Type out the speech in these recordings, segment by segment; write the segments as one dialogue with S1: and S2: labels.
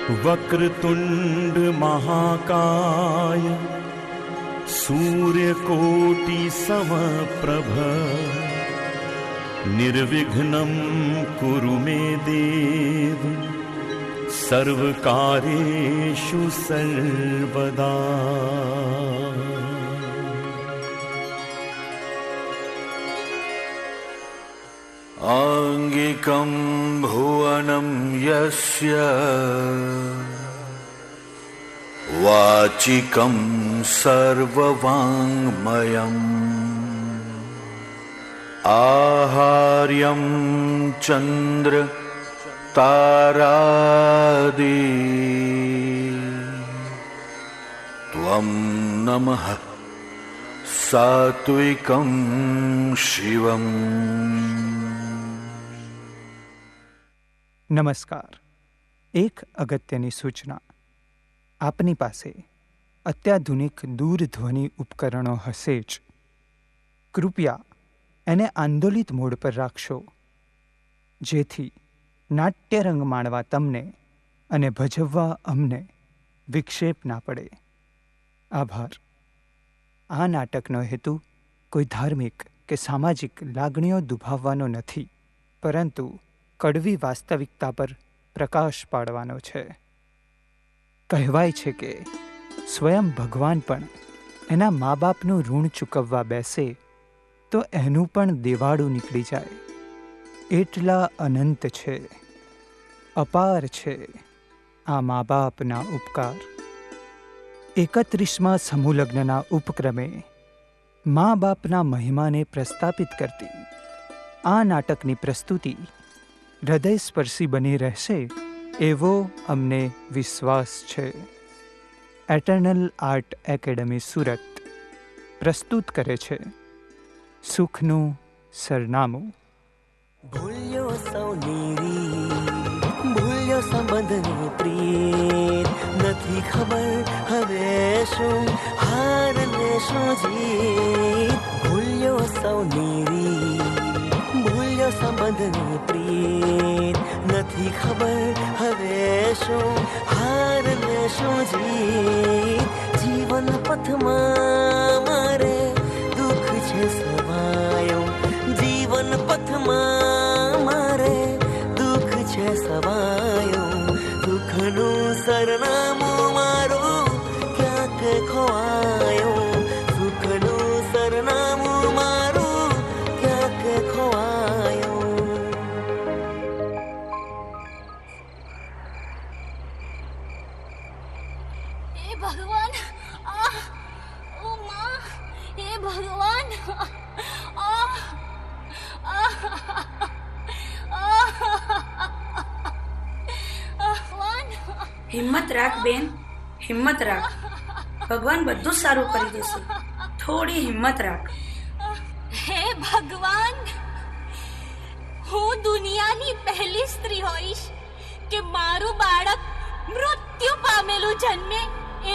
S1: वक्रतुंड महाकाय सूर्यकोटि समप्रभ निर्विघ्नं कुरु मे देव सर्वकार्येषु सर्वदा।
S2: आंगिकं भुवनं यस्य वाचिकं सर्ववाङ्मयम् आहार्यं चन्द्र तारादि त्वं नमः सात्विकं शिवम्।
S3: નમસ્કાર. એક અગત્યની સૂચના. આપની પાસે અત્યાધુનિક દૂરધ્વનિ ઉપકરણો હશે જ. કૃપયા એને આંદોલિત મોડ પર રાખશો, જેથી નાટ્યરંગ માણવા તમને અને ભજવવા અમને વિક્ષેપ ના પડે. આભાર. આ નાટકનો હેતુ કોઈ ધાર્મિક કે સામાજિક લાગણીઓ દુભાવવાનો નથી, પરંતુ કડવી વાસ્તવિકતા પર પ્રકાશ પાડવાનો છે. કહેવાય છે કે સ્વયં ભગવાન પણ એના મા બાપનું ઋણ ચૂકવવા બેસે તો એનું પણ દેવાળું નીકળી જાય. એટલા અનંત છે, અપાર છે આ મા બાપના ઉપકાર. 31મા સમૂહલગ્નના ઉપક્રમે મા બાપના મહિમાને પ્રસ્થાપિત કરતી આ નાટકની પ્રસ્તુતિ હૃદયસ્પર્શી બની રહેશે એવો અમને વિશ્વાસ છે. એટર્નલ આર્ટ એકેડમી સુરત પ્રસ્તુત કરે છે સુખનું સરનામું.
S4: ભૂલ્યો સૌની ભૂલ્યો સંબંધની પ્રીત, નથી ખબર હવે શું હાર ને શું જીત. ભૂલ્યો સૌની ભૂલ્યો સંબંધની પ્રીત, નથી ખબર હવે શું હાર ને શું જીત. જીવન પથમાં મારે દુઃખ છે સવાયો, જીવન પથમાં મારે દુઃખ છે સવાયો. દુઃખનું સરનામું મારું ક્યાંક ખોવાયો, સુખનું સરનામું મારું ક્યાંક ખોવાયો.
S5: હે ભગવાન, ઓ માં, હે ભગવાન,
S6: હિંમત રાખ બેન, હિંમત રાખ. ભગવાન બધું સારું કરી દેશે. થોડી હિંમત રાખ.
S5: હે ભગવાન, હું દુનિયાની પહેલી સ્ત્રી હોઈશ કે મારું બાળક મૃત્યુ પામેલું જન્મે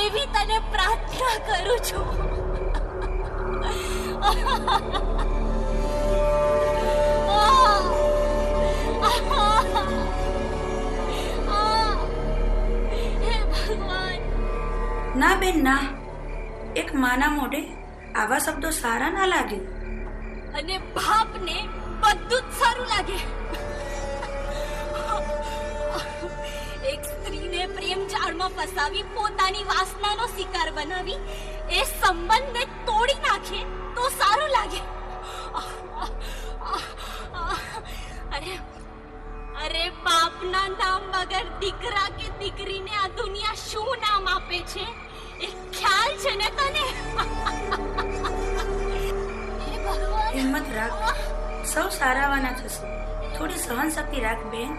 S5: એવી તને પ્રાર્થના કરું છું.
S6: ના બેન ના, એક માના મોઢે આવા શબ્દો સારા ના લાગે.
S5: અને બાપને બધું જ સારું લાગે. એક સ્ત્રીને પ્રેમ જાળમાં ફસાવી પોતાની વાસનાનો શિકાર બનાવી એ સંબંધને તોડી નાખે તો સારું લાગે. અરે બાપના નામ વગર દીકરા કે દીકરીને આ દુનિયા શું નામ આપે છે એ ખ્યાલ છે ને તને?
S6: હિંમત રાખ, સૌ સારાવાના થશે. થોડી સહન શક્તિ રાખ બેન.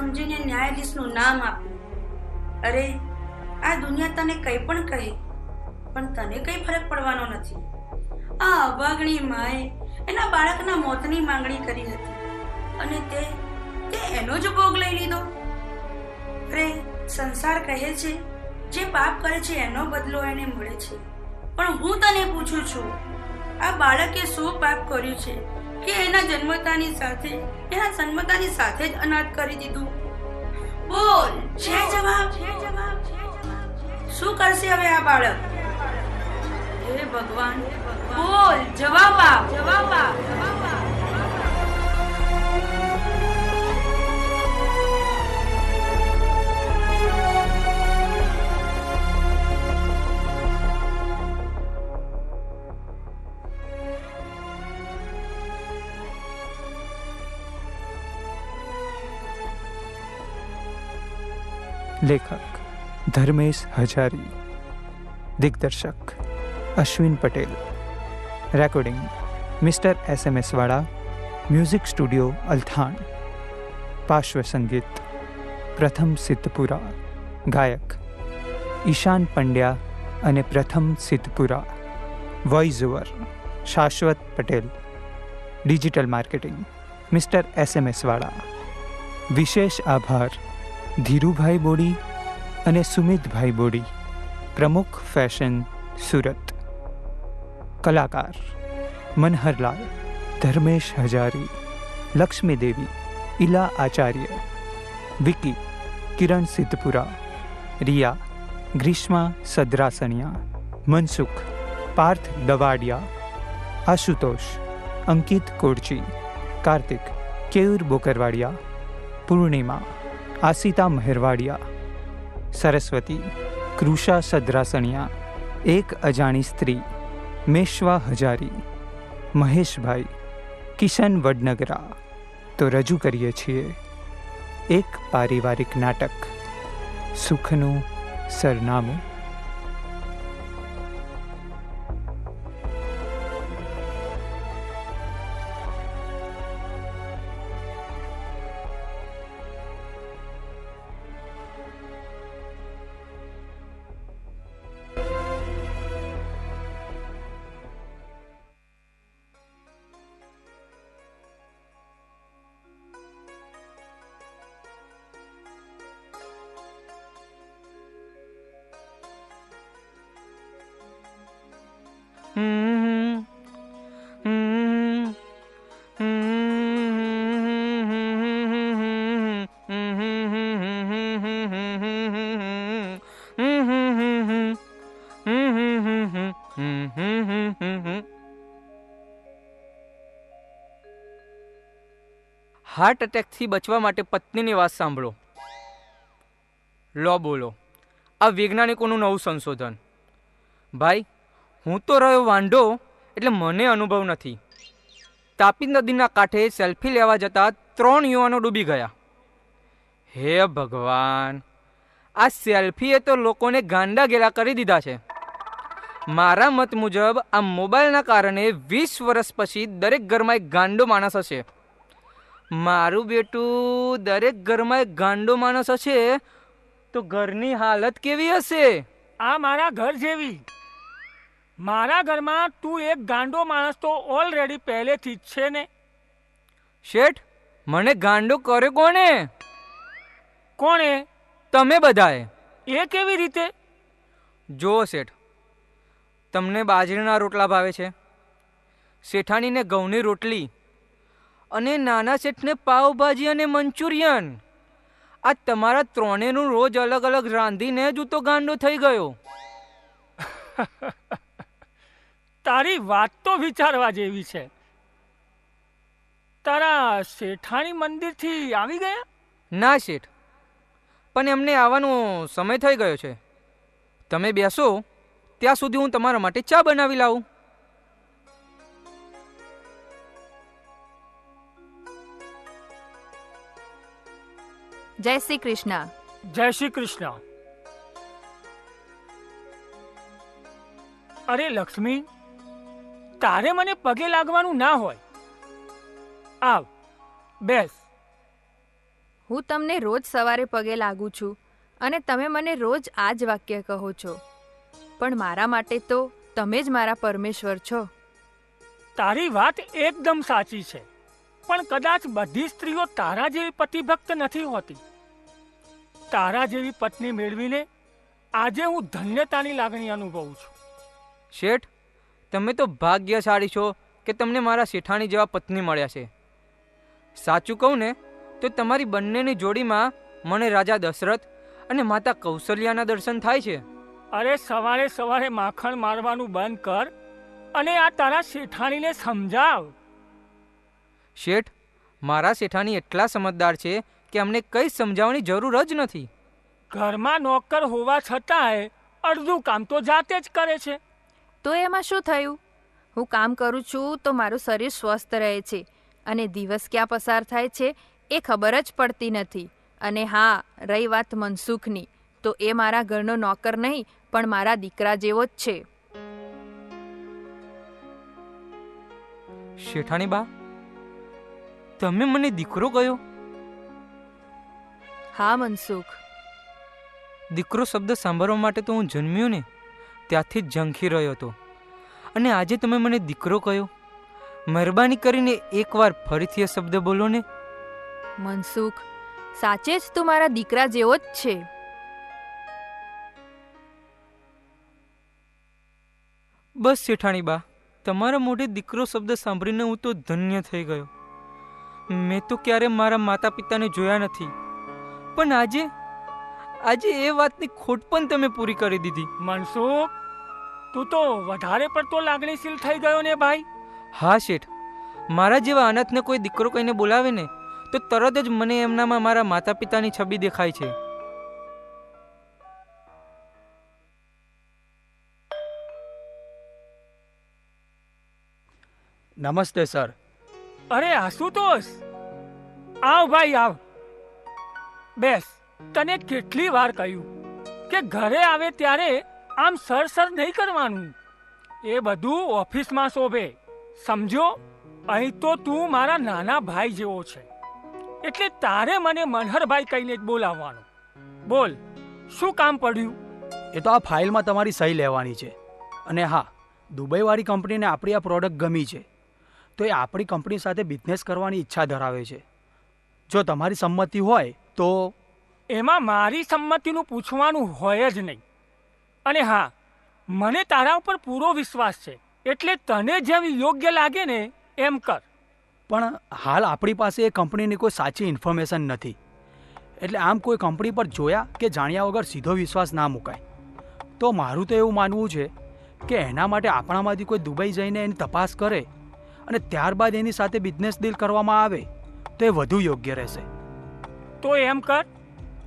S6: સમજીને ન્યાયાધીશનું નામ આપ્યું. અરે, આ દુનિયા તને કંઈ પણ કહે, પણ તને કંઈ ફરક પડવાનો નથી. આ અભાગણી માએ એના બાળકના મોતની માંગણી કરી હતી અને તે એનો જ ભોગ લઈ લીધો. અરે, સંસાર કહે છે જે પાપ કરે છે એનો બદલો એને મળે છે. પણ હું તને પૂછું છું, આ બાળકે શું પાપ કર્યું છે કે એના જન્મતાની સાથે જ અનાથ કરી દીધું? બોલ, છે જવાબ? શું કરશે હવે આ બાળક? હે ભગવાન, બોલ, જવાબ આપ.
S3: લેખક ધર્મેશ હજારી, દિગ્દર્શક Ashwin Patel, recording mister SMS વાળા, મ્યુઝિક સ્ટુડિયો અલથાણ, પાર્શ્વ સંગીત પ્રથમ સિદ્ધપુરા, ગાયક ઈશાન પંડ્યા અને પ્રથમ સિદ્ધપુરા, વોઇસ ઓવર શાશ્વત Patel, digital marketing mister SMS વાળા. વિશેષ આભાર ધીરુભાઈ બોડી અને સુમિતભાઈ બોડી, પ્રમુખ ફેશન સુરત. કલાકાર મનહરલાલ, ધર્મેશ હજારી, લક્ષ્મી દેવી, ઇલા આચાર્ય, વિકી કિરણ સિદ્ધપુરા, રિયા ગ્રીષ્મા સદ્રાસણિયા, મનસુખ પાર્થ દવાડિયા, આશુતોષ અંકિત કોડચી, કાર્તિક કેયુર બોકરવાડિયા, પૂર્ણિમા આસિતા મહેરવાડિયા, સરસ્વતી કૃષા સદ્રાસણિયા, એક અજાણી સ્ત્રી મેશ્વા હજારી, મહેશભાઈ કિશન વડનગરા. તો રજૂ કરીએ છીએ એક પારિવારિક નાટક, સુખનું સરનામું.
S7: હાર્ટ એટેકથી બચવા માટે પત્નીની વાત સાંભળો. લો બોલો, આ વૈજ્ઞાનિકોનું નવું સંશોધન. ભાઈ, હું તો રહ્યો વાંઢો એટલે મને અનુભવ નથી. તાપી નદીના કાંઠે સેલ્ફી લેવા જતા 3 યુવાનો ડૂબી ગયા. હે ભગવાન, આ સેલ્ફીએ તો લોકોને ગાંડા ગેલા કરી દીધા છે. મારા મત મુજબ આ મોબાઈલના કારણે 20 વર્ષ પછી દરેક ઘરમાં એક ગાંડો માણસ હશે. મારું બેટું, દરેક ઘરમાં એક ગાંડો માણસ હશે તો ઘરની હાલત કેવી હશે?
S8: આ મારા ઘર જેવી. મારા ઘરમાં તું એક ગાંડો માણસ તો ઓલરેડી પહેલેથી જ છે ને.
S7: શેઠ, મને ગાંડો કર્યો કોણે?
S8: કોણે?
S7: તમે બધાએ.
S8: એ કેવી રીતે?
S7: જો શેઠ, તમને બાજરીના રોટલા ભાવે છે, શેઠાણીને ઘઉંની રોટલી, અને નાના શેઠને પાવભાજી અને મંચુરિયન. આ તમારા ત્રણેયનું રોજ અલગ અલગ રાંધીને જ તો ગાંડો થઈ ગયો.
S8: તારી વાત તો વિચારવા જેવી છે. તારા શેઠાણી મંદિરથી આવી ગયા?
S7: ના શેઠ, પણ એમને આવવાનો સમય થઈ ગયો છે. તમે બેસો ત્યાં સુધી હું તમારા માટે ચા બનાવી લાવું.
S9: જય શ્રી કૃષ્ણ.
S8: જય શ્રી કૃષ્ણ. અરે લક્ષ્મી, તારે મને પગે લાગવાનું ના હોય. આવ, બેસ.
S9: હું તમને રોજ સવારે પગે લાગુ છું અને તમે મને રોજ આ જ વાક્ય કહો છો, પણ મારા માટે તો તમે જ મારા પરમેશ્વર છો.
S8: તારી વાત એકદમ સાચી છે, પણ કદાચ બધી સ્ત્રીઓ તારા જેવી પતિભક્ત નથી હોતી. તારા જેવી પત્ની મેળવીને આજે હું ધન્યતાની લાગણી અનુભવું છું.
S7: શેઠ, તમે તો ભાગ્યશાળી છો કે તમને મારા શેઠાણી જેવા પત્ની મળ્યા છે. સાચું કહું ને તો તમારી બંનેની જોડીમાં મને રાજા દશરથ અને માતા કૌશલ્યાના દર્શન થાય છે.
S8: અરે સવારે સવારે માખણ મારવાનું બંધ કર અને આ તારા શેઠાણીને સમજાવ.
S7: શેઠ, મારા શેઠાણી એટલા સમજદાર છે કે અમને કંઈ સમજાવવાની જરૂર જ નથી.
S8: ઘરમાં નોકર હોવા છતાંય અડધું કામ તો જાતે જ કરે છે.
S9: તો એમાં શું થયું? હું કામ કરું છું તો મારું શરીર સ્વસ્થ રહે છે અને દિવસ ક્યાં પસાર થાય છે એ ખબર જ પડતી નથી. અને હા, રહી વાત મનસુખની, તો એ મારા ઘરનો નોકર નહીં પણ મારા દીકરા જેવો જ છે.
S7: શેઠાણી બા, તમે મને દીકરો કહ્યો?
S9: હા મનસુખ.
S7: દીકરો શબ્દ સાંભળવા માટે તો હું જન્મ્યો ને ત્યાંથી જ ઝંખી રહ્યો હતો, અને આજે તમે મને દીકરો કહ્યો. મહેરબાની કરીને એકવાર ફરીથી એ શબ્દ બોલો ને.
S9: મનસુખ, સાચે જ તું મારા દીકરા જેવો જ છે.
S7: બસ શેઠાણી બા, તમારા મોઢે દીકરો શબ્દ સાંભળીને હું તો ધન્ય થઈ ગયો. મેં તો ક્યારે મારા માતા પિતાને જોયા નથી, પણ આજે એ વાતની ખોટ પણ તમે પૂરી કરી દીધી.
S8: મનસુખ, તું તો વધારે પડતો લાગણીશીલ થઈ ગયો ને ભાઈ.
S7: હા શેઠ, મારા જેવા અનાથને કોઈ દીકરો કહીને બોલાવે ને તો તરત જ મને એમનામાં મારા માતા પિતાની છબી દેખાય છે.
S10: નમસ્તે સર.
S8: અરે આશુતોષ, આવ ભાઈ આવ, બેસ. તને કેટલી વાર કહ્યું કે ઘરે આવે ત્યારે આમ સર સર નહીં કરવાનું. એ બધું ઓફિસમાં શોભે, સમજો. અહીં તો તું મારા નાના ભાઈ જેવો છે, એટલે તારે મને મનહરભાઈ કહીને જ બોલાવવાનું. બોલ, શું કામ પડ્યું?
S10: એ તો આ ફાઇલમાં તમારી સહી લેવાની છે. અને હા, દુબઈવાળી કંપનીને આપણી આ પ્રોડક્ટ ગમી છે, તો એ આપણી કંપની સાથે બિઝનેસ કરવાની ઈચ્છા ધરાવે છે. જો તમારી સંમતિ હોય તો.
S8: એમાં મારી સંમતિનું પૂછવાનું હોય જ નહીં. અને હા, મને તારા ઉપર પૂરો વિશ્વાસ છે, એટલે તને જેમ યોગ્ય લાગે ને એમ કર.
S10: પણ હાલ આપણી પાસે એ કંપનીની કોઈ સાચી ઇન્ફોર્મેશન નથી, એટલે આમ કોઈ કંપની પર જોયા કે જાણ્યા વગર સીધો વિશ્વાસ ના મુકાય. તો મારું તો એવું માનવું છે કે એના માટે આપણામાંથી કોઈ દુબઈ જઈને એની તપાસ કરે અને ત્યારબાદ એની સાથે બિઝનેસ ડીલ કરવામાં આવે તો એ વધુ યોગ્ય રહેશે.
S8: તો એમ કર,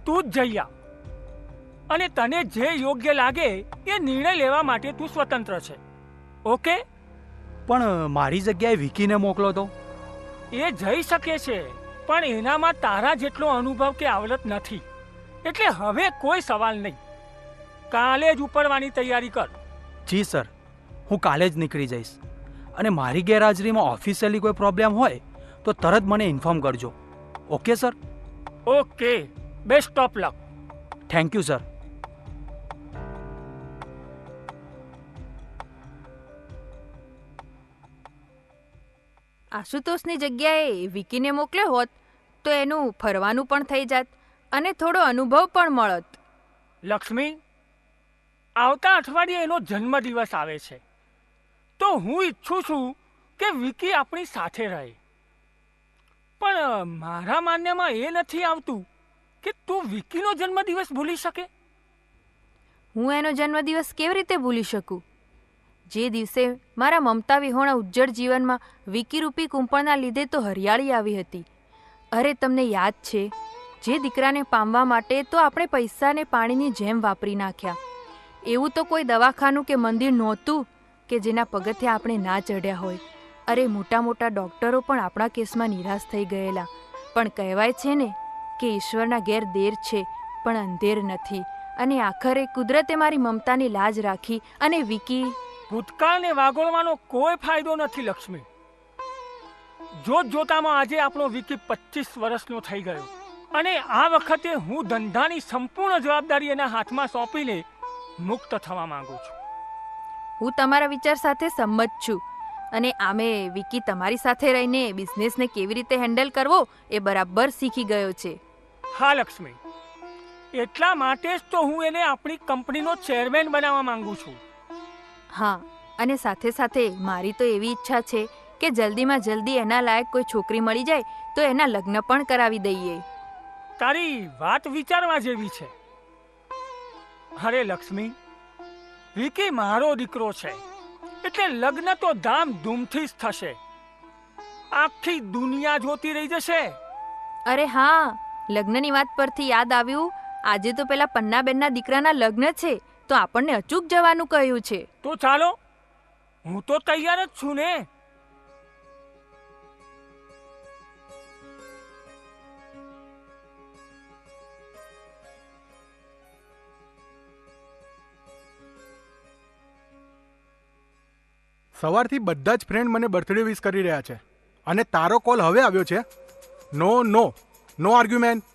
S8: તું જ જઈ આવ, અને તને જે યોગ્ય લાગે એ નિર્ણય લેવા માટે તું સ્વતંત્ર છે. ઓકે?
S10: પણ મારી જગ્યાએ વિકીને મોકલો તો?
S8: એ જઈ શકે છે, પણ એનામાં તારા જેટલો અનુભવ કે આવડત નથી, એટલે હવે કોઈ સવાલ નહીં. કાલે જ ઉપડવાની તૈયારી કર.
S10: જી સર, હું કાલે જ નીકળી જઈશ. અને મારી ગેરહાજરીમાં ઓફિશિયલી કોઈ પ્રોબ્લેમ હોય તો તરત મને ઇન્ફોર્મ કરજો. Okay sir?
S8: Okay, best of luck.
S10: Thank you sir.
S9: આશુતોષની જગ્યાએ વિકીને મોકલ્યો હોત તો એનું ફરવાનું પણ થઈ જાત અને થોડો અનુભવ પણ મળત.
S8: લક્ષ્મી, આવતા અઠવાડિયે એનો જન્મદિવસ આવે છે, તો હું ઈચ્છું છું કે વિકી આપણી સાથે રહે. પણ મારા માન્યમાં એ નથી આવતું કે તું વિકીનો જન્મદિવસ ભૂલી શકે.
S9: હું એનો જન્મદિવસ કેવી રીતે ભૂલી શકું? જે દિવસે મારા મમતા વિહોણા ઉજ્જળ જીવનમાં વિકી રૂપી કુંપળના લીધે તો હરિયાળી આવી હતી. અરે તમને યાદ છે, જે દીકરાને પામવા માટે તો આપણે પૈસાને પાણીની જેમ વાપરી નાખ્યા. એવું તો કોઈ દવાખાનું કે મંદિર નહોતું કે જેના પગથિયા આપણે ના ચઢ્યા હોય. અરે મોટા મોટા ડૉક્ટરો પણ આપણા કેસમાં નિરાશ થઈ ગયેલા. પણ કહેવાય છે ને કે ઈશ્વરના ઘેર દેર છે પણ અંધેર નથી. અને આખરે કુદરતે મારી મમતાની લાજ રાખી અને વિકી.
S8: ભૂતકાળને વાગોળવાનો કોઈ ફાયદો નથી લક્ષ્મી. જોત જોતામાં આજે આપણો વિકી 25 વર્ષનો થઈ ગયો અને આ વખતે હું ધંધાની સંપૂર્ણ જવાબદારી એના હાથમાં સોંપીને મુક્ત થવા માંગુ છું.
S9: હું તમારા વિચાર સાથે સંમત છું અને આમે વિકી તમારી સાથે રહીને બિઝનેસને કેવી રીતે હેન્ડલ કરવો એ બરાબર શીખી ગયો છે.
S8: હા લક્ષ્મી, એટલા માટે જ તો હું એને આપણી કંપનીનો ચેરમેન બનાવવા માંગુ છું.
S9: હા, અને સાથે સાથે મારી તો એવી ઈચ્છા છે કે જલ્દીમાં જલ્દી એના લાયક કોઈ છોકરી મળી જાય તો એના લગ્ન પણ કરાવી દઈએ.
S8: તારી વાત વિચારવા જેવી છે. અરે લક્ષ્મી, વિકી મારો દીકરો છે એટલે લગ્ન તો ધામધૂમથી જ થશે. આખી દુનિયા જોતી રહી જશે.
S9: અરે હા, લગ્નની વાત પરથી યાદ આવ્યું, આજે તો પેલા પન્નાબેનના દીકરાના લગ્ન છે તો આપણને અચૂક જવાનું કહ્યું છે.
S8: તો ચાલો, હું તો તૈયાર જ છું ને.
S11: સવારથી બધા જ ફ્રેન્ડ મને બર્થડે વિશ કરી રહ્યા છે અને તારો કોલ હવે આવ્યો છે. નો નો નો આર્ગ્યુમેન્ટ.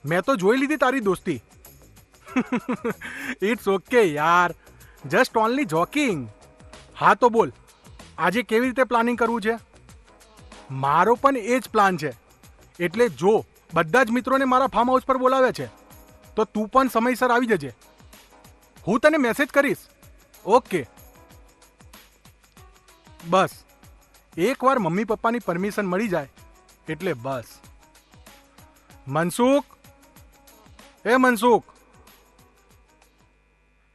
S11: મેં તો જોઈ લીધી તારી દોસ્તી. ઇટ્સ ઓકે યાર, જસ્ટ ઓનલી જોકિંગ. હા તો બોલ, આજે કેવી રીતે પ્લાનિંગ કરવું છે? મારો પણ એ જ પ્લાન છે. એટલે જો બધા જ મિત્રોને મારા ફાર્મ હાઉસ પર બોલાવ્યા છે તો તું પણ સમયસર આવી જજે. હું તને મેસેજ કરીશ. ઓકે. બસ એકવાર મમ્મી પપ્પાની પરમિશન મળી જાય એટલે બસ. મનસુખ, એ મનસુખ.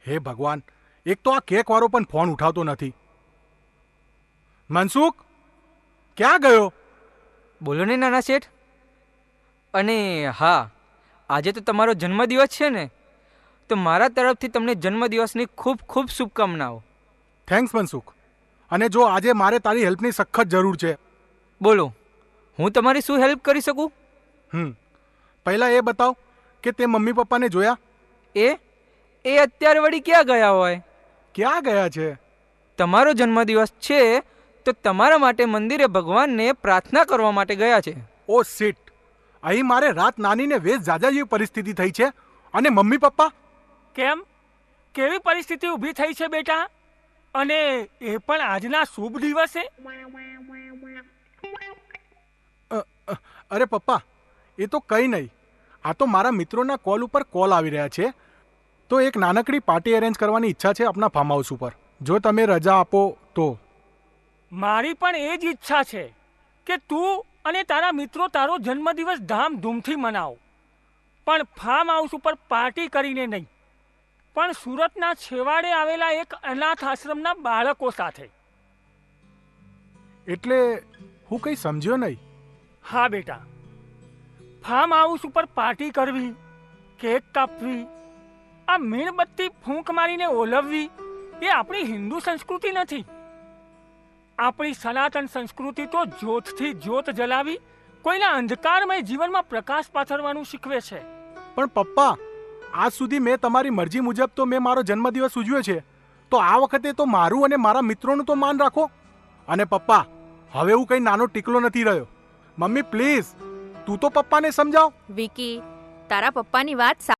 S11: હે ભગવાન, એક તો આ કેક વાળો પણ ફોન ઉઠાવતો નથી. મનસુખ, ક્યાં ગયો?
S7: બોલો ને નાના શેઠ. અને હા, આજે તો તમારો જન્મદિવસ છે ને, તો મારા તરફથી તમને જન્મદિવસની ખૂબ ખૂબ શુભકામનાઓ.
S11: થેન્ક્સ મનસુખ. અને જો આજે મારે તારી હેલ્પની સખત જરૂર છે.
S7: બોલો, હું તમારી શું હેલ્પ કરી શકું?
S11: પહેલાં એ બતાવ કે તે મમ્મી પપ્પાને જોયા?
S7: એ અત્યારે વળી ક્યાં ગયા હોય?
S11: ક્યાં ગયા છે?
S7: તમારો જન્મદિવસ છે તો તમારા માટે મંદિરે ભગવાનને પ્રાર્થના કરવા માટે ગયા છે.
S11: ઓ શિટ, અહીં મારે રાત નાનીને વેશ જાજા જેવી પરિસ્થિતિ થઈ છે અને મમ્મી પપ્પા?
S8: કેમ? કેવી પરિસ્થિતિ ઊભી થઈ છે બેટા? અને એ પણ આજના શુભ દિવસે?
S11: અરે પપ્પા, એ તો કંઈ નહીં. આ તો મારા મિત્રોના કોલ ઉપર કોલ આવી રહ્યા છે. તો એક નાનકડી પાર્ટી અરેન્જ કરવાની ઈચ્છા છે આપણા ફાર્મ હાઉસ ઉપર. જો તમે રજા આપો તો.
S8: મારી પણ એ જ ઈચ્છા છે કે તું અને તારા મિત્રો તારો જન્મદિવસ ધામધૂમથી મનાવો, પણ ફાર્મ હાઉસ ઉપર પાર્ટી કરીને નહીં, પણ સુરતના છેવાડે આવેલા એક અનાથ આશ્રમના બાળકો સાથે.
S11: એટલે હું કંઈ સમજ્યો નહીં.
S8: હા બેટા, ફાર્મ હાઉસ ઉપર પાર્ટી કરવી, કેક કાપવી, આ મીણબત્તી ફૂંક મારીને ઓલવવી એ આપણી હિન્દુ સંસ્કૃતિ નથી. આપણી સનાતન સંસ્કૃતિ તો જ્યોતથી જ્યોત જલાવી કોઈના અંધકારમય જીવનમાં પ્રકાશ પાથરવાનું શીખવે છે.
S11: પણ પપ્પા, આજ સુધી મેં તમારી મરજી મુજબ તો મેં મારો જન્મદિવસ ઉજવ્યો છે, તો આ વખતે તો મારું અને મારા મિત્રોનું તો માન રાખો. અને પપ્પા, હવે હું કંઈ નાનો ટીકલો નથી રહ્યો. મમ્મી પ્લીઝ, તું તો પપ્પાને સમજાવ.
S9: વિકી, તારા પપ્પાની વાત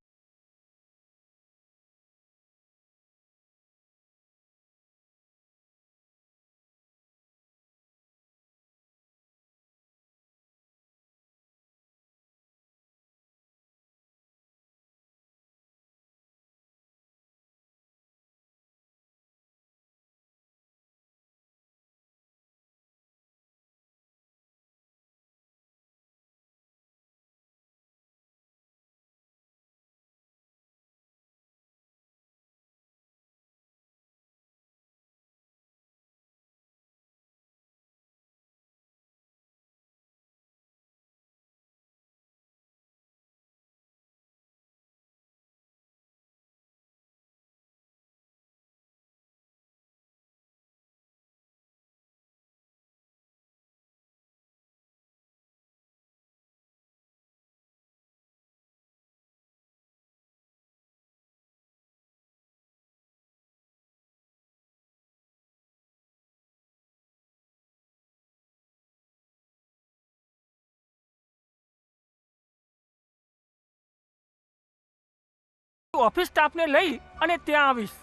S8: ઓફિસ સ્ટાફને લઈ અને ત્યાં આવીશ.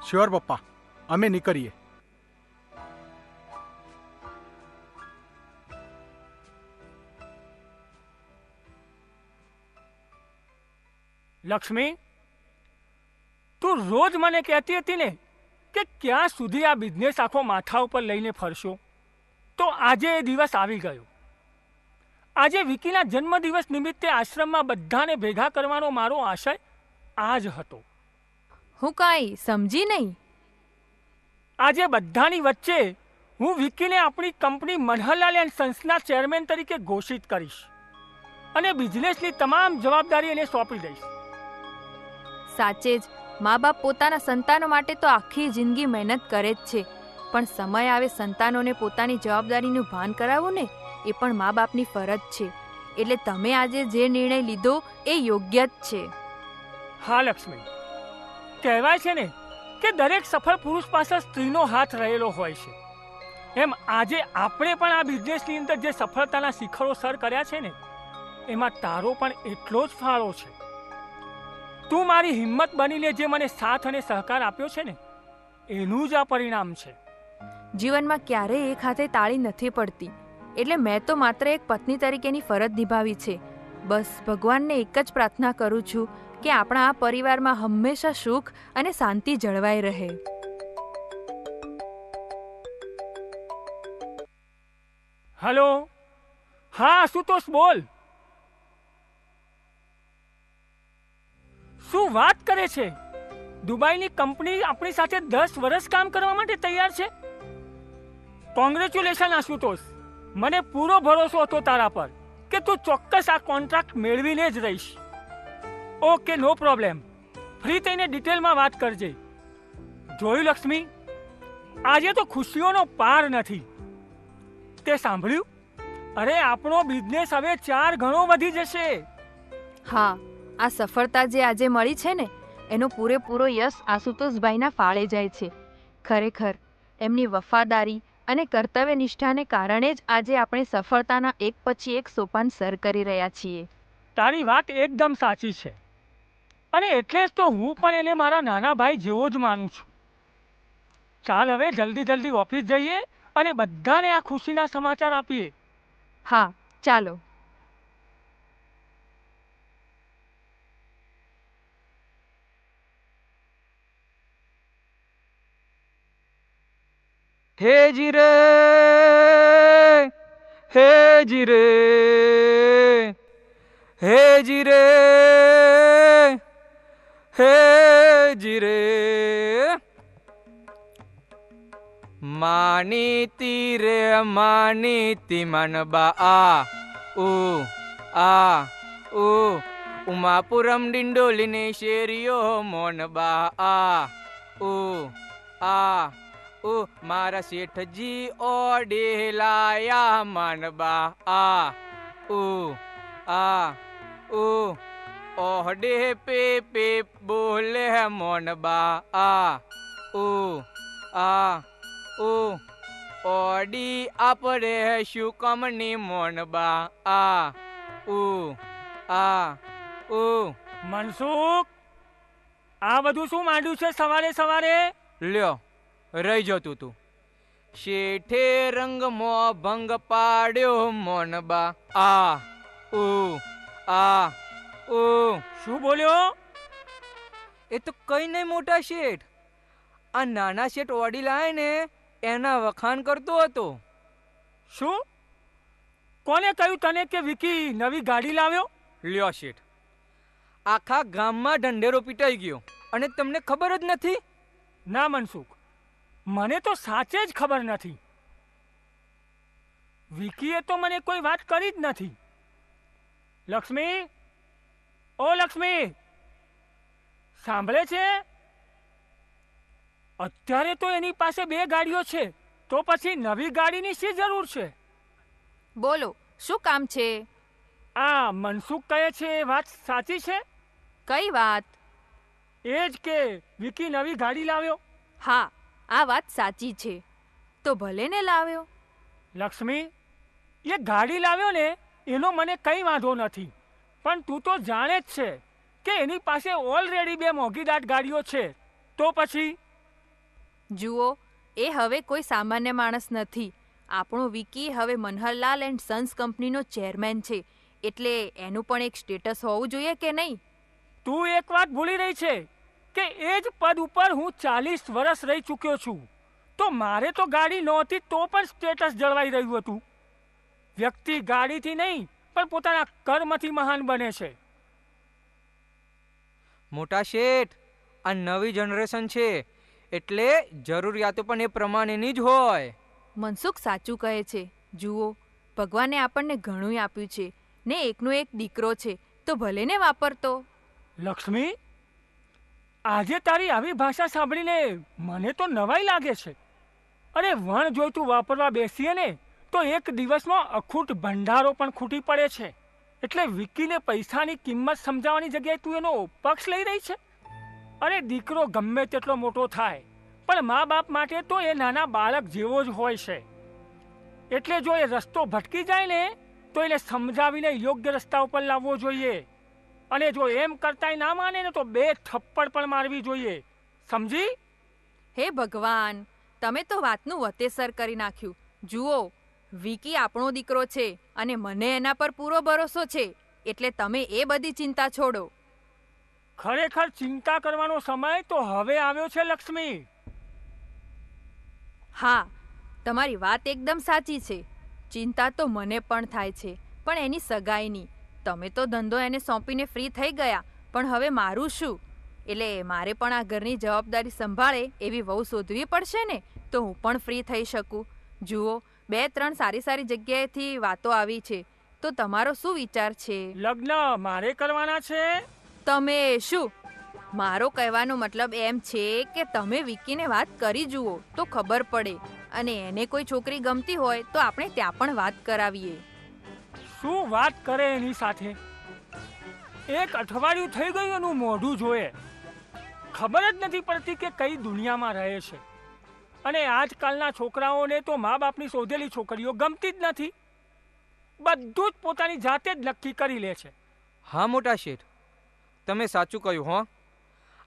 S11: શ્યોર પપ્પા, અમે નીકળીએ.
S8: લક્ષ્મી, તું રોજ મને કહેતી હતી ને કે ક્યાં સુધી આ બિઝનેસ આખો માથા ઉપર લઈને ફરશો, તો આજે એ દિવસ આવી ગયો. આજે વિકીના જન્મદિવસ નિમિત્તે આશ્રમમાં બધાને ભેગા કરવાનો મારો આશય આ જ હતો.
S9: હું કાંઈ સમજી નહીં.
S8: આજે બધાની વચ્ચે હું વિકીને આપણી કંપની મનહરલાલ એન્ડ સન્સના ચેરમેન તરીકે ઘોષિત કરીશ અને બિઝનેસની તમામ જવાબદારી એને સોંપી દઈશ.
S9: સાચે જ મા બાપ પોતાના સંતાનો માટે તો આખી જિંદગી મહેનત કરે જ છે, પણ સમય આવે સંતાનોને પોતાની જવાબદારીનું ભાન કરાવવું ને એ પણ મા બાપની ફરજ છે. એટલે તમે આજે જે નિર્ણય લીધો એ યોગ્ય જ છે.
S8: હા લક્ષ્મી, કહેવાય છે ને કે દરેક સફળ પુરુષ પાછળ સ્ત્રીનો હાથ રહેલો હોય છે, એમ આજે આપણે પણ આ બિઝનેસની અંદર જે સફળતાના શિખરો સર કર્યા છે ને એમાં તારો પણ એટલો જ ફાળો છે. તું મારી હિંમત બનીને જે મને સાથ અને સહકાર આપ્યો છે ને એનું જ આ પરિણામ છે.
S9: જીવનમાં ક્યારેય એક હાથે તાળી નથી પડતી, એટલે મેં તો માત્ર એક પત્ની તરીકેની ફરજ નિભાવી છે. બસ ભગવાનને એક જ પ્રાર્થના કરું છું કે આપણા આ પરિવારમાં હંમેશા સુખ અને શાંતિ જળવાઈ રહે.
S8: હલો, હા આશુતોષ બોલ. શું વાત કરે છે? દુબઈની કંપની આપણી સાથે 10 વર્ષ કામ કરવા માટે તૈયાર છે? કોંગ્રેચ્યુલેશન આશુતોષ, મને પૂરો ભરોસો હતો તારા પર કે તું ચોક્કસ આ કોન્ટ્રાક્ટ મેળવીને જ રહીશ. Okay, no problem. ફ્રી થઈને ડિટેલમાં વાત કરજે. જોયું લક્ષ્મી, આજે તો ખુશીઓનો પાર નથી. તે સાંભળ્યું? અરે આપણો બિઝનેસ હવે 4 ગણો વધી જશે.
S9: હા, આ સફળતા જે આજે મળી છે ને એનો પૂરેપૂરો યશ આશુતોષભાઈના ફાળે જાય છે. ખરેખર એમની વફાદારી અને કર્તવ્ય નિષ્ઠાને કારણે જ આજે આપણે સફળતાના એક પછી એક સોપાન સર કરી રહ્યા છીએ.
S8: તારી વાત એકદમ સાચી છે, અને એટલે જ તો હું પણ એને મારા નાના ભાઈ જેવો જ માનું છું. ચાલ હવે જલ્દી ઓફિસ જઈએ અને બધાને આ ખુશીના સમાચાર આપીએ.
S9: હા, ચાલો.
S7: હે જીરે, હે જીરે, હે જીરે, હે જીરે. માનીતી રે માનીતી મનબા આ ઉ ઉમાપુરમ ડિંડોલીને શેરીઓ મોનબા આ મારા શેઠજી ઓડે લાયા માનબા આ ઓહડે પે પે બોલે મોનબા આ ઓડી આપરે શું કમની મોનબા આ
S8: મનસુખ, આ બધું શું માંડ્યું છે સવારે સવારે?
S7: લ્યો, રહી જતું તું. શેઠે રંગમાં ભંગ પાડ્યો મોનબા આ
S8: શું બોલ્યો?
S7: એ તો કઈ નહીં મોટા શેઠ, આ નાના શેઠ ઓડી લાય ને એના વખાણ કરતો હતો.
S8: શું? કોને કહ્યું તને કે વિકી નવી ગાડી લાવ્યો?
S7: લ્યો શેઠ, આખા ગામમાં ઢંઢેરો પીટાઈ ગયો અને તમને ખબર જ નથી?
S8: ના મનસુખ, મને તો સાચે જ ખબર નથી. વિકીએ તો મને કોઈ વાત કરી જ નથી. લક્ષ્મી, ઓ લક્ષ્મી, સાંભળે છે? અત્યારે તો એની પાસે 2 ગાડીઓ છે, તો પછી નવી ગાડીની શી જરૂર છે?
S9: બોલો, શું કામ છે?
S8: આ મનસુખ કહે છે એ વાત સાચી છે?
S9: કઈ વાત?
S8: એ જ કે વિકી નવી ગાડી લાવ્યો.
S9: હા, આ વાત સાચી છે. તો ભલે ને લાવ્યો.
S8: લક્ષ્મી, એ ગાડી લાવ્યો ને એનો મને કંઈ વાંધો નથી, પણ તું તો જાણે જ છે કે એની પાસે ઓલરેડી 2 મોંઘીદાટ ગાડીઓ છે, તો પછી
S9: જુઓ, એ હવે કોઈ સામાન્ય માણસ નથી. આપણો વિકી હવે મનહરલાલ એન્ડ સન્સ કંપનીનો ચેરમેન છે, એટલે એનું પણ એક સ્ટેટસ હોવું જોઈએ કે નહીં?
S8: તું એક વાત ભૂલી રહી છે કે એ જ પદ ઉપર હું 40 વર્ષ રહી ચૂક્યો છું, તો મારે તો ગાડી નહોતી તો પણ સ્ટેટસ જળવાઈ રહ્યું હતું. વ્યક્તિ ગાડીથી નહીં પણ પોતાના કર્મથી મહાન બને છે.
S7: મોટા શેઠ, આ નવી જનરેશન છે એટલે જરૂરિયાતો પણ એ પ્રમાણેની જ હોય.
S9: મનસુખ સાચું કહે છે. જુઓ, ભગવાને આપણને ઘણું આપ્યું છે ને એકનો એક દીકરો છે, તો ભલે ને વાપરતો.
S8: લક્ષ્મી, આજે તારી આવી ભાષા સાંભળીને મને તો નવાઈ લાગે છે. અરે વણ જોઈતું વાપરવા બેસીએ ને તો એક દિવસમાં અખૂટ ભંડારો પણ ખૂટી પડે છે. એટલે વિકીને પૈસાની કિંમત સમજાવવાની જગ્યાએ તું એનો પક્ષ લઈ રહી છે. અરે દીકરો ગમે તેટલો મોટો થાય પણ મા બાપ માટે તો એ નાના બાળક જેવો જ હોય છે. એટલે જો એ રસ્તો ભટકી જાય ને તો એને સમજાવીને યોગ્ય રસ્તા ઉપર લાવવો જોઈએ. અને જો એમ કરતાંય ના માને ને તો 2 થપ્પડ પણ મારવી જોઈએ. સમજી?
S9: હે ભગવાન, તમે તો વાતનું વતેસર કરી નાખ્યું. જુઓ, વિકી આપણો દીકરો છે અને મને એના પર પૂરો ભરોસો છે, એટલે તમે એ બધી ચિંતા છોડો.
S8: ખરેખર ચિંતા કરવાનો સમય તો હવે આવ્યો છે લક્ષ્મી.
S9: હા, તમારી વાત એકદમ સાચી છે. ચિંતા તો મને પણ થાય છે, પણ એની સગાઈની. તમે તો ધંધો એને સોંપીને ફ્રી થઈ ગયા, પણ હવે મારું શું? એટલે મારે પણ આ ઘરની જવાબદારી સંભાળે એવી વહુ શોધવી પડશે ને, તો હું પણ ફ્રી થઈ શકું. જુઓ, 2-3 સારી સારી જગ્યાએથી વાતો આવી છે, તો તમારો શું વિચાર છે?
S8: લગ્ન મારે કરવાના છે?
S9: તમે શું? મારો કહેવાનો મતલબ એમ છે કે તમે વિકીને વાત કરી જુઓ તો ખબર પડે, અને એને કોઈ છોકરી ગમતી હોય તો આપણે ત્યાં પણ વાત કરાવીએ.
S8: શું વાત કરે એની સાથે? 1 અઠવાડિયું થઈ ગયું એનું મોઢું જોયે. ખબર જ નથી પડતી કે કઈ દુનિયામાં રહે છે. અને આજકાલના છોકરાઓને તો મા બાપની શોધેલી છોકરીઓ ગમતી જ નથી. બધું જ પોતાની જાતે જ નક્કી કરી લે છે.
S7: હા મોટા શેઠ, તમે સાચું કહ્યું. હો,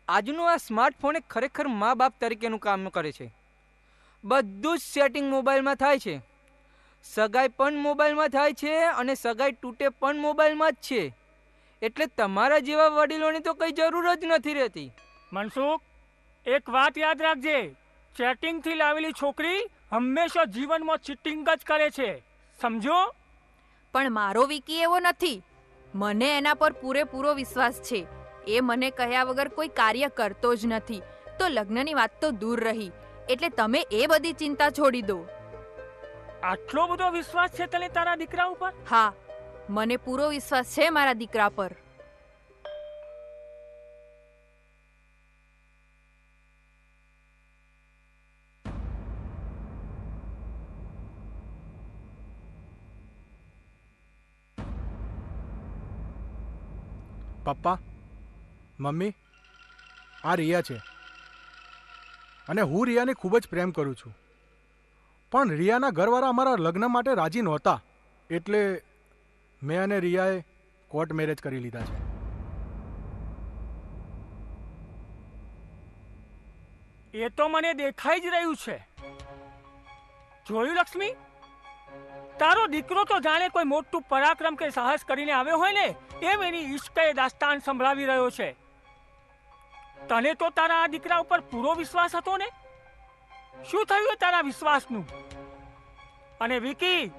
S7: આજનું આ સ્માર્ટફોન એ ખરેખર મા બાપ તરીકેનું કામ કરે છે. બધું જ સેટિંગ મોબાઈલમાં થાય છે. સગાઈ પણ મોબાઈલમાં થાય છે અને સગાઈ તૂટે પણ મોબાઈલમાં જ છે. એટલે તમારા જેવા વડીલોની તો કઈ જરૂર જ નથી રહેતી.
S8: મનસુખ, એક વાત યાદ રાખજે, ચેટિંગથી લાવેલી છોકરી હંમેશા જીવનમાં ચીટિંગ જ કરે છે. સમજો?
S9: પણ મારો વિકી એવો નથી. મને એના પર પૂરેપૂરો વિશ્વાસ છે. એ મને કહ્યા વગર કોઈ કાર્ય કરતો જ નથી. તો લગ્નની વાત તો દૂર રહી, એટલે તમે એ બધી ચિંતા છોડી દો.
S8: આટલો બધો વિશ્વાસ છે તને તારા દીકરા ઉપર?
S9: હા, મને પૂરો વિશ્વાસ છે મારા દીકરા પર.
S11: પપ્પા, મમ્મી, આ રિયા છે અને હું રિયાને ખૂબ જ પ્રેમ કરું છું. પણ રિયાના ઘરવાળા અમારા લગ્ન માટે રાજી નહોતા, એટલે મેં અને રિયાએ કોર્ટ મેરેજ કરી લીધા છે.
S8: એ તો મને દેખાઈ જ રહ્યું છે. જોયું લક્ષ્મી? તારો દીકરો તો જાણે કોઈ મોટું પરાક્રમ કે સાહસ કરીને આવ્યો હોય ને એમ એની ઈશ્કે દાસ્તાન સંભળાવી રહ્યો છે. તને તો તારા આ દીકરા ઉપર પૂરો વિશ્વાસ હતો ને? શું થયું તારા વિશ્વાસનું? અને વિકી,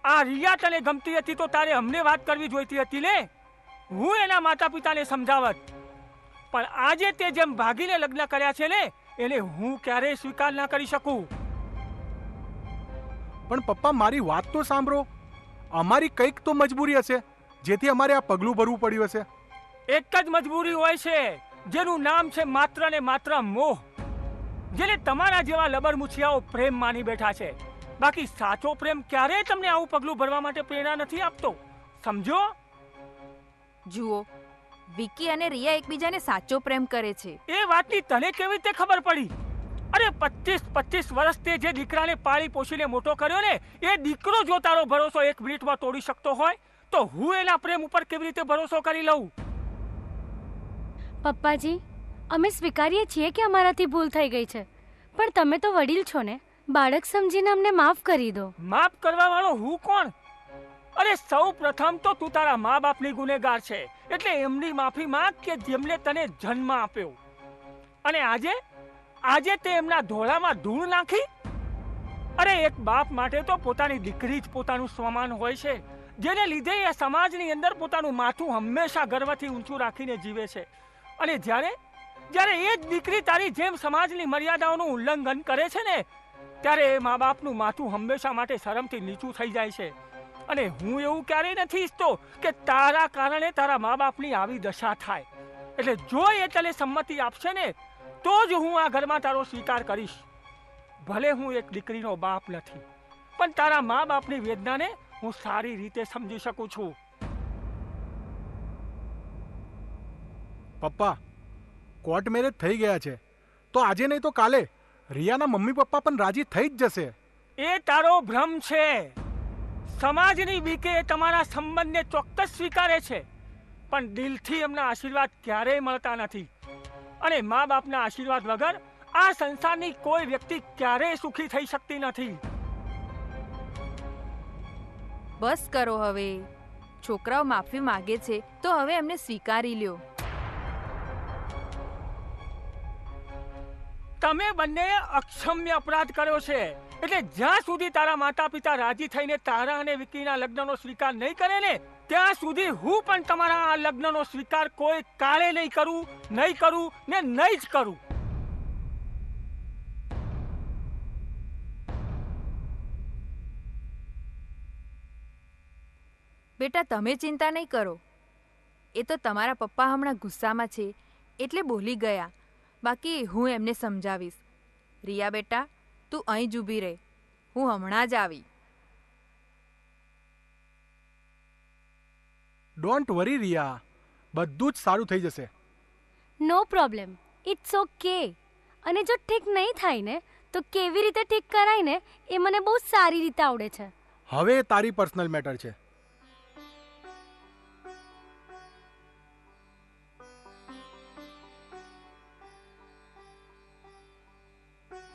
S8: આ રિયા તને ગમતી હતી તો તારે અમને વાત કરવી જોઈતી હતી ને. હું એના માતા પિતાને સમજાવત, પણ આજે તે જેમ ભાગીને લગ્ન કર્યા છે ને એને હું ક્યારેય સ્વીકાર ના કરી શકું.
S11: પણ પપ્પા, મારી વાત તો સાંભળો. અમારી કંઈક તો મજબૂરી હશે જેથી અમારે આ પગલું ભરવું પડ્યું હશે.
S8: એક જ મજબૂરી હોય છે જેનું નામ છે માત્ર ને માત્ર મોહ, જેને તમારા જેવા લબરમુછિયાઓ પ્રેમ માની બેઠા છે. બાકી સાચો પ્રેમ ક્યારેય તમને આવું પગલું ભરવા માટે પ્રેરણા નથી આપતો. સમજો?
S9: જુઓ, વિકી અને રિયા એકબીજાને સાચો પ્રેમ કરે છે.
S8: એ વાતની તને કેવી રીતે ખબર પડી? અરે 25 વર્ષ તે જે દીકરાને પાળી પોષીને મોટો કર્યો ને, એ દીકરો જો તારો ભરોસો 1 મિનિટમાં તોડી શકતો હોય તો હું એના પ્રેમ ઉપર કેવી રીતે ભરોસો કરી લઉં?
S12: પપ્પાજી, અમે સ્વીકારીએ છીએ કે અમારાથી ભૂલ થઈ ગઈ છે, પણ તમે તો વડીલ છો ને, બાળક સમજીને અમને માફ કરી દો.
S8: માફ કરવા વાળો હું કોણ? અરે સૌ પ્રથમ તો તું તારા મા બાપની ગુનેગાર છે, એટલે એમની માફી માંગ કે જેમને તને જન્મ આપ્યો. અને આજે તે એમના ધોળામાં ધૂળ નાખી. અરે એક બાપ માટે તો પોતાની દીકરી જ પોતાનું સ્વમાન હોય છે, જેને લીધે એ સમાજની અંદર પોતાનું માથું હંમેશા ગર્વથી ઊંચું રાખીને જીવે છે. અને જ્યારે એ જ દીકરી તારી જેમ સમાજની મર્યાદાઓનું ઉલ્લંઘન કરે છે ને, ત્યારે એ મા બાપનું માથું હંમેશા માટે શરમથી નીચું થઈ જાય છે. અને હું એવું ક્યારેય નથી ઈચ્છતો કે તારા કારણે તારા મા બાપની આવી દશા થાય. એટલે જો એ તને સંમતિ આપશે ને, તો જ હું આ ઘરમાં તારો સ્વીકાર કરીશ. ભલે હું એક દીકરીનો બાપ નથી, પણ તારા મા બાપની વેદનાને હું સારી રીતે સમજી શકું છું.
S11: પપ્પા, કોર્ટ મેરેજ થઈ ગયા છે, તો આજે નહીં તો કાલે રિયાના મમ્મી પપ્પા પણ રાજી થઈ જ જશે.
S8: એ તારો ભ્રમ છે. સમાજની બીકે તમારા સંબંધને ચોક્કસ સ્વીકારે છે, પણ દિલથી એમના આશીર્વાદ ક્યારેય મળતા નથી. અને મા બાપના આશીર્વાદ વગર આ સંસારની કોઈ વ્યક્તિ ક્યારેય સુખી થઈ શકતી નથી.
S9: બસ કરો હવે. છોકરાઓ માફી માંગે છે તો હવે એમને સ્વીકારી લ્યો.
S8: તમે બંને અક્ષમ્ય અપરાધ કર્યો છે, એટલે જ્યાં સુધી તારા માતા પિતા રાજી થઈને તારા અને વિકીના લગ્નનો સ્વીકાર નહીં કરે ને, ત્યાં સુધી હું પણ તમારા આ લગ્નનો સ્વીકાર કોઈ કાળે નહીં કરું ને નહીં જ કરું.
S9: બેટા, તમે ચિંતા નહીં કરો. એ તો તમારા પપ્પા હમણાં ગુસ્સામાં છે એટલે બોલી ગયા. બાકી હું એમને સમજાવીશ. રિયા બેટા, તું અહીં જ ઊભી રહે, હું હમણાં જ આવી.
S11: ડોન્ટ વરી રિયા, બધું જ સારું થઈ જશે.
S12: નો પ્રોબ્લેમ, ઇટ્સ ઓકે. અને જો ઠીક નહીં થાય ને, તો કેવી રીતે ઠીક કરાય ને એ મને બહુ સારી રીતે આવડે છે.
S11: હવે તારી પર્સનલ મેટર છે.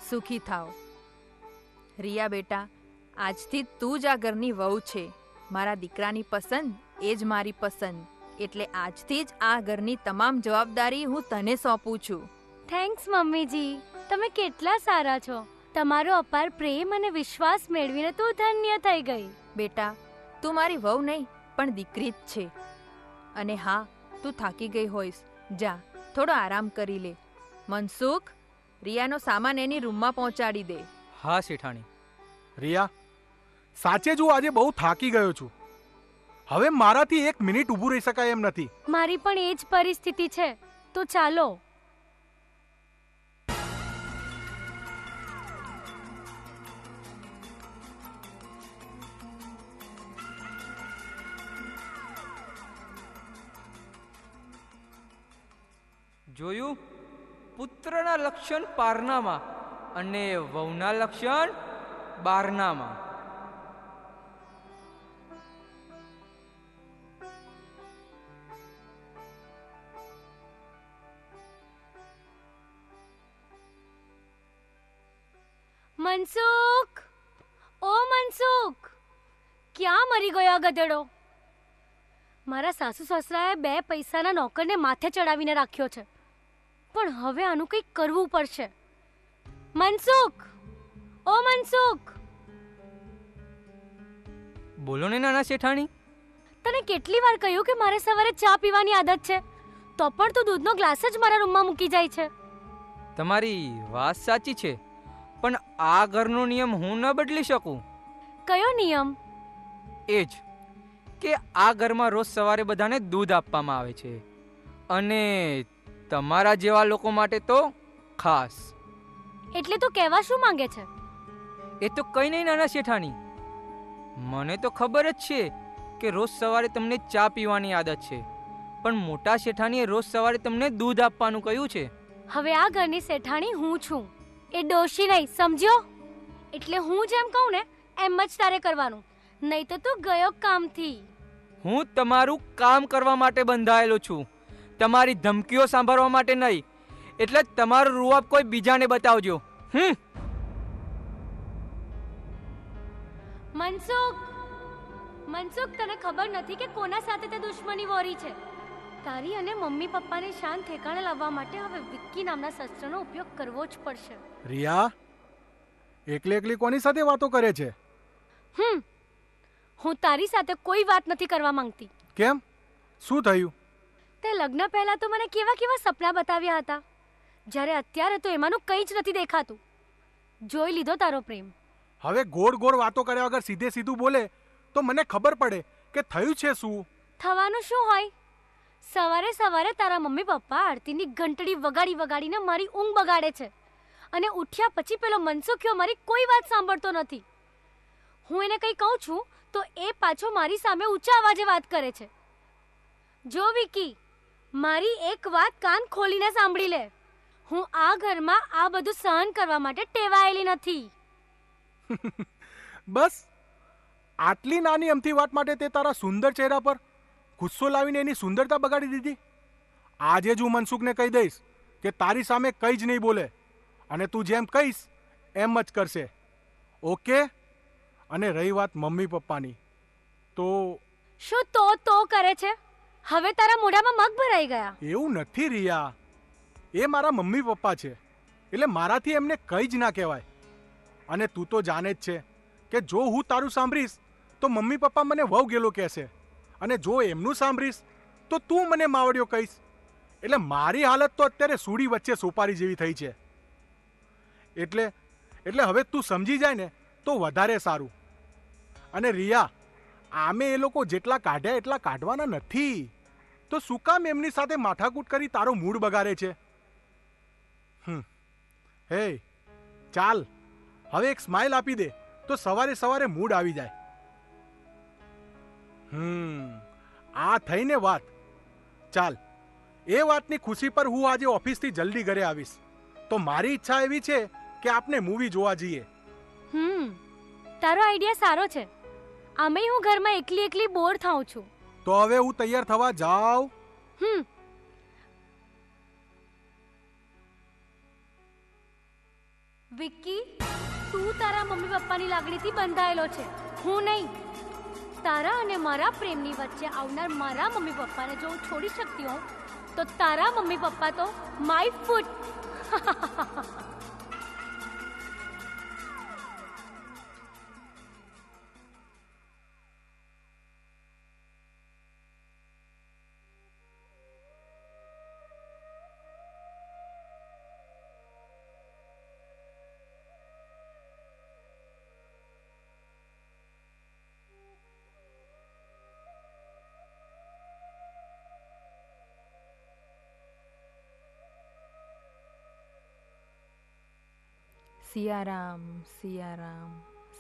S9: સુખી થાઓ. રિયા બેટા, આજથી તું જ આ ઘરની વહુ છે. મારા દીકરાની પસંદ એ જ મારી પસંદ. એટલે આજથી જ આ ઘરની તમામ જવાબદારી હું તને સોંપું છું.
S12: થેન્ક્સ મમ્મીજી, તમે કેટલા સારા છો. તમારો અપાર પ્રેમ અને વિશ્વાસ મેળવીને તું ધન્ય થઈ ગઈ.
S9: બેટા, તું મારી વહુ નહીં પણ દીકરી જ છે. અને હા, તું થાકી ગઈ હોઈશ, જા થોડો આરામ કરી લે. મનસુખ, રિયાનો સામાન એની રૂમમાં પહોંચાડી દે.
S7: હા શેઠાણી.
S11: રિયા, સાચે જ હું આજે બહુ થાકી ગયો છું. હવે મારાથી 1 મિનિટ ઊભું રહી શકાય એમ નથી.
S12: મારી પણ એ જ પરિસ્થિતિ છે. તો ચાલો.
S7: જોયું? પુત્રના લક્ષણ પારનામાં અને વહુના લક્ષણ બારનામાં.
S12: મનસુખ, ઓ મનસુખ, ક્યાં મરી ગયો આ ગધેડો? મારા સાસુ સસરાએ 2 પૈસાના નોકરને માથે ચડાવીને રાખ્યો છે, પણ હવે આનું કંઈક કરવું પડશે. મનસુખ, ઓ મનસુખ.
S7: બોલો ને નાના શેઠાણી.
S12: તને કેટલી વાર કહ્યું કે મારે સવારે ચા પીવાની આદત છે, તો પણ તું દૂધનો ગ્લાસ જ મારા રૂમમાં મૂકી જાય છે.
S7: તમારી વાત સાચી છે, પણ આ ઘરનો નિયમ હું ન બદલી શકું.
S12: કયો નિયમ?
S7: એ જ કે આ ઘરમાં રોજ સવારે બધાને દૂધ આપવામાં આવે છે, અને તમારા જેવા લોકો માટે તો ખાસ.
S12: એટલે તું કહેવા શું માંગે છે?
S7: એ તો કંઈ નહીં નાના શેઠાણી, મને તો ખબર જ છે કે રોજ સવારે તમને ચા પીવાની આદત છે, પણ મોટા શેઠાણીએ રોજ સવારે તમને દૂધ આપવાનું કહ્યું છે.
S12: હવે આ ઘરની શેઠાણી હું છું, એ ડોશી નહીં, સમજ્યો? એટલે હું જેમ કહું ને એમ જ તારે કરવાનું, નહીં તો તું ગયો કામથી.
S7: હું તમારું કામ કરવા માટે બંધાયેલો છું, તમારી ધમકીઓ સાંભળવા માટે નહીં. એટલે તમારો રૂઆબ કોઈ બીજાને બતાવજો.
S12: મનસુખ, મનસુખ, તને ખબર નથી કે કોના સાથે તે દુશ્મની વોરી છે? તારી અને મમ્મી પપ્પાને શાંત ઠેકાણે લાવવા માટે હવે વિક્કી નામના શસ્ત્રનો ઉપયોગ કરવો જ પડશે.
S11: રિયા, એકલી એકલી કોની સાથે વાતો કરે છે?
S12: હું તારી સાથે કોઈ વાત નથી કરવા માંગતી.
S11: કેમ? શું થયું?
S12: તે લગ્ન પહેલા તો મને કેવા કેવા સપના બતાવ્યા હતા, જ્યારે અત્યારે તો એમાંનું કંઈ જ નથી દેખાતું. જોઈ લીધો તારો પ્રેમ.
S11: હવે ગોળ ગોળ વાતો કર્યા વગર સીધે સીધું બોલે તો મને ખબર પડે કે થયું છે શું.
S12: થવાનું શું હોય? સવારે સવારે તારા મમ્મી પપ્પા આરતીની ઘંટડી વગાડી વગાડીને મારી ઊંઘ બગાડે છે, અને ઉઠ્યા પછી પેલો મનસુખિયો મારી કોઈ વાત સાંભળતો નથી. હું એને કંઈ કહું છું તો એ પાછો મારી સામે ઊંચા અવાજે વાત કરે છે. જો વિકી, મારી એક વાત કાન ખોલીને સાંભળી લે. હું આ ઘરમાં આ બધું સહન કરવા માટે ટેવાયેલી નથી.
S11: બસ આટલી નાની અમથી વાત માટે તે તારા સુંદર ચહેરા પર ગુસ્સો લાવીને એની સુંદરતા બગાડી દીધી. આજે જ હું મનસુખને કહી દઈશ કે તારી સામે કંઈ જ નહીં બોલે, અને તું જેમ કહીશ એમ જ કરશે. ઓકે? અને રહી વાત મમ્મી પપ્પાની, તો
S12: શું તો કરે છે? હવે તારા મોઢામાં મગ ભરાઈ ગયા.
S11: એવું નથી રિયા, એ મારા મમ્મી પપ્પા છે, એટલે મારાથી એમને કંઈ જ ના કહેવાય. અને તું તો જાણે જ છે કે જો હું તારું સાંભળીશ તો મમ્મી પપ્પા મને વહુ ગેલો કહેશે, અને જો એમનું સાંભળીશ તો તું મને માવડિયો કહીશ. એટલે મારી હાલત તો અત્યારે સૂડી વચ્ચે સોપારી જેવી થઈ છે. એટલે હવે તું સમજી જાય ને તો વધારે સારું. અને રિયા, આમે એ લોકો જેટલા કાઢ્યા એટલા કાઢવાના નથી, તો શું કામ એમની સાથે માથાકૂટ કરી તારો મૂડ બગાડે છે? હે ચાલ, હવે એક સ્માઇલ આપી દે તો સવારે સવારે મૂડ આવી જાય. આ થઈને વાત. ચાલ, એ વાતની ખુશી પર હું આજે ઓફિસથી જલ્દી ઘરે આવીશ. તો મારી ઈચ્છા એવી છે કે આપણે મૂવી જોવા જઈએ.
S12: તારો આઈડિયા સારો છે. આમેય હું ઘરમાં એકલી એકલી બોર થાઉં છું.
S11: તો હવે હું તૈયાર થવા જાઉં?
S12: વિક્કી, તું તારા મમ્મી પપ્પાની લાગણીથી બંધાયેલો છે, હું નહીં. તારા અને મારા પ્રેમની વચ્ચે આવનાર મારા મમ્મી પપ્પાને જો હું છોડી શકતી હોઉં તો તારા મમ્મી પપ્પા તો માય ફૂટ.
S9: સિયારામ સિયારામ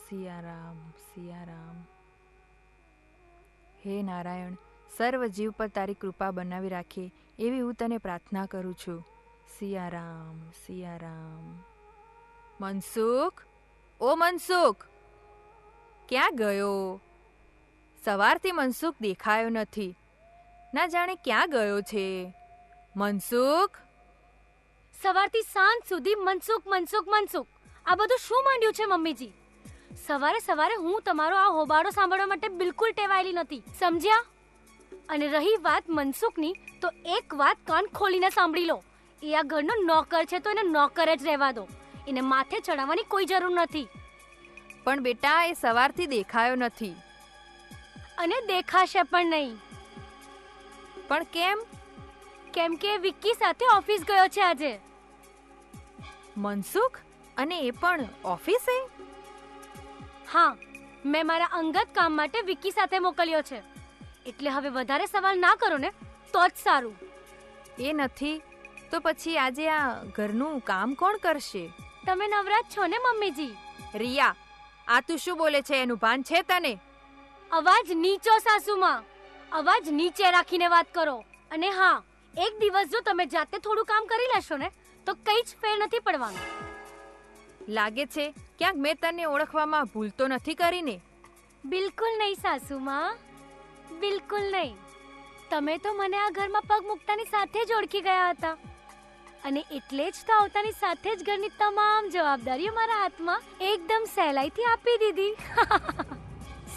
S9: સિયારામ સિયારામ. હે નારાયણ, સર્વ જીવ પર તારી કૃપા બનાવી રાખે એવી હું તને પ્રાર્થના કરું છું. સિયારામ સિયારામ. મનસુખ, ઓ મનસુખ, ક્યાં ગયો? સવારથી મનસુખ દેખાયો નથી. ના જાણે ક્યાં ગયો છે. મનસુખ,
S12: સવારથી સાંજ સુધી મનસુખ મનસુખ મનસુખ, આ બધું શું માંડ્યું છે મમ્મીજી? સવારે સવારે હું તમારો આ હોબાળો સાંભળવા માટે બિલકુલ ટેવાયેલી નથી, સમજ્યા? અને રહી વાત મનસુખની, તો એક વાત કાન ખોલીને સાંભળી લો. એ આ ઘરનો નોકર છે તો એને નોકર જ રહેવા દો. એને માથે ચડાવવાની કોઈ જરૂર નથી.
S9: પણ બેટા, એ સવારથી દેખાયો નથી.
S12: અને દેખાશે પણ નહીં.
S9: પણ કેમ?
S12: કેમ કે વિક્કી સાથે ઓફિસ ગયો છે આજે.
S9: મનસુખ? અને એ પણ ઓફિસે?
S12: હા, મેં મારા અંગત કામ માટે વિક્કી સાથે મોકલ્યો છે. એટલે હવે વધારે સવાલ ના કરો ને તો જ સારું.
S9: એ નથી તો પછી આજે આ ઘરનું કામ કોણ કરશે?
S12: તમે નવરાજ છો ને મમ્મીજી?
S9: રિયા, આ તું શું બોલે છે એનું ભાન છે તને?
S12: અવાજ નીચો સાસુમાં, અવાજ નીચે રાખીને વાત કરો. અને હા, એક દિવસ જો તમે જાતે થોડું કામ કરી લેશો ને તો કંઈ જ ફેર નથી પડવાનું.
S9: લાગે છે ક્યાંક મેં તને ઓળખવામાં ભૂલ તો નથી કરીને?
S12: બિલકુલ નહીં સાસુમાં, બિલકુલ નહીં. તમે તો મને આ ઘરમાં પગ મૂકતાની સાથે જ ઓળખી ગયા હતા અને એટલે જ તો આવતાની સાથે જ ઘરની તમામ જવાબદારીઓ મારા હાથમાં એકદમ સહેલાઈથી આપી દીધી.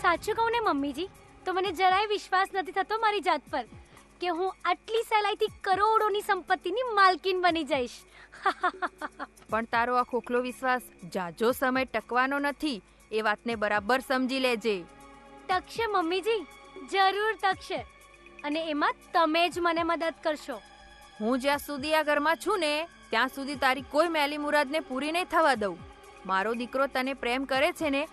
S12: સાચું કહું ને મમ્મીજી, તો મને જરાય વિશ્વાસ નથી થતો મારી જાત પર કે હું આટલી સહેલાઈથી કરોડોની સંપત્તિની માલકીન બની જઈશ.
S9: પણ તારો આ ખોખલો વિશ્વાસ જાજો સમય ટકવાનો નથી, એ વાતને બરાબર સમજી લેજે.
S12: ટકશે મમ્મીજી, જરૂર ટકશે, અને એમાં તમે જ મને મદદ કરશો.
S9: હું જ્યાં સુધી આ ઘરમાં છું ને ત્યાં સુધી તારી કોઈ મેલી મુરાદને પૂરી નહીં થવા દઉં. મારો દીકરો તને પ્રેમ કરે છે ને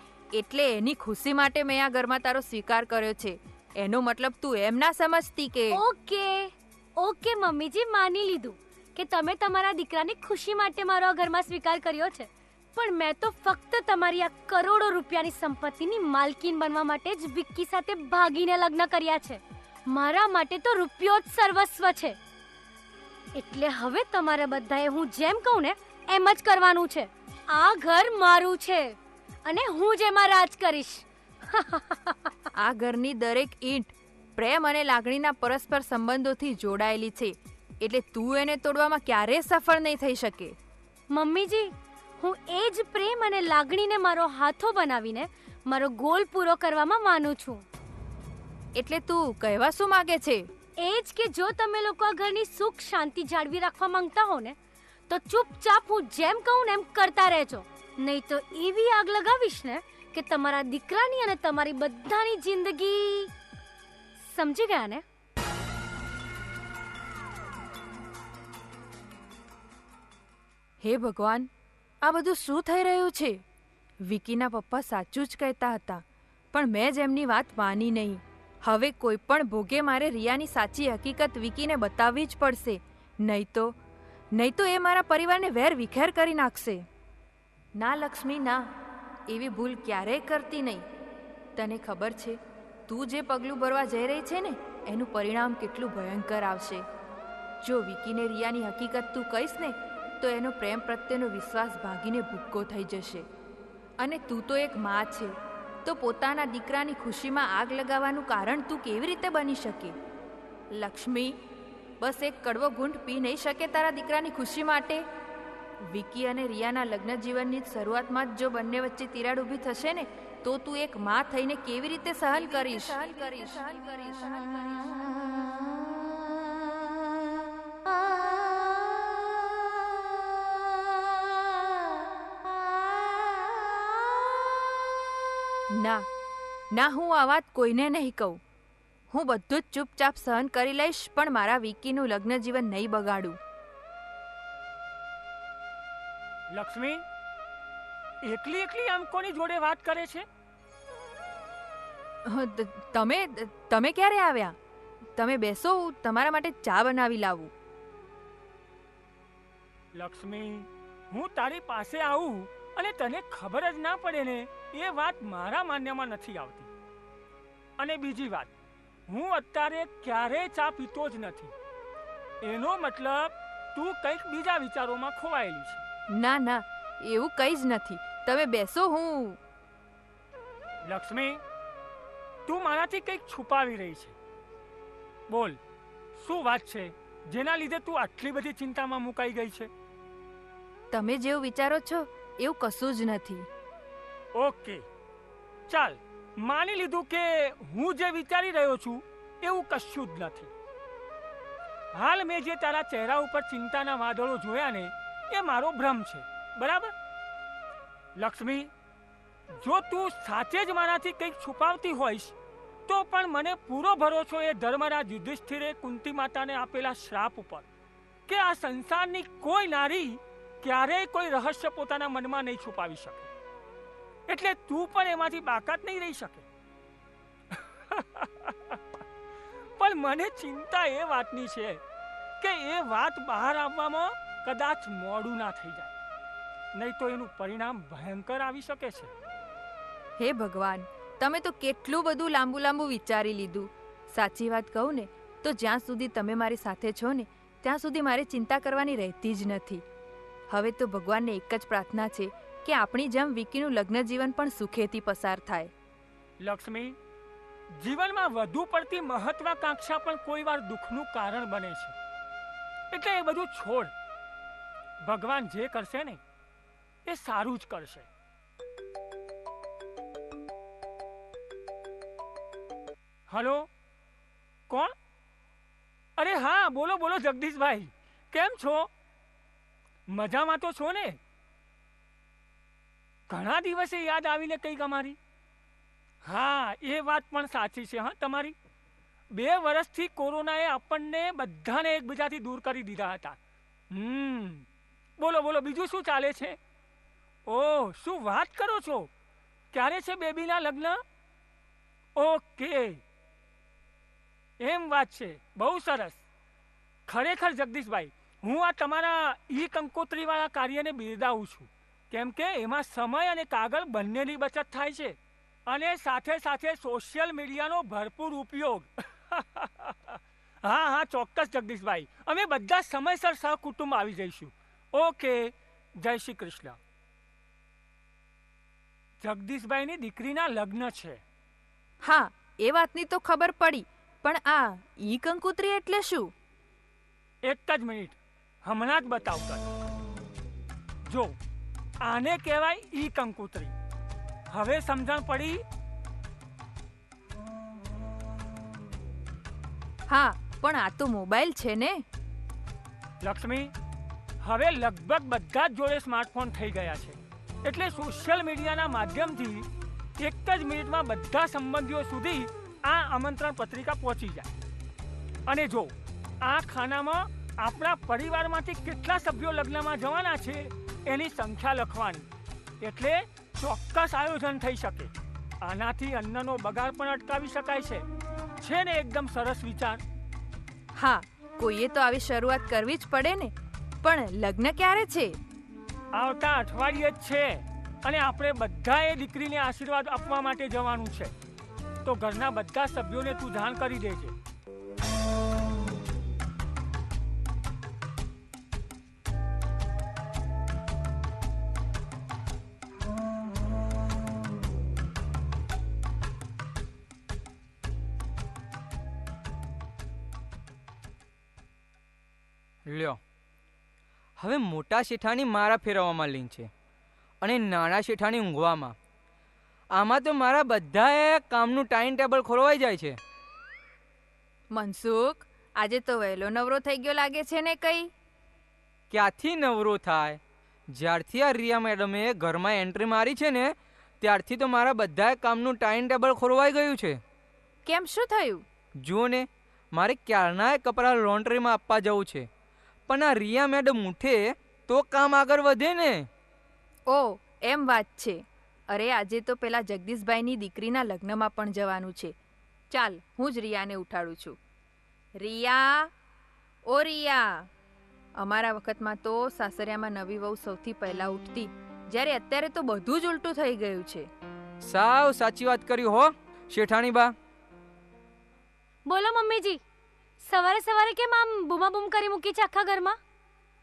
S9: એટલે એની ખુશી માટે મેં આ ઘરમાં તારો સ્વીકાર કર્યો છે. એનો મતલબ તું એમ ના સમજતી કે
S12: ઓકે મમ્મીજી, માની લીધું કે તમે તમારા દીકરાની ખુશી માટે મારો આ ઘરમાં સ્વીકાર કર્યો છે, પણ મેં તો ફક્ત તમારી આ કરોડો રૂપિયાની સંપત્તિની માલકીન બનવા માટે જ વિક્કી સાથે ભાગીને લગ્ન કર્યા છે. મારા માટે તો રૂપિયો જ સર્વસ્વ છે. એટલે હવે તમારે બધાએ હું જેમ કહું ને એમ જ કરવાનું છે. આ ઘર મારું છે અને હું જ એમાં રાજ કરીશ.
S9: આ ઘરની દરેક ઈંટ પ્રેમ અને લાગણીના પરસ્પર સંબંધોથી જોડાયેલી છે, એટલે તું એને તોડવામાં ક્યારેય સફળ નહીં થઈ શકે.
S12: મમ્મીજી, હું એ જ પ્રેમ અને લાગણીને મારો હાથો બનાવીને મારો ગોલ પૂરો કરવામાં માનું છું.
S9: એટલે તું કહેવા શું માંગે છે?
S12: એ જ કે જો તમે લોકો આ ઘરની સુખ શાંતિ જાળવી રાખવા માંગતા હો ને તો ચૂપચાપ હું જેમ કહું ને એમ કરતા રહેજો, નહીં તો એવી આગ લગાવીશ ને કે તમારા દીકરાની અને તમારી બધાની જિંદગી. સમજી ગયા ને?
S9: હે ભગવાન, આ બધું શું થઈ રહ્યું છે? વિકીના પપ્પા સાચું જ કહેતા હતા, પણ મેં જ એમની વાત માની નહીં. હવે કોઈ પણ ભોગે મારે રિયાની સાચી હકીકત વિકીને બતાવવી જ પડશે, નહીં તો એ મારા પરિવારને વેર વિખેર કરી નાખશે. ના લક્ષ્મી, ના, એવી ભૂલ ક્યારેય કરતી નહીં. તને ખબર છે તું જે પગલું ભરવા જઈ રહી છે ને એનું પરિણામ કેટલું ભયંકર આવશે. જો વિકીને રિયાની હકીકત તું કહીશ ને તો એનો પ્રેમ પ્રત્યેનો વિશ્વાસ ભાગીને ભૂક્કો થઈ જશે. અને તું તો એક મા છે, તો પોતાના દીકરાની ખુશીમાં આગ લગાવવાનું કારણ તું કેવી રીતે બની શકે? લક્ષ્મી, બસ એક કડવો ઘૂંટ પી નહીં શકે તારા દીકરાની ખુશી માટે? વિકી અને રિયાના લગ્ન જીવનની શરૂઆતમાં જ જો બંને વચ્ચે તિરાડ ઊભી થશે ને તો તું એક મા થઈને કેવી રીતે સહન કરીશ? ના, હું આ વાત કોઈને નહીં કહું. હું બધું જ ચૂપચાપ સહન કરી લઈશ, પણ મારા વિકીનું લગ્ન જીવન નહીં બગાડું.
S8: લક્ષ્મી, એકલી આમ કોની જોડે વાત કરે છે?
S9: તમે ક્યારે આવ્યા? તમે બેસો, તમારા માટે ચા બનાવી લાવું.
S8: લક્ષ્મી, હું તારી પાસે આવું અને તને ખબર જ ના પડે ને એ વાત મારા માન્યમાં નથી આવતી. અને બીજી વાત, હું અત્યારે ક્યારેય ચા પીતો જ નથી. એનો મતલબ તું કંઈક બીજા વિચારોમાં ખોવાયેલી છે.
S9: ના, એવું કંઈ જ નથી. તમે બેસો. હું
S8: લક્ષ્મી, તું મારાથી કંઈક છુપાવી રહી છે. બોલ, શું વાત છે જેના લીધે તું આટલી બધી ચિંતામાં મુકાઈ ગઈ છે?
S9: તમે જેવું વિચારો છો એવું કશું જ નથી.
S8: ઓકે, ચાલ, માની લીધું કે હું જે વિચારી રહ્યો છું એવું કશું જ નથી. હાલ મેં જે તારા ચહેરા ઉપર ચિંતાના વાદળો જોયા ને એ મારો ભ્રમ છે, બરાબર? લક્ષ્મી, જો તું સાચે જ મારાથી કંઈક છુપાવતી હોઈશ તો પણ મને પૂરો ભરોસો એ ધર્મરાજ યુધિષ્ઠિરે કુંતી માતાને આપેલા શ્રાપ ઉપર કે આ સંસારની કોઈ નારી ક્યારેય કોઈ રહસ્ય પોતાના મનમાં નહીં છુપાવી શકે. એટલે તું પણ એમાંથી બાકાત નહીં રહી શકે. પણ મને ચિંતા એ વાતની છે કે એ વાત બહાર આવવામાં કદાચ મોડું ના થઈ જાય, નહીં તો એનું પરિણામ ભયંકર આવી શકે છે.
S9: હે ભગવાન, તમે તો કેટલું બધું લાંબુ વિચારી લીધું. સાચી વાત કહું ને તો જ્યાં સુધી તમે મારી સાથે છો ને ત્યાં સુધી મારે ચિંતા કરવાની રહેતી જ નથી. હવે તો ભગવાનને એક જ પ્રાર્થના છે કે આપણી જેમ વિકીનું લગ્ન જીવન પણ સુખેથી પસાર થાય.
S8: લક્ષ્મી, જીવનમાં વધુ પડતી મહત્વાકાંક્ષા પણ કોઈ વાર દુઃખનું કારણ બને છે. એટલે એ બધું છોડ. ભગવાન જે કરશે ને એ સારું જ કરશે. હલો, કોણ? અરે હા, બોલો બોલો જગદીશભાઈ, કેમ છો? મજામાં તો છો ને? ઘણા દિવસે યાદ આવીને કંઈક અમારી. હા, એ વાત પણ સાચી છે. હા, તમારી 2 વર્ષથી કોરોનાએ આપણને બધાને એકબીજાથી દૂર કરી દીધા હતા. બોલો બોલો, બીજું શું ચાલે છે? ઓહ, શું વાત કરો છો? ક્યારે છે બેબીના લગ્ન? ઓકે, એમ વાત છે. બહુ સરસ. ખરેખર જગદીશભાઈ, હું આ તમારા કંકોત્રીવાળા કાર્યને બિરદાવું છું. કેમ કે એમાં સમય અને કાગળ બંનેની બચત થાય છે અને સાથે સાથે સોશિયલ મીડિયાનો ભરપૂર ઉપયોગ. હા હા, ચોક્કસ જગદીશભાઈ, અમે બધા સમયસર સહકુટુંબ આવી જઈશું. ઓકે, જય શ્રી કૃષ્ણ. જગદીશભાઈની દીકરીના લગ્ન છે.
S9: હા, એ વાતની તો ખબર પડી, પણ આ કંકોત્રી એટલે શું?
S8: એક જ મિનિટ, હમણાં જ બતાવતો. જો, આને કહેવાય કંકોત્રી. હવે સમજણ પડી?
S9: હા, પણ આ તો મોબાઈલ છે ને.
S8: લક્ષ્મી, હવે લગભગ બધા જ જોડે સ્માર્ટફોન થઈ ગયા છે. એટલે સોશિયલ મીડિયાના માધ્યમથી એક જ મિનિટમાં બધા સંબંધીઓ સુધી આ આમંત્રણ પત્રિકા પહોંચી જાય. અને જો આ ખાનામાં આપણા પરિવારમાંથી કેટલા સભ્યો લગ્નમાં જવાના છે એની સંખ્યા લખવાની. એટલે ચોક્કસ આયોજન થઈ શકે. આનાથી અન્નનો બગાડ પણ અટકાવી શકાય છે ને? એકદમ સરસ વિચાર.
S9: હા, કોઈએ તો આવી શરૂઆત કરવી જ પડે ને. પણ લગ્ન ક્યારે છે?
S8: આવતા અઠવાડિયે જ છે. અને આપણે બધાએ દીકરીને આશીર્વાદ આપવા માટે જવાનું છે. તો ઘરના બધા સભ્યોને તું જાણ કરી દેજે.
S7: લ્યો, હવે મોટા શેઠાણી મારા ફેરવવામાં લીન છે અને નાના શેઠાણી ઊંઘવામાં. આમાં તો મારા બધાએ કામનું ટાઈમ ટેબલ ખોરવાઈ જાય છે.
S9: મનસુખ, આજે તો વહેલો નવરો થઈ ગયો લાગે છે ને. કઈ
S7: ક્યાંથી નવરો થાય? જ્યારથી આ રિયા મેડમે ઘરમાં એન્ટ્રી મારી છે ને ત્યારથી તો મારા બધાએ કામનું ટાઈમ ટેબલ ખોરવાઈ ગયું છે.
S9: કેમ, શું થયું?
S7: જુઓ ને, મારે ક્યારનાય કપડાં લોન્ડ્રીમાં આપવા જવું છે, પણ આ રિયા મેડમ ઉઠે તો કામ આગળ વધે ને.
S9: ઓ, એમ વાત છે. અરે, આજે તો પેલા જગદીશભાઈની દીકરીના લગ્નમાં પણ જવાનું છે. ચાલ, હું જ રિયાને ઉઠાડું છું. રિયા, ઓ રિયા. અમારા વખતમાં તો સાસરિયામાં નવી વહુ સૌથી પહેલા ઉઠતી, જ્યારે અત્યારે તો બધું જ ઉલટું થઈ ગયું છે.
S7: સાવ સાચી વાત કરી હો શેઠાણી બા.
S12: બોલો મમ્મીજી, સવારે સવારે કેમ આમ બૂમાબૂમ કરી મૂકી છે આખા ઘરમાં?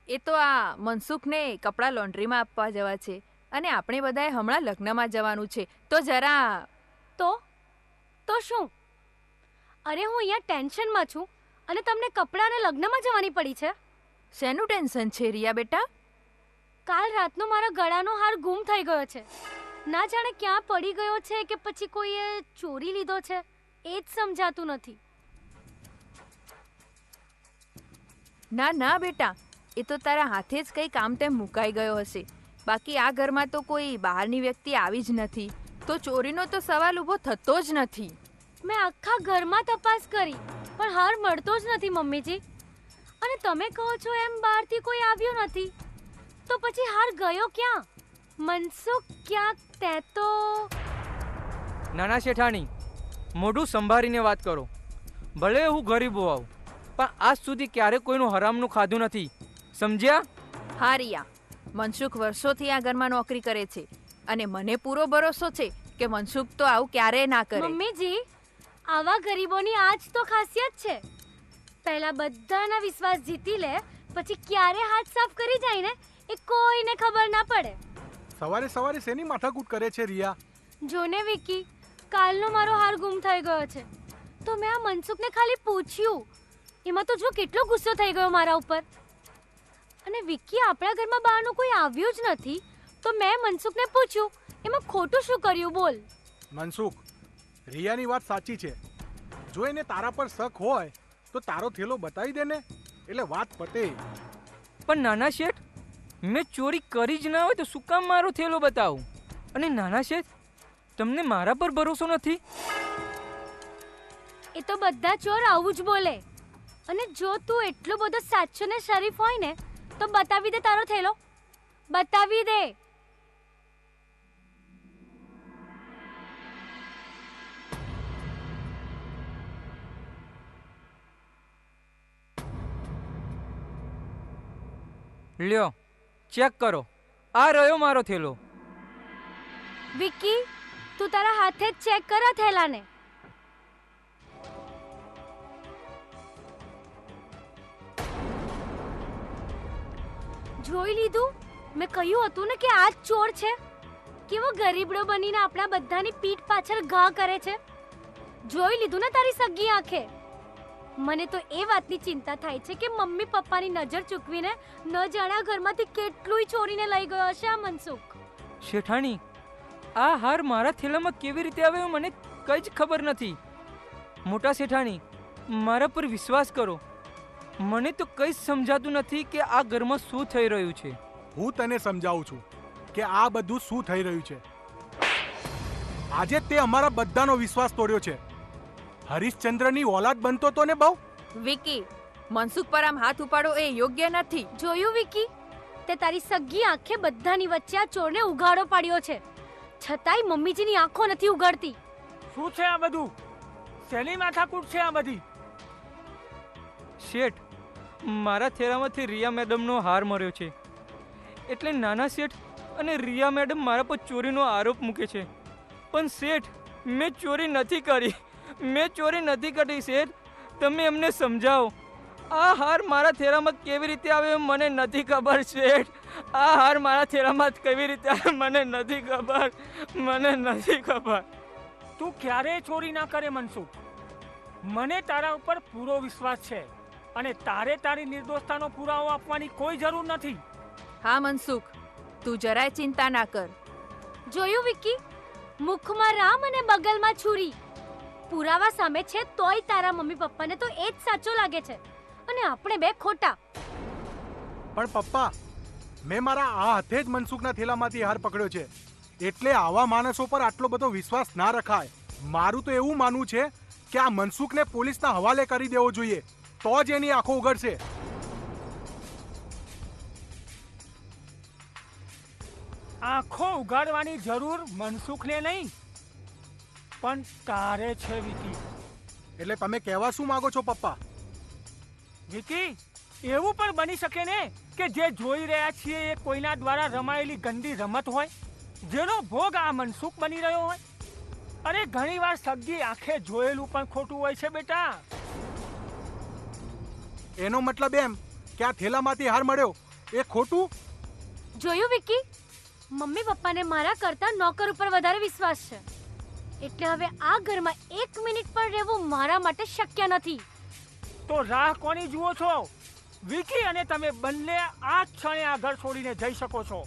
S9: એ તો આ મનસુખને કપડાં લોન્ડ્રીમાં આપવા જવા છે અને આપણે બધાએ હમણાં લગ્નમાં જવાનું છે. તો જરા.
S12: તો શું? અરે, હું અહીંયા ટેન્શનમાં છું અને તમને કપડાં અને લગ્નમાં જવાની પડી છે.
S9: શેનું ટેન્શન છે રિયા બેટા?
S12: કાલ રાતનો મારા ગળાનો હાર ગુમ થઈ ગયો છે. ના જાણે ક્યાં પડી ગયો છે કે પછી કોઈએ ચોરી લીધો છે, એ જ સમજાતું નથી.
S9: ના ના બેટા, એ તો તારા હાથે જ કંઈ કામ તેમ મુકાઈ ગયો હશે. બાકી આ ઘરમાં તો કોઈ બહારની વ્યક્તિ આવી જ નથી, તો ચોરીનો તો સવાલ ઊભો થતો જ નથી.
S12: મેં આખા ઘરમાં તપાસ કરી પણ હાર મળતો જ નથી મમ્મીજી. અને તમે કહો છો એમ બહારથી કોઈ આવ્યો નથી, તો પછી હાર ગયો ક્યાં? મનસુખ, ક્યાંક તે તો.
S7: નાના શેઠાણી, મોઢું સંભાળીને વાત કરો. ભલે હું ગરીબ હોઉં, પણ આજ સુધી ક્યારે કોઈનું હરામનું ખાધું નથી, સમજ્યા?
S9: હા રિયા, મનસુખ વર્ષોથી આ ઘરમાં નોકરી કરે છે અને મને પૂરો ભરોસો છે કે મનસુખ તો આવું ક્યારેય ના કરે.
S12: મમ્મીજી, આવા ગરીબોની આ જ તો ખાસિયત છે. પહેલા બધાના વિશ્વાસ જીતી લે, પછી ક્યારે હાથ સાફ કરી જાય ને એ કોઈને ખબર ના પડે.
S11: સવારે સવારે શેની માથાકૂટ કરે છે રિયા?
S12: જોને વિકી, કાલનો મારો હાર ગુમ થઈ ગયો છે. તો મેં આ મનસુખને ખાલી પૂછ્યું, એમાં તો જો કેટલો ગુસ્સો થઈ ગયો મારા ઉપર. અને વિક્કી આપણા ઘરમાં બહારનું કોઈ આવ્યું જ નથી, તો મેં મનસુખને પૂછ્યું, એમાં ખોટું શું કર્યું બોલ?
S11: મનસુખ, રિયાની વાત સાચી છે. જો એને તારા પર શક હોય તો તારો થેલો બતાવી દે ને, એટલે વાત પતે.
S7: પણ નાના શેઠ, મેં ચોરી કરી જ ના હોય તો શું કામ મારો થેલો બતાવું? અને નાના શેઠ, તમને મારા પર ભરોસો નથી?
S12: એ તો બધા ચોર આવું જ બોલે. અને જો તું એટલો બધો સાચો ને શરીફ હોય ને તો બતાવી દે તારો થેલો, બતાવી દે.
S7: લ્યો, ચેક કરો, આ રહ્યો મારો થેલો.
S12: વિક્કી, તું તારા હાથે જ ચેક કર આ થેલાને. જોઈ લીધું? મેં કહ્યું હતું ને કે આ જ ચોર છે. કેવો ગરીબડો બનીને આપણા બધાની પીઠ પાછળ ઘા કરે છે. જોઈ લીધું ને તારી સગી આંખે? મને તો એ વાતની ચિંતા થાય છે કે મમ્મી પપ્પાની નજર ચૂકવીને ન જાણે ઘરમાંથી કેટલુંય ચોરીને લઈ ગયો હશે આ મનસુખ.
S7: શેઠાણી, આ હાર મારા થેલામાં કેવી રીતે આવ્યો મને કંઈ જ ખબર નથી. મોટા શેઠાણી, મારા પર વિશ્વાસ કરો. મને તો કંઈ સમજાતું નથી કે આ ઘરમાં શું થઈ રહ્યું છે.
S11: હું તને સમજાવું છું કે આ બધું શું થઈ રહ્યું છે. આજે તે અમારા બધાનો વિશ્વાસ તોડ્યો છે. હરીશચંદ્રની ઓલાદ બનતો તો ને બહુ.
S9: વિકી, મનસુખ પર આમ હાથ ઉપાડો એ યોગ્ય નથી.
S12: જોયું વિકી? તે તારી સગી આંખે બધાની વચ્ચે આ ચોરને ઉઘાડો પાડ્યો છે, છતાંય મમ્મીજીની આંખો નથી ઉઘાડતી.
S8: શું છે આ બધું? શેની માથાકૂટ છે આ બધી?
S7: શેઠ, મારા થેલામાંથી રિયા મેડમનો હાર મળ્યો છે, એટલે નાના શેઠ અને રિયા મેડમ મારા પર ચોરીનો આરોપ મૂકે છે. પણ શેઠ, મેં ચોરી નથી કરી, મેં ચોરી નથી કરી. શેઠ, તમે એમને સમજાવો. આ હાર મારા થેલામાં કેવી રીતે આવ્યો મને નથી ખબર. શેઠ, આ હાર મારા થેલામાં કેવી રીતે આવ્યો મને નથી ખબર, મને નથી ખબર.
S8: તું ક્યારેય ચોરી ના કરે મનસુખ. મને તારા ઉપર પૂરો વિશ્વાસ છે અને તારે તારી નિર્દોષતાનો પુરાવો આપવાની કોઈ જરૂર નથી.
S9: હા મનસુખ, તું જરાય ચિંતા ના કર.
S12: જોયું વિકી? મુખમાં રામ અને બગલમાં છુરી. પુરાવા સામે છે તોય તારા મમ્મી પપ્પાને તો એ જ સાચો લાગે છે અને આપણે બે ખોટા.
S11: પણ પપ્પા, મેં મારા આ હાથે જ મનસુખના થેલામાંથી હાર પકડ્યો છે, એટલે આવા માણસો પર આટલો બધો વિશ્વાસ ના રખાય. મારું તો એવું માનવું છે કે આ મનસુખને પોલીસના હવાલે કરી દેવો જોઈએ, તો જ એની આંખો ઉઘડશે.
S8: આંખો ઉગાડવાની જરૂર મનસુખને નહીં, પણ તારે છે વિકી.
S11: એટલે તમે કહેવા શું માંગો છો પપ્પા?
S8: વિકી, એવું પણ બની શકે ને કે જે જોઈ રહ્યા છીએ એ કોઈના દ્વારા રમાયેલી ગંદી રમત હોય, જેનો ભોગ આ મનસુખ બની રહ્યો હોય. અરે ઘણીવાર સગી આંખે જોયેલું પણ ખોટું હોય છે બેટા.
S11: એનો મતલબ એમ કે આ થેલામાંથી હાર મળ્યો એ ખોટું?
S12: જોયું વિકી? મમ્મી પપ્પાને મારા કરતા નોકર ઉપર વધારે વિશ્વાસ છે, એટલે હવે આ ઘરમાં 1 મિનિટ પણ રહેવું મારા માટે શક્ય નથી.
S8: તો રાહ કોની જુઓ છો? વિકી અને તમે બંને આ ક્ષણે આ ઘર છોડીને જઈ શકો છો.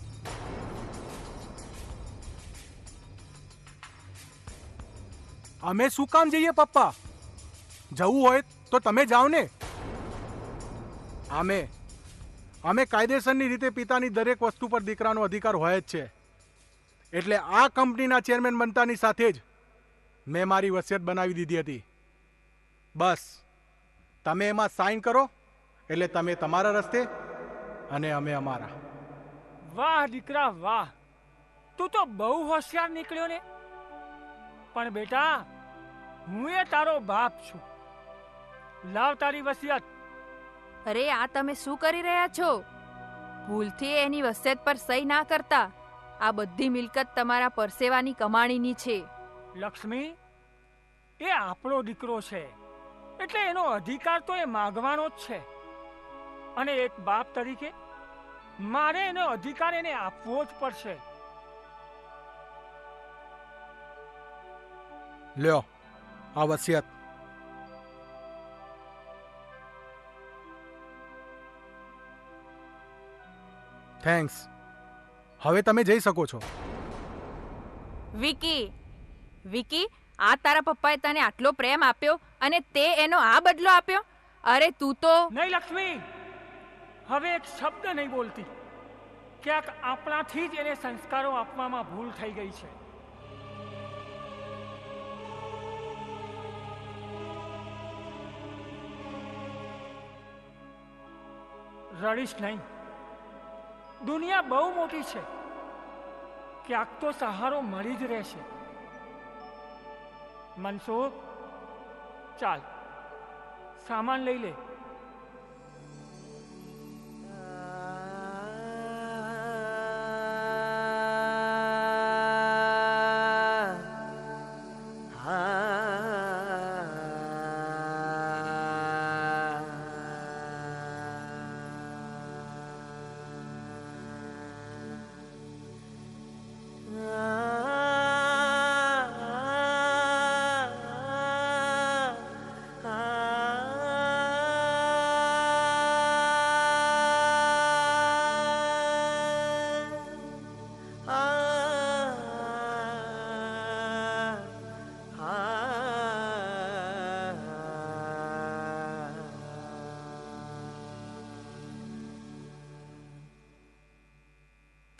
S11: અમે શું કામ જઈએ પપ્પા? જવું હોય તો તમે જાઓ ને. અમે કાયદેસરની રીતે પિતાની દરેક વસ્તુ પર દીકરાનો અધિકાર હોય જ છે, એટલે આ કંપનીના ચેરમેન બનતાની સાથે જ મેં મારી વસિયત બનાવી દીધી હતી. બસ તમે એમાં સાઇન કરો એટલે તમે તમારા રસ્તે અને અમે અમારા.
S8: વાહ દીકરા વાહ, તું તો બહુ હોશિયાર નીકળ્યો ને. પણ બેટા, હું એ તારો બાપ છું. લાવ તારી વસિયત.
S9: અરે આ તમે શું કરી રહ્યા છો? ભૂલથી એની વસિયત પર સહી ના કરતા. આ બધી મિલકત તમારા પરસેવાની કમાણીની છે.
S8: લક્ષ્મી, એ આપણો દીકરો છે, એટલે એનો અધિકાર તો એ માગવાનો જ છે. અને એક બાપ તરીકે મારે એનો અધિકાર એને આપવો જ પડશે.
S11: લ્યો આ વસિયત. થેન્ક્સ. હવે તમે જઈ શકો છો.
S9: વિકી, વિકી, આ તારા પપ્પાએ તને આટલો પ્રેમ આપ્યો અને તે એનો આ બદલો આપ્યો? અરે તું તો...
S8: નહીં લક્ષ્મી, હવે એક શબ્દ નહીં બોલતી. ક્યાંક આપણાથી જ એને સંસ્કારો આપવામાં ભૂલ થઈ ગઈ છે. રડીશ નહીં. દુનિયા બહુ મોટી છે, ક્યાંક તો સહારો મળી જ રહેશે. મનસુખ, ચાલ સામાન લઈ લે.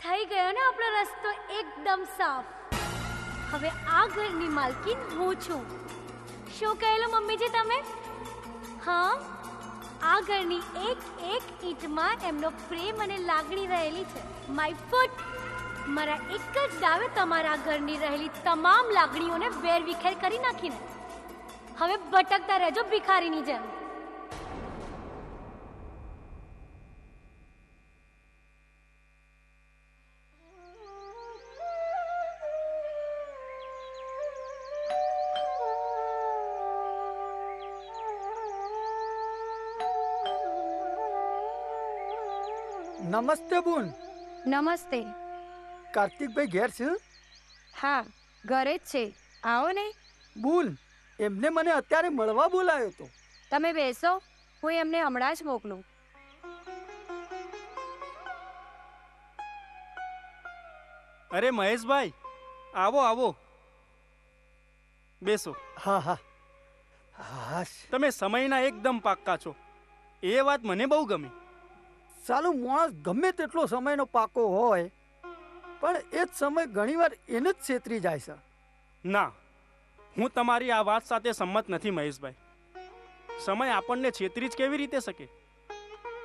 S12: થઈ ગયો ને આપણો રસ્તો એકદમ સાફ. હવે આ ઘરની માલકીન હું છું. શું કહેલો મમ્મીજી તમે? હા, આ ઘરની એક એક ઈંટમાં એમનો પ્રેમ અને લાગણી રહેલી છે. My foot. મારા એક જ દાવે તમારા ઘરની રહેલી તમામ લાગણીઓને વેરવિખેર કરી નાખીને હવે ભટકતા રહેજો ભિખારીની જેમ.
S10: નમસ્તે બુન.
S13: નમસ્તે.
S10: કાર્તિકભાઈ ઘેર છે?
S13: હા, ઘરે જ છે. આવો ને.
S10: બુન, એમને મને અત્યારે મળવા બોલાયો તો.
S13: તમે બેસો, હું એમને હમણાં જ મોકલું.
S14: અરે મહેશભાઈ, આવો આવો, બેસો.
S10: હા હા હા.
S14: તમે સમયના એકદમ પાક્કા છો, એ વાત મને બહુ ગમી.
S10: સાલું માણસ ગમે તેટલો સમયનો પાકો હોય પણ એ જ સમય ઘણીવાર એને જ છેતરી જાય છે.
S14: ના, હું તમારી આ વાત સાથે સંમત નથી મહેશભાઈ. સમય આપણને છેતરી જ કેવી રીતે શકે?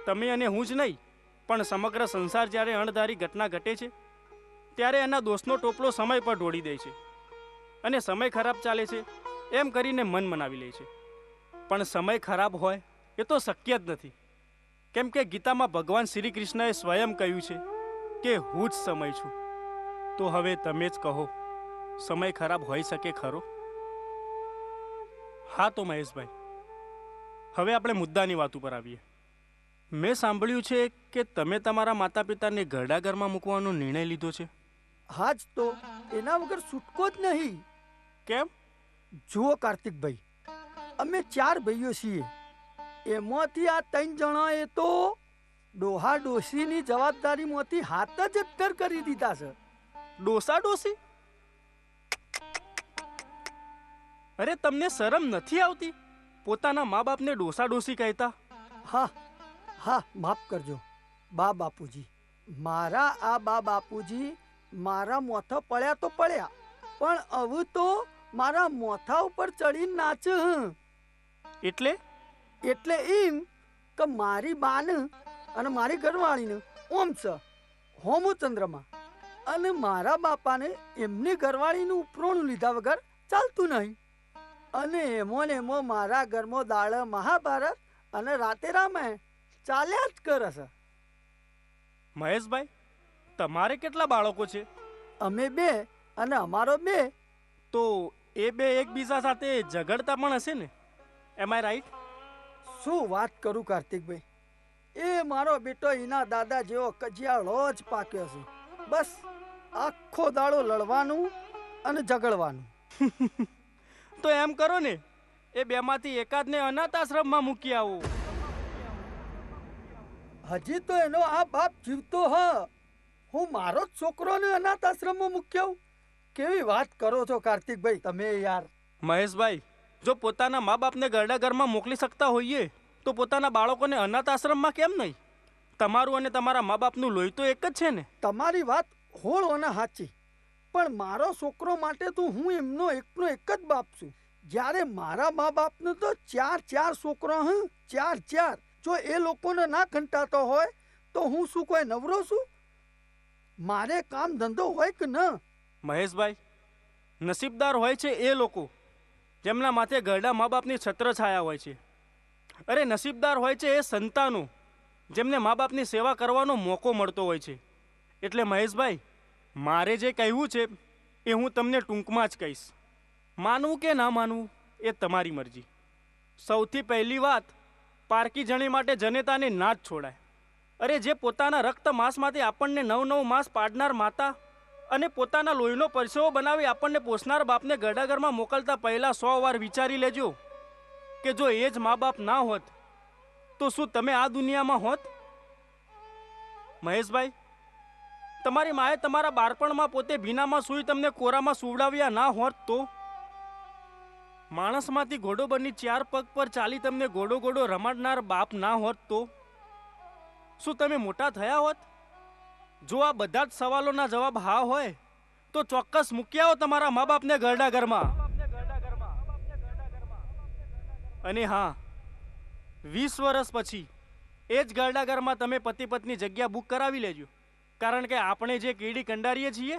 S14: તમે અને હું જ નહીં પણ સમગ્ર સંસાર જ્યારે અણધારી ઘટના ઘટે છે ત્યારે એના દોષનો ટોપલો સમય પર ઢોળી દે છે અને સમય ખરાબ ચાલે છે એમ કરીને મન મનાવી લે છે. પણ સમય ખરાબ હોય એ તો શક્ય જ નથી, કેમ કે ગીતામાં ભગવાન શ્રી કૃષ્ણએ સ્વયં કહ્યું છે કે હું જ સમય છું. તો હવે તમે જ કહો, સમય ખરાબ હોઈ શકે ખરો? હા તો મહેશભાઈ, હવે આપણે મુદ્દાની વાત ઉપર આવીએ. મેં સાંભળ્યું છે કે તમે તમારા માતા પિતાને ઘરડા ઘરમાં મૂકવાનો નિર્ણય લીધો છે.
S10: હા જ તો, એના વગર છૂટકો જ નહીં.
S14: કેમ?
S10: જુઓ કાર્તિકભાઈ, અમે 4 ભાઈઓ છીએ. એમાંથી આ 3 જણાએ તો ડોહા ડોશીની જવાબદારીમાંથી હાથ જ અદ્ધર કરી દીધા છે.
S14: ડોસા ડોસી? અરે તમને શરમ નથી આવતી પોતાના મા બાપને ડોસા ડોસી કહેતા?
S10: હા હા, માફ કરજો બા બાપુજી. મારા આ બા બાપુજી મારા મોથા પડ્યા તો પડ્યા, પણ હવે તો મારા મોથા ઉપર ચડીને નાચે.
S14: એટલે?
S10: એટલે એમ કે મારી બાને અને મારી ઘરવાળીને ઓમ છે હોમો ચંદ્રમાં, અને મારા બાપાને એમની ઘરવાળીનું ઉપરોણું લીધા વગર ચાલતું નહીં. અને એમો મારા ઘરમાં દાળ મહાભારત અને રાતે રામાયણ ચાલ્યા જ કરે છે.
S14: મહેશભાઈ, તમારે કેટલા બાળકો છે?
S10: અમે 2 અને અમારો 2.
S14: તો એ 2 એકબીજા સાથે ઝઘડતા પણ હશે ને? એમ આઈ રાઈટ?
S10: શું વાત કરું કાર્તિકભાઈ, એ મારો બેટો એના દાદા જેવો કજિયાળો જ પાક્યો છે. બસ આખો દાડો લડવાનું અને ઝઘડવાનું.
S14: તો એમ કરો ને, એ બેમાંથી એકાદને અનાથ આશ્રમમાં મૂકી આવો.
S15: હજી તો એનો આ બાપ જીવતો હ, હું મારો જ છોકરોને અનાથ આશ્રમમાં મૂક્યો? કેવી વાત કરો છો કાર્તિકભાઈ તમે યાર.
S14: મહેશભાઈ, જો પોતાના મા બાપને ઘરડા ઘરમાં મોકલી શકતા હોઈએ તો પોતાના બાળકોને અનાથ આશ્રમમાં કેમ નહીં? તમારું અને તમારા મા બાપનું લોહી તો એક જ છે ને.
S15: તમારી વાત હોળોના સાચી, પણ મારો છોકરો માટે તો હું એમનો એકનો એક જ બાપ છું. જ્યારે મારા મા બાપને તો ચાર છોકરો હ, ચાર. જો એ લોકોને ના કંટાતો હોય તો હું શું કોઈ નવરો છું? મારે કામ ધંધો હોય કે ન?
S14: મહેશભાઈ, નસીબદાર હોય છે એ લોકો જેમના માથે ઘરડા મા બાપની છત્રછાયા હોય છે. અરે નસીબદાર હોય છે એ સંતાનો જેમને મા બાપની સેવા કરવાનો મોકો મળતો હોય છે. એટલે મહેશભાઈ, મારે જે કહેવું છે એ હું તમને ટૂંકમાં જ કહીશ. માનવું કે ના માનવું એ તમારી મરજી. સૌથી પહેલી વાત, પારકી જણી માટે જનેતાને ના જ છોડાય. અરે જે પોતાના રક્ત માંસમાંથી આપણને નવ માસ પાડનાર માતા અને પોતાના લોહીનો પરસેવો બનાવી આપણને પોષનાર બાપને ઘરડા ઘરમાં મોકલતા પહેલા 100 વાર વિચારી લેજો કે જો એ જ મા બાપ ના હોત તો શું તમે આ દુનિયામાં હોત? મહેશભાઈ, તમારી માએ તમારા બાળપણમાં પોતે ભીનામાં સૂઈ તમને કોરામાં સુવડાવ્યા ના હોત તો? માણસમાંથી ઘોડો બની 4 પગ પર ચાલી તમને ઘોડો રમાડનાર બાપ ના હોત તો? શું તમે મોટા થયા હોત? જો આ બધા જ સવાલોના જવાબ હા હોય તો ચોક્કસ મૂકી આવો તમારા મા બાપને ઘરડા ઘરમાં. અને હા, 20 વર્ષ પછી એ જ ઘરડા ઘરમાં તમે પતિ પત્ની જગ્યા બુક કરાવી લેજો. કારણ કે આપણે જે કીડી કંડારીએ છીએ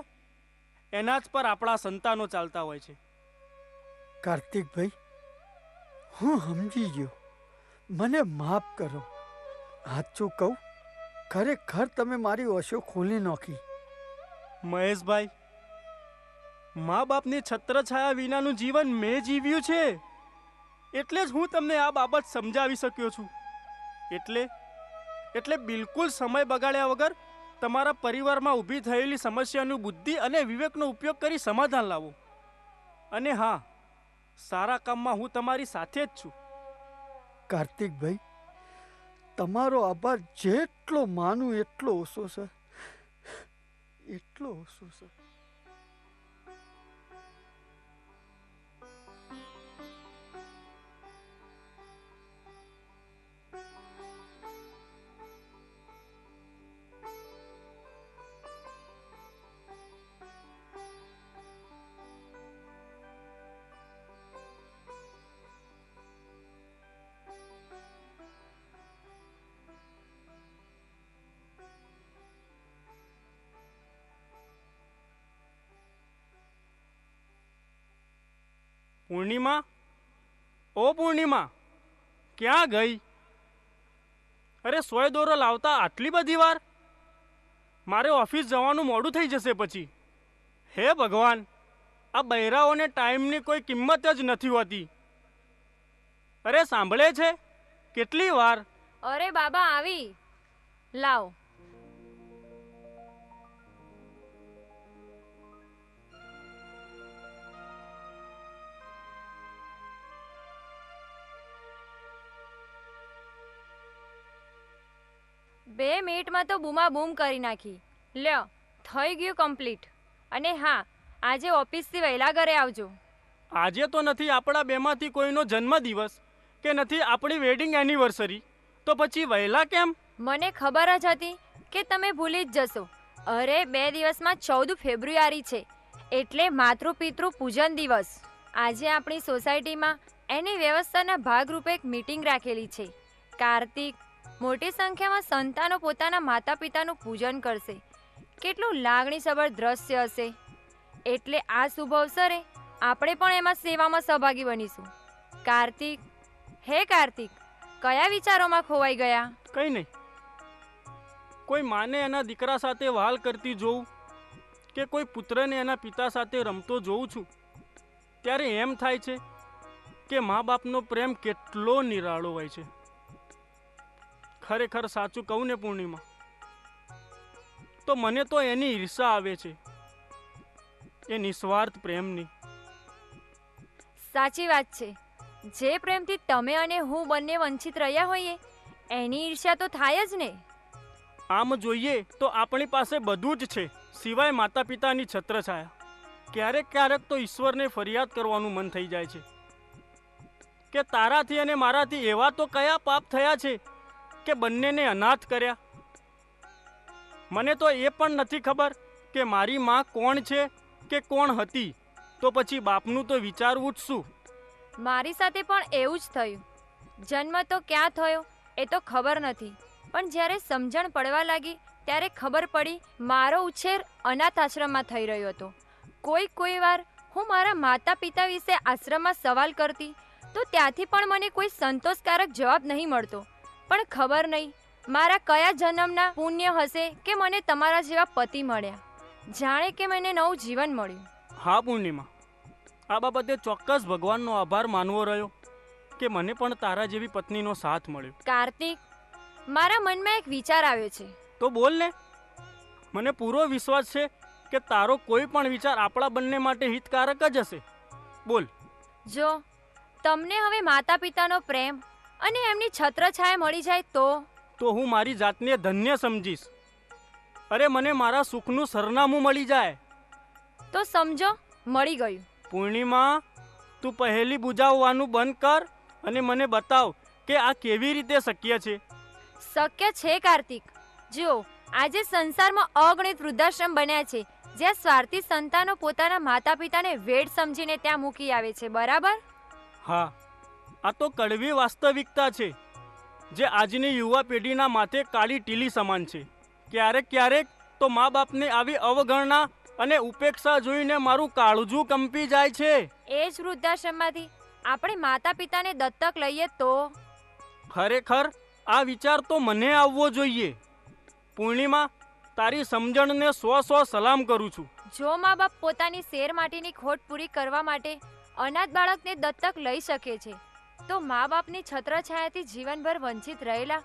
S14: એના જ પર આપણા સંતાનો ચાલતા હોય છે.
S15: કાર્તિકભાઈ, હું સમજી ગયો, મને માફ કરો. સાચું કહું, ખરેખર તમે મારી ઓશો ખોલી નાખી.
S14: મહેશભાઈ, મા બાપની છત્રછાયા વિનાનું જીવન મેં જીવ્યું છે એટલે જ હું તમને આ બાબત સમજાવી શક્યો છું. એટલે બિલકુલ સમય બગાડ્યા વગર તમારા પરિવારમાં ઊભી થયેલી સમસ્યાનું બુદ્ધિ અને વિવેકનો ઉપયોગ કરી સમાધાન લાવો. અને હા, સારા કામમાં હું તમારી સાથે જ છું.
S15: કાર્તિકભાઈ, તમારો આભાર જેટલો માનું એટલો ઓછો છે, એટલો ઓછો છે.
S14: પૂર્ણિમા, ઓ પૂર્ણિમા, ક્યાં ગઈ? અરે સોય દોરો લાવતા આટલી બધી વાર? મારે ઓફિસ જવાનું મોડું થઈ જશે પછી. હે ભગવાન, આ બૈરાઓને ટાઈમની કોઈ કિંમત જ નથી હોતી. અરે સાંભળે છે? કેટલી વાર?
S9: અરે બાબા આવી, લાવ. બે મિનિટમાં તો બૂમા બૂમ કરી નાખી. લ્યો, થઈ ગયું કમ્પ્લીટ. અને હા, આજે ઓફિસથી વહેલા ઘરે આવજો.
S14: આજે તો નથી આપણા બેમાંથી કોઈનો જન્મદિવસ કે નથી આપણી વેડિંગ એનિવર્સરી, તો પછી વહેલા કેમ?
S9: મને ખબર જ હતી કે તમે ભૂલી જ જશો. અરે 2 દિવસમાં 14 ફેબ્રુઆરી છે, એટલે માતૃપિતૃ પૂજન દિવસ. આજે આપણી સોસાયટીમાં એની વ્યવસ્થાના ભાગરૂપે એક મીટિંગ રાખેલી છે. કાર્તિક, મોટી સંખ્યામાં સંતાનો પોતાના માતા પિતાનું પૂજન કરશે. કેટલું લાગણીસભર દ્રશ્ય હશે. એટલે આ શુભ અવસરે આપણે પણ એમાં સેવામાં સહભાગી બનીશું. કાર્તિક, હે કાર્તિક, કયા વિચારોમાં ખોવાઈ ગયા?
S14: કંઈ નહીં. કોઈ માને એના દીકરા સાથે વહાલ કરતી જોઉં કે કોઈ પુત્રને એના પિતા સાથે રમતો જોઉં છું ત્યારે એમ થાય છે કે મા બાપનો પ્રેમ કેટલો નિરાળો હોય છે. ખરેખર સાચું કહું ને પૂર્ણિમા, તો મને તો એની ઈર્ષા આવે છે, એ નિસ્વાર્થ પ્રેમની.
S9: સાચી વાત છે. જે પ્રેમથી તમે અને હું બંને વંચિત રહ્યા હોઈએ એની ઈર્ષ્યા તો થાય જ ને.
S14: આમ જોઈએ તો આપણી પાસે બધું જ છે સિવાય માતા પિતાની છત્રછાયા. ક્યારેક ક્યારેક તો ઈશ્વરને ફરિયાદ કરવાનું મન થઈ જાય છે કે તારાથી અને મારાથી એવા તો કયા પાપ થયા છે કે બંનેને અનાથ કર્યા. મને તો એ પણ નથી ખબર કે મારી માં કોણ છે કે કોણ હતી, તો પછી બાપનું તો વિચારવું જ શું.
S9: મારી સાથે પણ એવું જ થયું. જન્મ તો ક્યાં થયો એ તો ખબર નથી, પણ જ્યારે સમજણ પડવા લાગી ત્યારે ખબર પડી મારો ઉછેર અનાથ આશ્રમમાં થઈ રહ્યો હતો. કોઈ વાર હું મારા માતા પિતા વિશે આશ્રમમાં સવાલ કરતી તો ત્યાંથી પણ મને કોઈ સંતોષકારક જવાબ નહીં મળતો. પણ ખબર નહીં મારા કયા જન્મના પુણ્ય હશે કે મને તમારા જેવા પતિ મળ્યા. જાણે કે મને નવું જીવન મળ્યું.
S14: હા પૂર્ણિમા, આ બાબતે ચોક્કસ ભગવાનનો આભાર માનવો રહ્યો કે મને પણ તારા જેવી પત્નીનો સાથ મળ્યો.
S9: કાર્તિક, મારા મનમાં એક વિચાર આવ્યો છે.
S14: તો બોલ ને. મને પૂરો વિશ્વાસ છે કે તારો કોઈ પણ વિચાર આપણા બંને માટે હિતકારક જ હશે. બોલ.
S9: જો તમને હવે માતા પિતાનો પ્રેમ અને એમની છત્રછાયા મળી જાય તો
S14: હું મારી જાતને ધન્ય સમજીશ. અરે મને મારા સુખનું સરનામું મળી જાય
S9: તો સમજો મળી ગયું.
S14: પૂર્ણિમા, તું પહેલી બુજાવવાનું બંધ કર અને મને બતાવ કે આ કેવી રીતે શક્ય છે.
S9: શક્ય છે કાર્તિક. જો આજે સંસારમાં અગણિત વૃદ્ધાશ્રમ બન્યા છે જ્યાં સ્વાર્થી સંતાનો પોતાના માતા પિતાને વેડ સમજીને ત્યાં મૂકી આવે છે, બરાબર?
S14: હા, આ તો કડવી વાસ્તવિકતા છે જે આજની યુવા પેઢીના માથે કાળી ટીલી સમાન છે. ક્યારેક તો મા બાપને આવી અવગણના અને ઉપેક્ષા જોઈને મારું કાળજું કંપી જાય છે.
S9: એ જ વૃદ્ધાશ્રમમાંથી આપણે માતા પિતાને દત્તક લઈએ તો
S14: ખરેખર આ વિચાર તો મને આવવો જોઈએ. પૂર્ણિમા, તારી સમજણને 100 સલામ કરું છું.
S9: જો મા બાપ પોતાની શેર માટેની ખોટ પૂરી કરવા માટે અનાથ બાળકને દત્તક લઈ શકે છે તો મા બાપની છત્રછાયાથી જીવનભર વંચિત રહેલા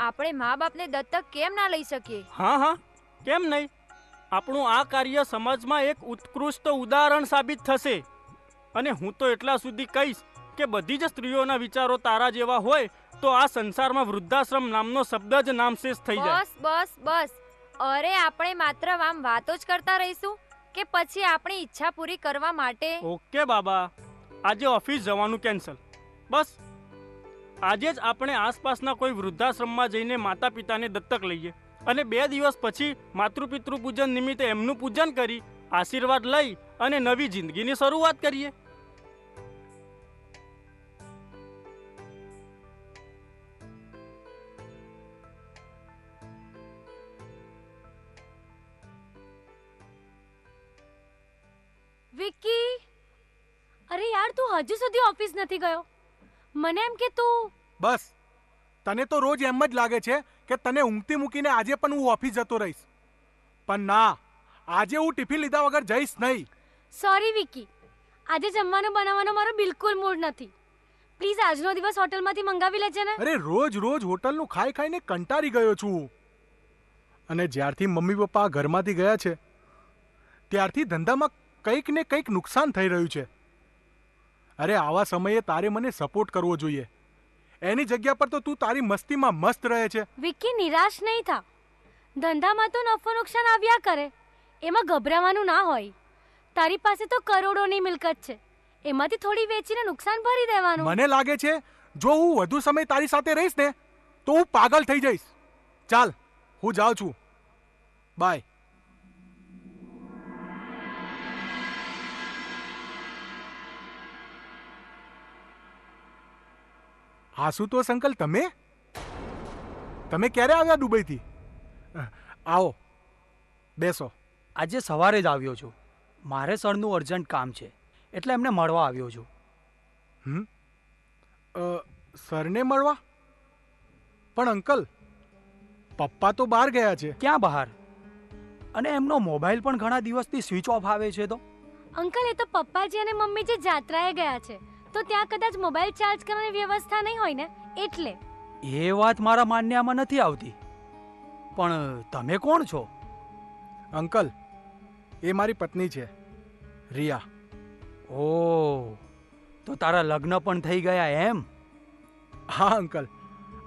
S9: આપણે મા બાપને દત્તક કેમ ના લઈ શકીએ?
S14: હા, કેમ નહીં. આપણું આ કાર્ય સમાજમાં એક ઉત્કૃષ્ટ ઉદાહરણ સાબિત થશે. અને હું તો એટલા સુધી કહીશ કે બધી જ સ્ત્રીઓના વિચારો તારા જેવા હોય તો આ સંસારમાં વૃદ્ધાશ્રમ નામનો શબ્દ જ નામશેષ થઈ જાય.
S9: બસ. અરે આપણે માત્ર આમ વાતો જ કરતા રહીશું કે પછી આપણી ઈચ્છા પૂરી કરવા માટે?
S14: ઓકે બાબા, આજે ઓફિસ જવાનું કેન્સલ. બસ આજે જ આપણે આસપાસના કોઈ વૃદ્ધાશ્રમમાં જઈને માતા પિતાને દત્તક લઈએ અને 2 દિવસ પછી માતૃપિતૃ પૂજન નિમિત્તે એમનું પૂજન કરી આશીર્વાદ લઈ અને નવી જિંદગીની શરૂઆત કરીએ.
S12: વિક્કી, અરે યાર, તું હજુ સુધી ઓફિસ નથી ગયો. મને એમ કે તું
S11: બસ, તને તો રોજ એમ જ લાગે છે કે તને ઊંઘતી મૂકીને આજે પણ હું ઓફિસ જતો રહીશ. પણ ના, આજે હું ટિફિન લીધા વગર જઈશ નહીં.
S12: સોરી વિક્કી, આજે જમવાનું બનાવવાનો મારો બિલકુલ મૂડ નથી. પ્લીઝ આજનો દિવસ હોટલમાંથી મંગાવી લેજે ને.
S11: અરે રોજ હોટલનું ખાઈ ખાઈને કંટાળી ગયો છું. અને જ્યારથી મમ્મી પપ્પા ઘરમાંથી ગયા છે ત્યારથી ધંધામાં કંઈક ને કંઈક નુકસાન થઈ રહ્યું છે. અરે આવા સમયે તારે મને સપોર્ટ કરવો જોઈએ. એની જગ્યા પર તો તું તારી મસ્તીમાં મસ્ત રહે છે.
S12: વિક્કી, નિરાશ નહીં થા. ધંધામાં તો નફો નુકસાન આવ્યા કરે, એમાં ગભરાવાનું ના હોય. તારી પાસે તો કરોડોની મિલકત છે, એમાંથી થોડી વેચીને નુકસાન ભરી દેવાનું.
S11: મને લાગે છે જો હું વધુ સમય તારી સાથે રહીશ ને તો હું પાગલ થઈ જઈશ. ચાલ, હું જાઉં છું. બાય. આશુતોષ અંકલ, તમે ક્યારે આવ્યા દુબઈથી? આવો, બેસો.
S10: આજે સવારે જ આવ્યો છું. મારે સરનું અર્જન્ટ કામ છે એટલે એમને મળવા આવ્યો છું.
S11: સરને મળવા? પણ અંકલ, પપ્પા તો બહાર ગયા છે.
S10: ક્યાં બહાર? અને એમનો મોબાઈલ પણ ઘણા દિવસથી સ્વિચ ઓફ આવે છે. તો
S12: અંકલ, એ તો પપ્પાજી અને મમ્મીજી જાત્રાએ ગયા છે તો ત્યાં કદાચ મોબાઈલ ચાર્જ કરવાની વ્યવસ્થા નહીં હોય ને, એટલે.
S10: એ વાત મારા માન્યામાં નથી આવતી. પણ તમે કોણ છો?
S11: અંકલ, એ મારી પત્ની છે, રિયા.
S10: ઓહ, તો તારા લગ્ન પણ થઈ ગયા એમ?
S11: હા અંકલ,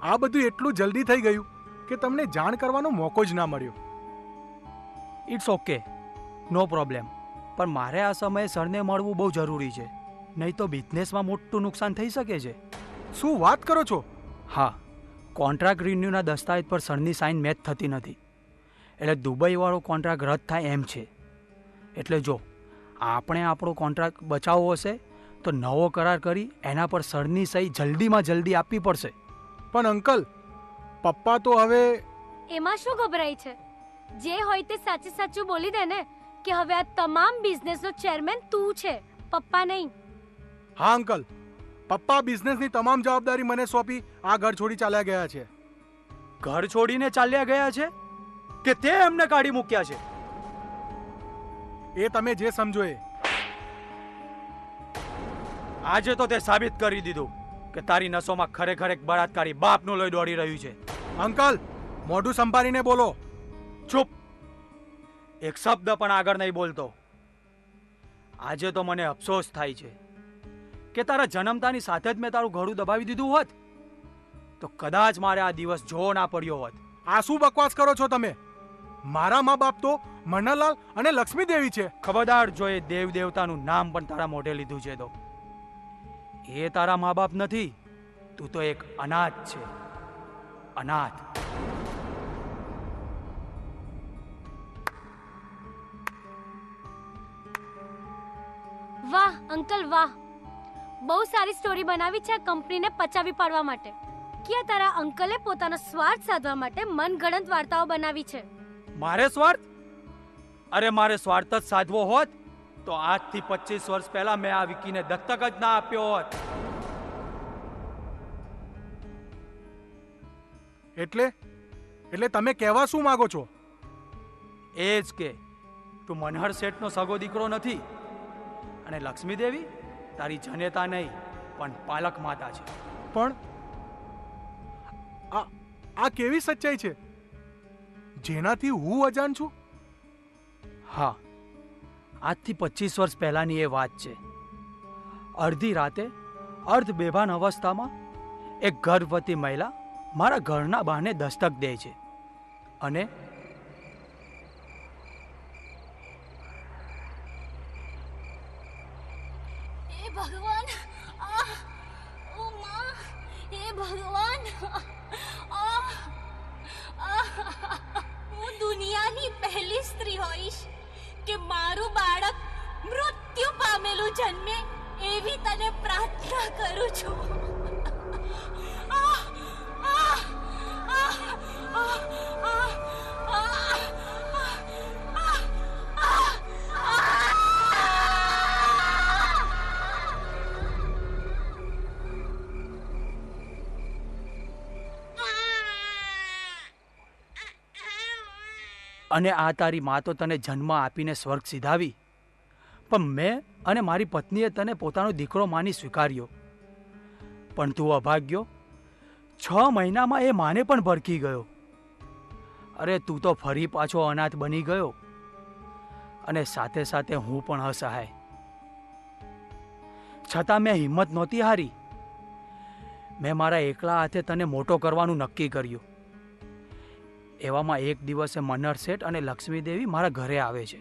S11: આ બધું એટલું જલ્દી થઈ ગયું કે તમને જાણ કરવાનો મોકો જ ના મળ્યો.
S10: It's okay, no problem. પણ મારે આ સમયે સરને મળવું બહુ જરૂરી છે, નહીં તો બિઝનેસમાં મોટું નુકસાન થઈ શકે છે.
S11: શું વાત કરો છો?
S10: હા, કોન્ટ્રાક્ટ રિન્યુના દસ્તાવેજ પર સરની સાઇન મેચ થતી નથી, એટલે દુબઈવાળો કોન્ટ્રાક્ટ રદ થાય એમ છે. એટલે જો આપણે આપણો કોન્ટ્રાક્ટ બચાવવો હશે તો નવો કરાર કરી એના પર સરની સહી જલ્દીમાં જલ્દી આપવી પડશે.
S11: પણ અંકલ, પપ્પા તો હવે...
S12: એમાં શું ગભરાય છે? જે હોય તે સાચે સાચું બોલી દે ને કે હવે આ તમામ બિઝનેસનો ચેરમેન તું છે, પપ્પા નહીં.
S11: હા અંકલ, પપ્પા બિઝનેસની તમામ જવાબદારી મને સોંપી આ ઘર છોડી ચાલ્યા ગયા છે.
S10: ઘર છોડીને ચાલ્યા ગયા છે કે તે એમને કાઢી મૂક્યા છે?
S11: એ તમે જે સમજો એ.
S10: આજે તો તે સાબિત કરી દીધું કે તારી નસોમાં ખરેખર એક બળાત્કારી બાપનું લોહી દોડી રહ્યું છે.
S11: અંકલ, મોઢું સંભાળીને બોલો.
S10: ચૂપ! એક શબ્દ પણ આગળ નહીં બોલતો. આજે તો મને અફસોસ થાય છે કે તારા જન્મતાની સાથે જ મેં તારું ગળું દબાવી દીધું હોત તો કદાચ મારે આ દિવસ જોવો ના પડ્યો હોત.
S11: આ શું બકવાસ કરો છો તમે? મારા મા બાપ તો મન્નાલાલ અને લક્ષ્મી દેવી છે.
S10: ખબરદાર, જો એ દેવ દેવતાનું નામ પણ તારા મોઢે લીધું છે તો એ તારા મા બાપ નથી. તું તો એક અનાથ છે, અનાથ.
S12: વાહ અંકલ વાહ, બહુ સારી સ્ટોરી બનાવી છે આ કંપનીને પચાવી પાડવા માટે. કે તારા અંકલે પોતાનો સ્વાર્થ સાધવા માટે મનગણત વાર્તાઓ બનાવી છે.
S10: મારે સ્વાર્થ? અરે મારે સ્વાર્થ જ સાધવો હોત તો આજથી 25 વર્ષ પહેલા મેં આ વિકીને દત્તક જ ના આપ્યો હોત.
S11: એટલે તમે કહેવા શું માંગો છો?
S10: એ જ કે તું મનહર શેઠનો સગો દીકરો નથી અને લક્ષ્મી દેવી તારી જનેતા નહીં પણ પાલક માતા છે.
S11: પણ આ કેવી સચ્ચાઈ છે જેનાથી હું અજાણ છું?
S10: હા, આજથી 25 વર્ષ પહેલાની એ વાત છે. અડધી રાતે અર્ધ બેભાન અવસ્થામાં એક ગર્ભવતી મહિલા મારા ઘરના બહાને દસ્તક દે છે અને
S5: ભગવાન, ઓ માં, હે ભગવાન, હું દુનિયાની પહેલી સ્ત્રી હોઈશ કે મારું બાળક મૃત્યુ પામેલું જન્મે એવી તને પ્રાર્થના કરું છું.
S10: અને આ તારી મા તો તને જન્મ આપીને સ્વર્ગ સીધાવી, પણ મેં અને મારી પત્નીએ તને પોતાનો દીકરો માની સ્વીકાર્યો. પણ તું અભાગ્યો 6 મહિનામાં એ માને પણ ભડકી ગયો. અરે તું તો ફરી પાછો અનાથ બની ગયો અને સાથે સાથે હું પણ અસહાય. છતાં મેં હિંમત નહોતી હારી. મેં મારા એકલા હાથે તને મોટો કરવાનું નક્કી કર્યું. એવામાં એક દિવસે મન્નર શેઠ અને લક્ષ્મી દેવી મારા ઘરે આવે છે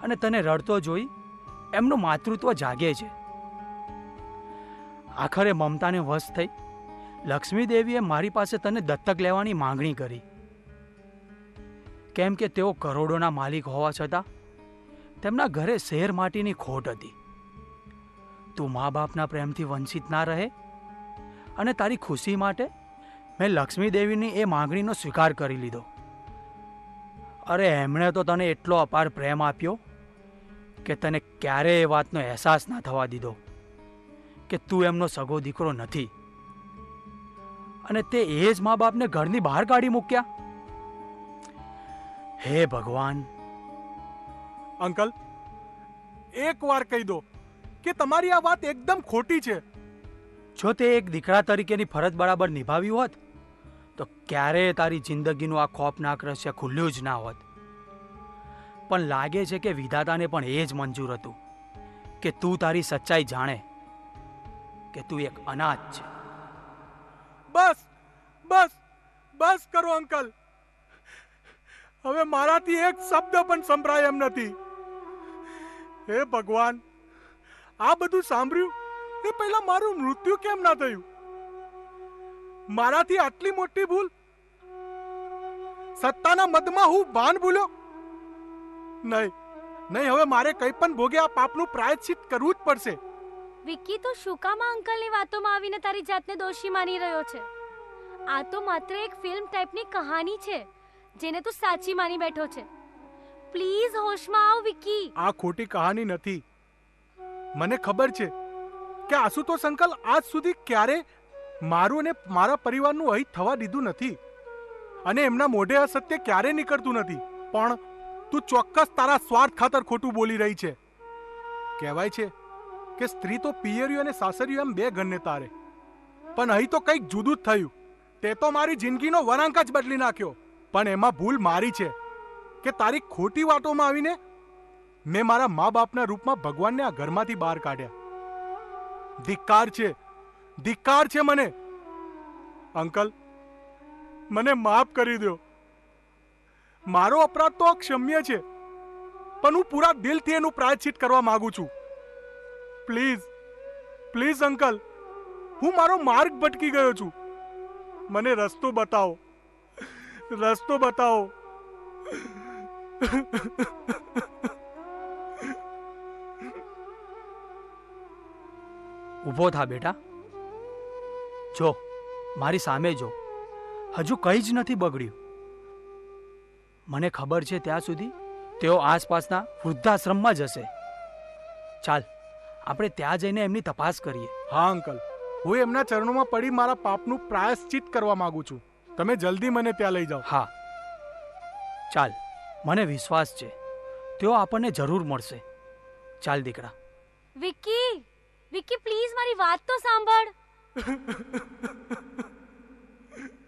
S10: અને તને રડતો જોઈ એમનું માતૃત્વ જાગે છે. આખરે મમતાને વશ થઈ લક્ષ્મી દેવીએ મારી પાસે તને દત્તક લેવાની માંગણી કરી, કેમ કે તેઓ કરોડોના માલિક હોવા છતાં તેમના ઘરે શેર માટીની ખોટ હતી. તું મા બાપના પ્રેમથી વંચિત ના રહે અને તારી ખુશી માટે મેં લક્ષ્મી દેવીની એ માંગણીનો સ્વીકાર કરી લીધો. અરે એમણે તો તને એટલો અપાર પ્રેમ આપ્યો કે તને ક્યારેય એ વાતનો અહેસાસ ના થવા દીધો કે તું એમનો સગો દીકરો નથી અને તે એ જ મા બાપને ઘરની બહાર કાઢી મૂક્યા. હે ભગવાન!
S11: અંકલ, એક વાર કહી દો કે તમારી આ વાત એકદમ ખોટી છે.
S10: જો તે એક દીકરા તરીકેની ફરજ બરાબર નિભાવી હોત તો ક્યારેય તારી જિંદગીનું આ ખોફનાક રહસ્ય ખુલ્યું જ ના હોત. પણ લાગે છે કે વિધાતાને પણ એ જ મંજૂર હતું કે તું તારી સચ્ચાઈ જાણે કે તું એક અનાથ છે.
S11: બસ બસ બસ કરો અંકલ. હવે મારાથી એક શબ્દ પણ સંભળાય એમ નથી. હે ભગવાન, આ બધું સાંભળ્યું એ પહેલા મારું મૃત્યુ કેમ ના થયું? મારાથી આટલી મોટી ભૂલ. સત્તાના મદમાં હું ભાન ભૂલ્યો. નહીં નહીં, હવે મારે કંઈ પણ ભોગે આ પાપનું પ્રાયશ્ચિત કરવું જ પડશે.
S12: વિક્કી, તું શું કામ આ અંકલની વાતોમાં આવીને તારી જાતને દોષી માની રહ્યો છે? આ તો માત્ર એક ફિલ્મ ટાઈપની કહાની છે જેને તું સાચી માની બેઠો છે. પ્લીઝ હોશમાં આવ વિક્કી.
S11: આ ખોટી કહાની નથી. મને ખબર છે કે આશુતોષ અંકલ આજ સુધી ક્યારે મારું અને મારા પરિવારનું અહિત થવા દીધું નથી અને એમના મોઢે અસત્ય ક્યારે નીકળતું નથી. પણ તું ચોક્કસ તારા સ્વાર્થ ખાતર ખોટું બોલી રહી છે. કહેવાય છે કે સ્ત્રી તો પિયરિયું અને સાસરિયું એમ બે ઘરને તારે, પણ અહીં તો કંઈક જુદું જ થયું. તે તો મારી જિંદગીનો વળાંક જ બદલી નાખ્યો. પણ એમાં ભૂલ મારી છે કે તારી ખોટી વાતોમાં આવીને મેં મારા મા બાપના રૂપમાં ભગવાનને આ ઘરમાંથી બહાર કાઢ્યા. ધિક્કાર છે, ધિક્કાર છે મને. અંકલ, મને માફ કરી દો. મારો અપરાધ તો અક્ષમ્ય છે, પણ હું પૂરા દિલથી એનું પ્રાયશ્ચિત કરવા માંગુ છું. પ્લીઝ પ્લીઝ અંકલ, હું મારો માર્ગ ભટકી ગયો છું. મને રસ્તો બતાવો, રસ્તો બતાવો.
S10: ઊભો થા બેટા. જો મારી સામે જો, હજુ કંઈ જ નથી બગડ્યું. મને ખબર છે ત્યાં સુધી તેઓ આસપાસના વૃદ્ધાશ્રમમાં જ હશે. ચાલ આપણે ત્યાં જઈને એમની તપાસ કરીએ.
S11: હા અંકલ, હું એમના ચરણોમાં પડી મારા પાપનું પ્રાયશ્ચિત કરવા માંગુ છું. તમે જલ્દી મને ત્યાં લઈ જાઓ.
S10: હા ચાલ, મને વિશ્વાસ છે તેઓ આપણને જરૂર મળશે. ચાલ દીકરા.
S12: વિક્કી, વિક્કી પ્લીઝ મારી વાત તો સાંભળ.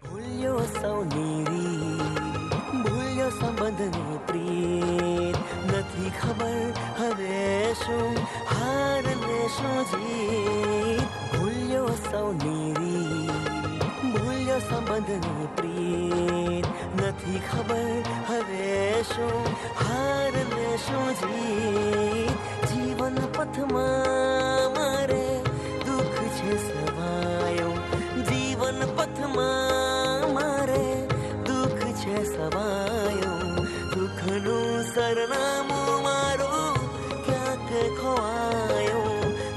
S4: ભૂલ્યો સૌની ભૂલ્યો સંબંધને પ્રીત, નથી ખબર હવે શું હાર ને શું જીત. ભૂલ્યો સૌની ભૂલ્યો સંબંધને પ્રીત, નથી ખબર હવે શું હાર ને શું જીત. જીવન પથમાં મારે દુઃખ છે સવાયો, જીવન પથમાં મારે દુઃખ છે સવાયો. દુઃખનું સરનામું મારું ક્યાંક ખોવાયો,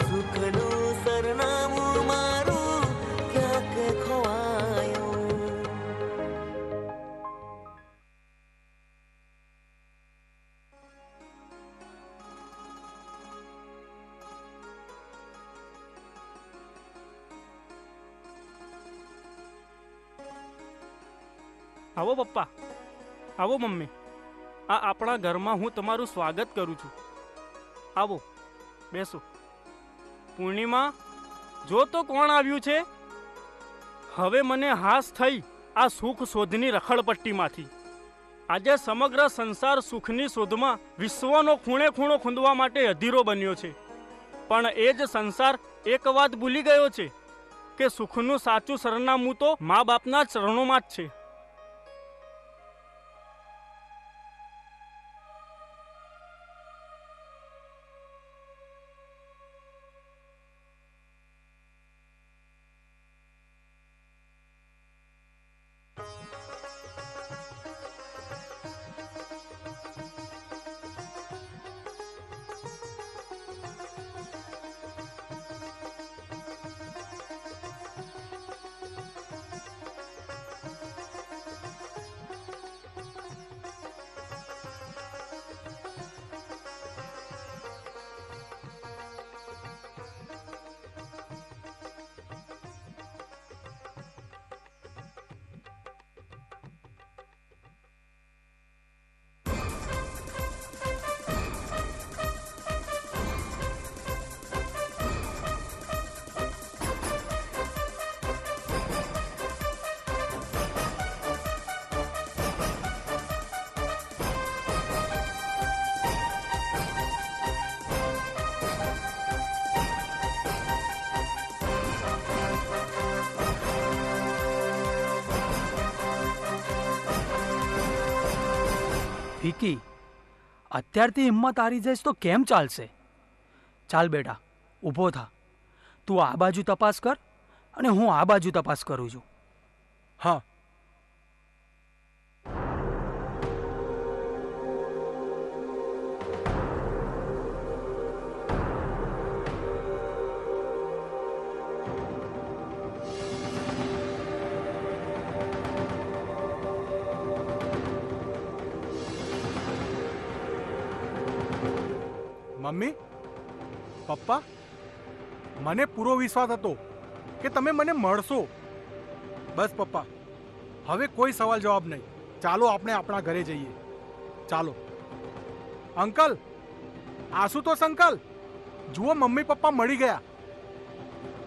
S4: સુખનું સરનામું મારું ક્યાંક ખોવાયો.
S14: આવો પપ્પા, આવો મમ્મી. આ આપણા ઘરમાં હું તમારું સ્વાગત કરું છું. આવો બેસો. પૂર્ણિમા, જો તો કોણ આવ્યું છે. હવે મને હાશ થઈ આ સુખ શોધની રખડપટ્ટીમાંથી. આજે સમગ્ર સંસાર સુખની શોધમાં વિશ્વનો ખૂણે ખૂણો ખૂંદવા માટે અધીરો બન્યો છે. પણ એ જ સંસાર એક વાત ભૂલી ગયો છે કે સુખનું સાચું સરનામું તો મા બાપના ચરણોમાં જ છે.
S10: વિકી, અત્યારથી હિંમત હારી જઈશ તો કેમ ચાલશે? ચાલ બેટા, ઊભો થા. તું આ બાજુ તપાસ કર અને હું આ બાજુ તપાસ કરું છું.
S11: હા. મમ્મી, પપ્પા, મને પૂરો વિશ્વાસ હતો કે તમે મને મળશો. બસ પપ્પા, હવે કોઈ સવાલ જવાબ નહીં. ચાલો આપણે આપણા ઘરે જઈએ. ચાલો. અંકલ, આશુતોષ અંકલ, જુઓ મમ્મી પપ્પા મળી ગયા.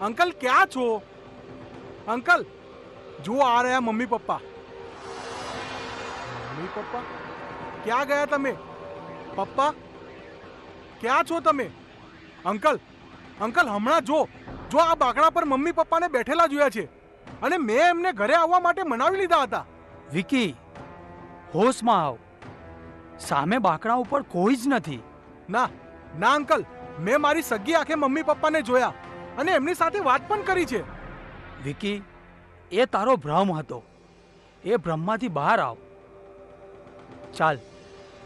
S11: અંકલ ક્યાં છો? અંકલ, જુઓ આ રહ્યા મમ્મી પપ્પા. મમ્મી પપ્પા ક્યાં ગયા તમે? પપ્પા ક્યાં છો તમે? અંકલ, અંકલ હમણાં જો આ બાકડા પર મમ્મી પપ્પાને બેઠેલા જોયા છે અને મેં એમને ઘરે આવવા માટે મનાવી લીધા હતા.
S10: વિકી, હોશમાં આવ. સામે બાકડા ઉપર કોઈ જ નથી.
S11: ના ના અંકલ, મેં મારી સગી આંખે મમ્મી પપ્પાને જોયા અને એમની સાથે વાત પણ કરી છે.
S10: વિકી, એ તારો ભ્રમ હતો. એ ભ્રમમાંથી બહાર આવ. ચાલ,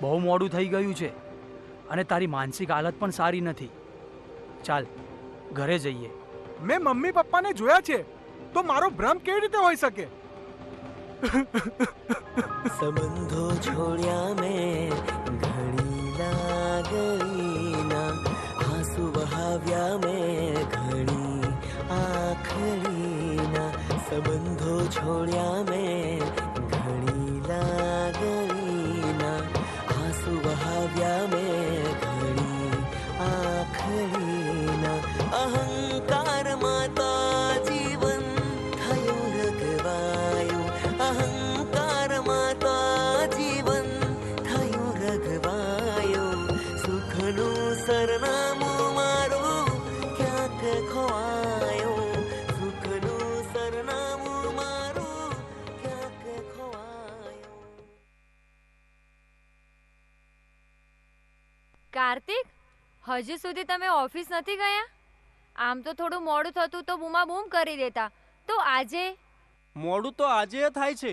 S10: બહુ મોડું થઈ ગયું છે અને તારી માનસિક હાલત પણ સારી નથી. ચાલ, ઘરે જઈએ.
S11: મેં મમ્મી પપ્પાને જોયા છે તો મારો ભ્રમ કેવી રીતે હોઈ શકે?
S4: સંબંધો છોડ્યા મેં ઘણી લાગણીના, આંસુ વહાવ્યા મેં ઘણી આંખડીના. સંબંધો છોડ્યા મેં ઘણી લાગણીના, આંસુ વહાવ્યા મેં ઘણી આંખડીના. અહંકારમાં તો જીવન થયું રઘવાયું, અહંકારમાં તો જીવન થયું રઘવાયું. સુખનું સરનામું મારું ક્યાંક ખોવાયું, સુખનું સરનામું મારું ક્યાંક ખોવાયું.
S9: કાર્તિક, હજુ સુધી તમે ઓફિસ નથી ગયા? આમ તો થોડું મોડું થતું તો બૂમા બૂમ કરી દેતા. તો આજે
S14: મોડું તો આજે થાય છે,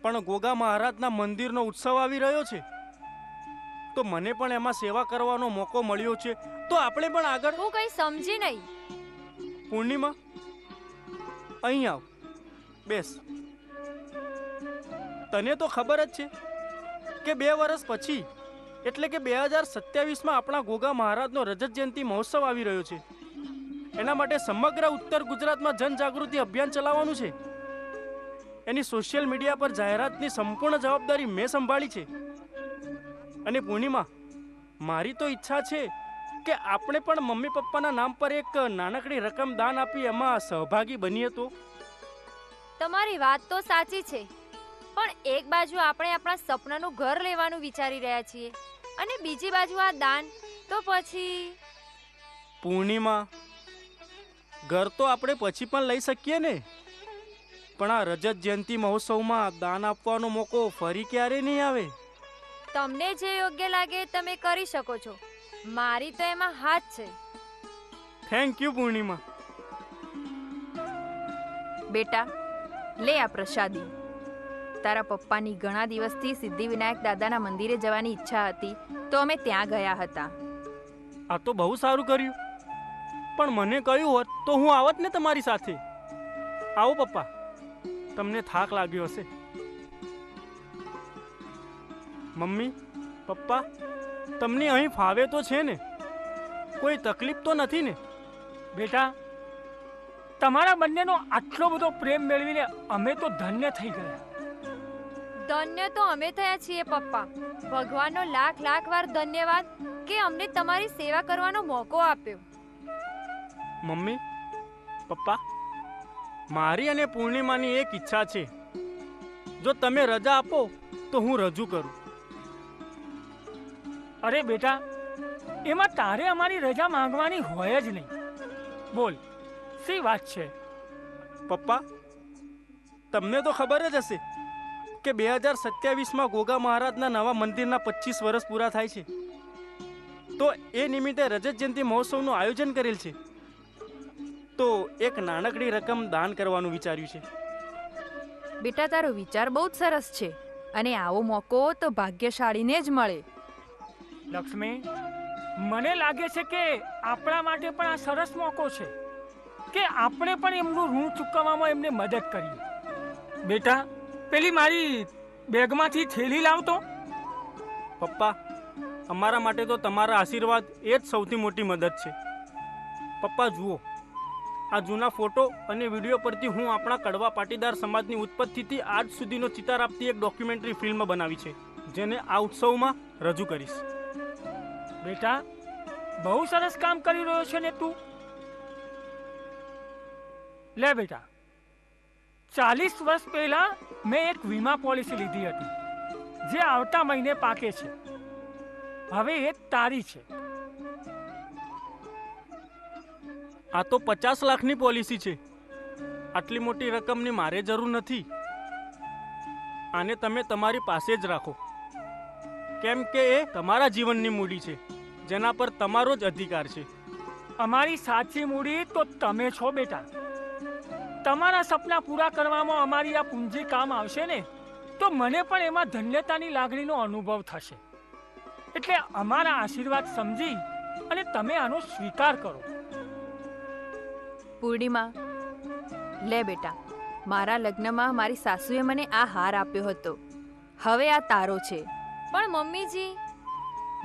S14: પણ ગોગા મહારાજના મંદિરનો ઉત્સવ આવી રહ્યો છે તો મને પણ એમાં સેવા કરવાનો મોકો મળ્યો છે, તો આપણે પણ આગળ.
S9: હું કંઈ સમજી નહીં.
S14: પૂર્ણિમા, અહીં આવ, બેસ. તને તો ખબર જ છે કે 2 વર્ષ પછી એટલે કે 2027માં આપણા ગોગા મહારાજનો રજત જયંતિ મહોત્સવ આવી રહ્યો છે. એના માટે સમગ્ર ઉત્તર ગુજરાતમાં જનજાગૃતિ અભિયાન ચલાવવાનું છે. એની સોશિયલ મીડિયા પર જાહેરાતની સંપૂર્ણ જવાબદારી મેં સંભાળી છે. અને પૂર્ણિમા, મારી તો ઈચ્છા છે કે આપણે પણ મમ્મી પપ્પાના નામ પર એક નાનકડી રકમ દાન આપી એમાં સહભાગી બનીએ તો.
S9: તમારી વાત તો સાચી છે, પણ એક બાજુ આપણે આપણા સપનાનું ઘર લેવાનું વિચારી રહ્યા છીએ અને બીજી બાજુ આ દાન, તો પછી.
S14: પૂર્ણિમા, ઘર તો આપણે પછી પણ લઈ શકીએ ને, પણ આ રજત જયંતિ મહોત્સવમાં દાન આપવાનો મોકો ફરી ક્યારે નહીં આવે.
S9: તમને જે યોગ્ય લાગે તમે કરી શકો છો. મારી તો એમાં હાથ છે.
S14: થેન્ક યુ પૂર્ણિમા.
S9: બેટા, લે આ પ્રસાદી. તારા પપ્પાની ઘણા દિવસથી સિદ્ધિવિનાયક દાદાના મંદિરે જવાની ઈચ્છા હતી તો અમે ત્યાં ગયા હતા.
S14: આ તો બહુ સારું કર્યું, પણ મને કહ્યું હોત તો હું આવત ને તમારી સાથે. આવો પપ્પા, તમને થાક લાગ્યો હશે. મમ્મી પપ્પા, તમને અહીં ફાવે તો છે ને? કોઈ તકલીફ તો નથી ને?
S8: બેટા, તમારા બંનેનો આટલો બધો પ્રેમ મેળવીને અમે તો ધન્ય થઈ ગયા.
S9: ધન્ય તો અમે થયા છીએ પપ્પા. ભગવાનનો લાખ લાખ વાર ધન્યવાદ કે અમને તમારી સેવા કરવાનો મોકો આપ્યો.
S14: મમ્મી પપ્પા, મારી અને પૂર્ણિમાની એક ઈચ્છા છે. જો તમે રજા આપો તો હું રજૂ કરું.
S8: અરે બેટા, એમાં તારે અમારી રજા માંગવાની હોય જ નહીં. બોલ, શી વાત છે?
S14: પપ્પા, તમને તો ખબર જ હશે કે 2027માં ગોગા મહારાજના નવા મંદિરના 25 વર્ષ પૂરા થાય છે, તો એ નિમિત્તે રજત જયંતિ મહોત્સવનું આયોજન કરેલ છે. તો એક નાનકડી રકમ દાન કરવાનું વિચાર્યું છે.
S9: બેટા, તારો વિચાર બહુ જ સરસ છે અને આવો મોકો તો ભાગ્યશાળીને જ મળે.
S8: લક્ષ્મી, મને લાગે છે કે આપણા માટે પણ આ સરસ મોકો છે કે આપણે પણ એમનું ઋણ ચૂકવવામાં એમને મદદ કરીએ. બેટા, પેલી મારી બેગમાંથી થેલી લાવતો.
S14: પપ્પા, અમારા માટે તો તમારા આશીર્વાદ એ જ સૌથી મોટી મદદ છે. પપ્પા જુઓ, આ જૂના ફોટો અને વિડીયો પરથી હું આપણા કડવા પાટીદાર સમાજની ઉત્પત્તિથી આજ સુધીનો ચિતાર આપતી એક ડોક્યુમેન્ટરી ફિલ્મ બનાવી છે, જેને આ ઉત્સવમાં રજૂ કરીશ.
S8: બેટા, બહુ સરસ કામ કરી રહ્યો છે ને તું. લે બેટા, 40 વર્ષ પહેલા મેં એક વીમા પોલિસી લીધી હતી, જે આવતા મહિને પાકે છે. હવે એ તારી છે.
S14: આ તો 50 લાખની પોલિસી છે. આટલી મોટી રકમની મારે જરૂર નથી. આને તમે તમારી પાસે જ રાખો, કેમ કે એ તમારા જીવનની મૂડી છે, જેના પર તમારો જ અધિકાર છે.
S8: અમારી સાચી મૂડી તો તમે છો બેટા. તમારા સપના પૂરા કરવામાં અમારી આ પૂંજી કામ આવશે ને, તો મને પણ એમાં ધન્યતાની લાગણીનો અનુભવ થશે. એટલે અમારા આશીર્વાદ સમજી અને તમે આનો સ્વીકાર કરો.
S9: પૂર્ણિમા, લે બેટા, મારા લગ્નમાં મારી સાસુએ મને આ હાર આપ્યો હતો. હવે આ તારો છે.
S12: પણ મમ્મીજી,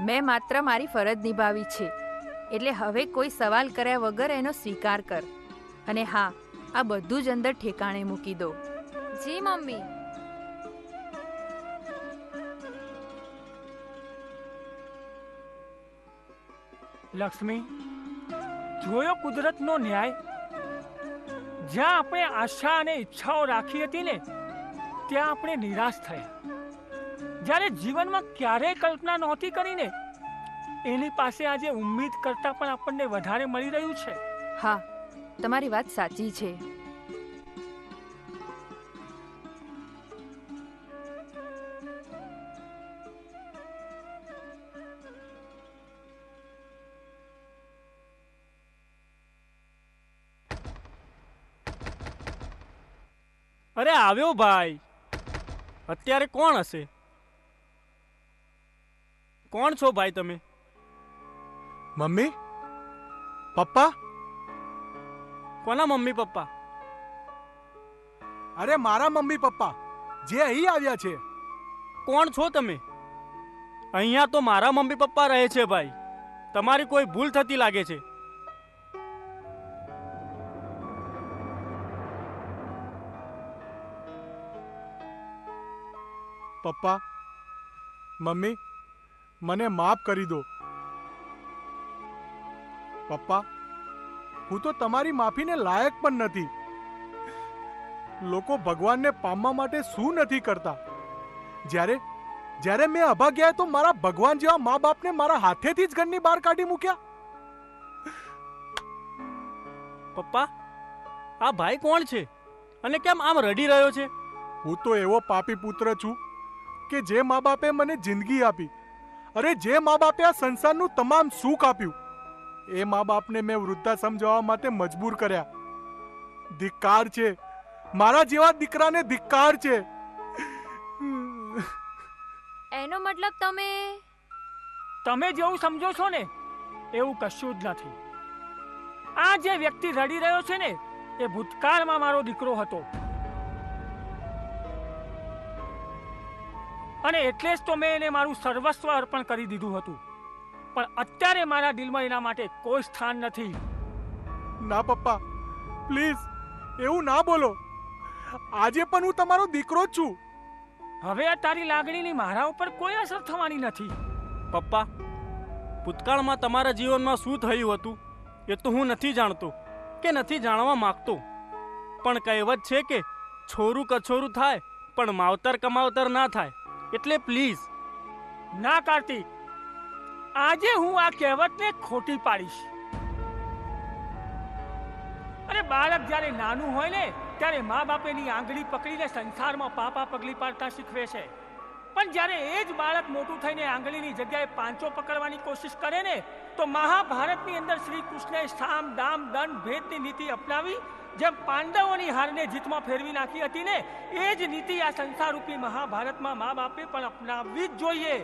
S9: મેં માત્ર મારી ફરજ નિભાવી છે, એટલે હવે કોઈ સવાલ કર્યા વગર એનો સ્વીકાર કર. અને હા, આ બધું જ અંદર ઠેકાણે મૂકી દો.
S12: જી મમ્મી.
S8: લક્ષ્મી, જોયો કુદરતનો ન્યાય? જ્યાં આપણે આશા અને ઈચ્છાઓ રાખી હતી ને, ત્યાં આપણે નિરાશ થયા. જ્યારે જીવનમાં ક્યારેય કલ્પના નહોતી કરીને, એની પાસે આજે ઉમ્મીદ કરતા પણ આપણને વધારે મળી રહ્યું છે.
S9: હા, તમારી વાત સાચી છે.
S14: અરે આવ્યો ભાઈ. અત્યારે કોણ હશે? કોણ છો ભાઈ તમે?
S11: મમ્મી, પપ્પા.
S14: કોના મમ્મી પપ્પા?
S11: અરે મારા મમ્મી પપ્પા, જે અહીં આવ્યા છે.
S14: કોણ છો તમે? અહીંયા તો મારા મમ્મી પપ્પા રહે છે ભાઈ. તમારી કોઈ ભૂલ થતી લાગે છે.
S11: પપ્પા, મમ્મી, મને માફ કરી દો. પપ્પા, હું તો તમારી માફીને લાયક પણ નથી. લોકો ભગવાનને પામવા માટે શું નથી કરતા. જ્યારે મેં અભાગ્યા તો મારા ભગવાન જેવા મા બાપને મારા હાથેથી જ ઘરની બહાર કાઢી મૂક્યા.
S14: પપ્પા, આ ભાઈ કોણ છે અને કેમ આમ રડી રહ્યો છે?
S11: હું તો એવો પાપી પુત્ર છું કે જે મા બાપે મને જિંદગી આપી, અરે જે મા બાપે આ સંસારનું તમામ સુખ આપ્યું, એ મા બાપને મેં વૃદ્ધાશ્રમ જવા માટે મજબૂર કર્યા. ધિક્કાર છે, મારા જેવા દીકરાને ધિક્કાર છે.
S12: એનો મતલબ
S8: તમે જેવું સમજો છો ને એવું કશું જ નથી. આ જે વ્યક્તિ રડી રહ્યો છે ને, એ ભૂતકાળમાં મારો દીકરો હતો, અને એટલે જ તો મેં એને મારું સર્વસ્વ અર્પણ કરી દીધું હતું. પણ અત્યારે મારા દિલમાં એના માટે કોઈ સ્થાન નથી.
S11: ના પપ્પા, પ્લીઝ એવું ના બોલો. આજે પણ હું તમારો દીકરો જ છું.
S8: હવે આ તારી લાગણીની મારા ઉપર કોઈ અસર થવાની નથી.
S14: પપ્પા, ભૂતકાળમાં તમારા જીવનમાં શું થયું હતું એ તો હું નથી જાણતો કે નથી જાણવા માંગતો. પણ કહેવત છે કે છોરું કછોરું થાય પણ માવતર કમાવતર ના થાય. એટલે પ્લીઝ.
S8: ના કાર્તિક, આજે હું આ કહેવતને ખોટી પાડીશ. અરે બાળક જ્યારે નાનું હોય ને ત્યારે મા બાપ એની આંગળી પકડીને સંસારમાં પાપા પગલી પાડતા શીખવે છે, પણ જ્યારે એ જ બાળક મોટું થઈને આંગળીની જગ્યાએ પાંચો પકડવાની કોશિશ કરે ને, તો મહાભારતની અંદર શ્રી કૃષ્ણએ સામ દામ દંડ ભેદની નીતિ અપનાવી, જેમ પાંડવોની હારને જીતમાં ફેરવી નાખી હતી ને, એ જ નીતિ આ સંસારરૂપી મહાભારતમાં મા બાપે પણ અપનાવવી જ જોઈએ.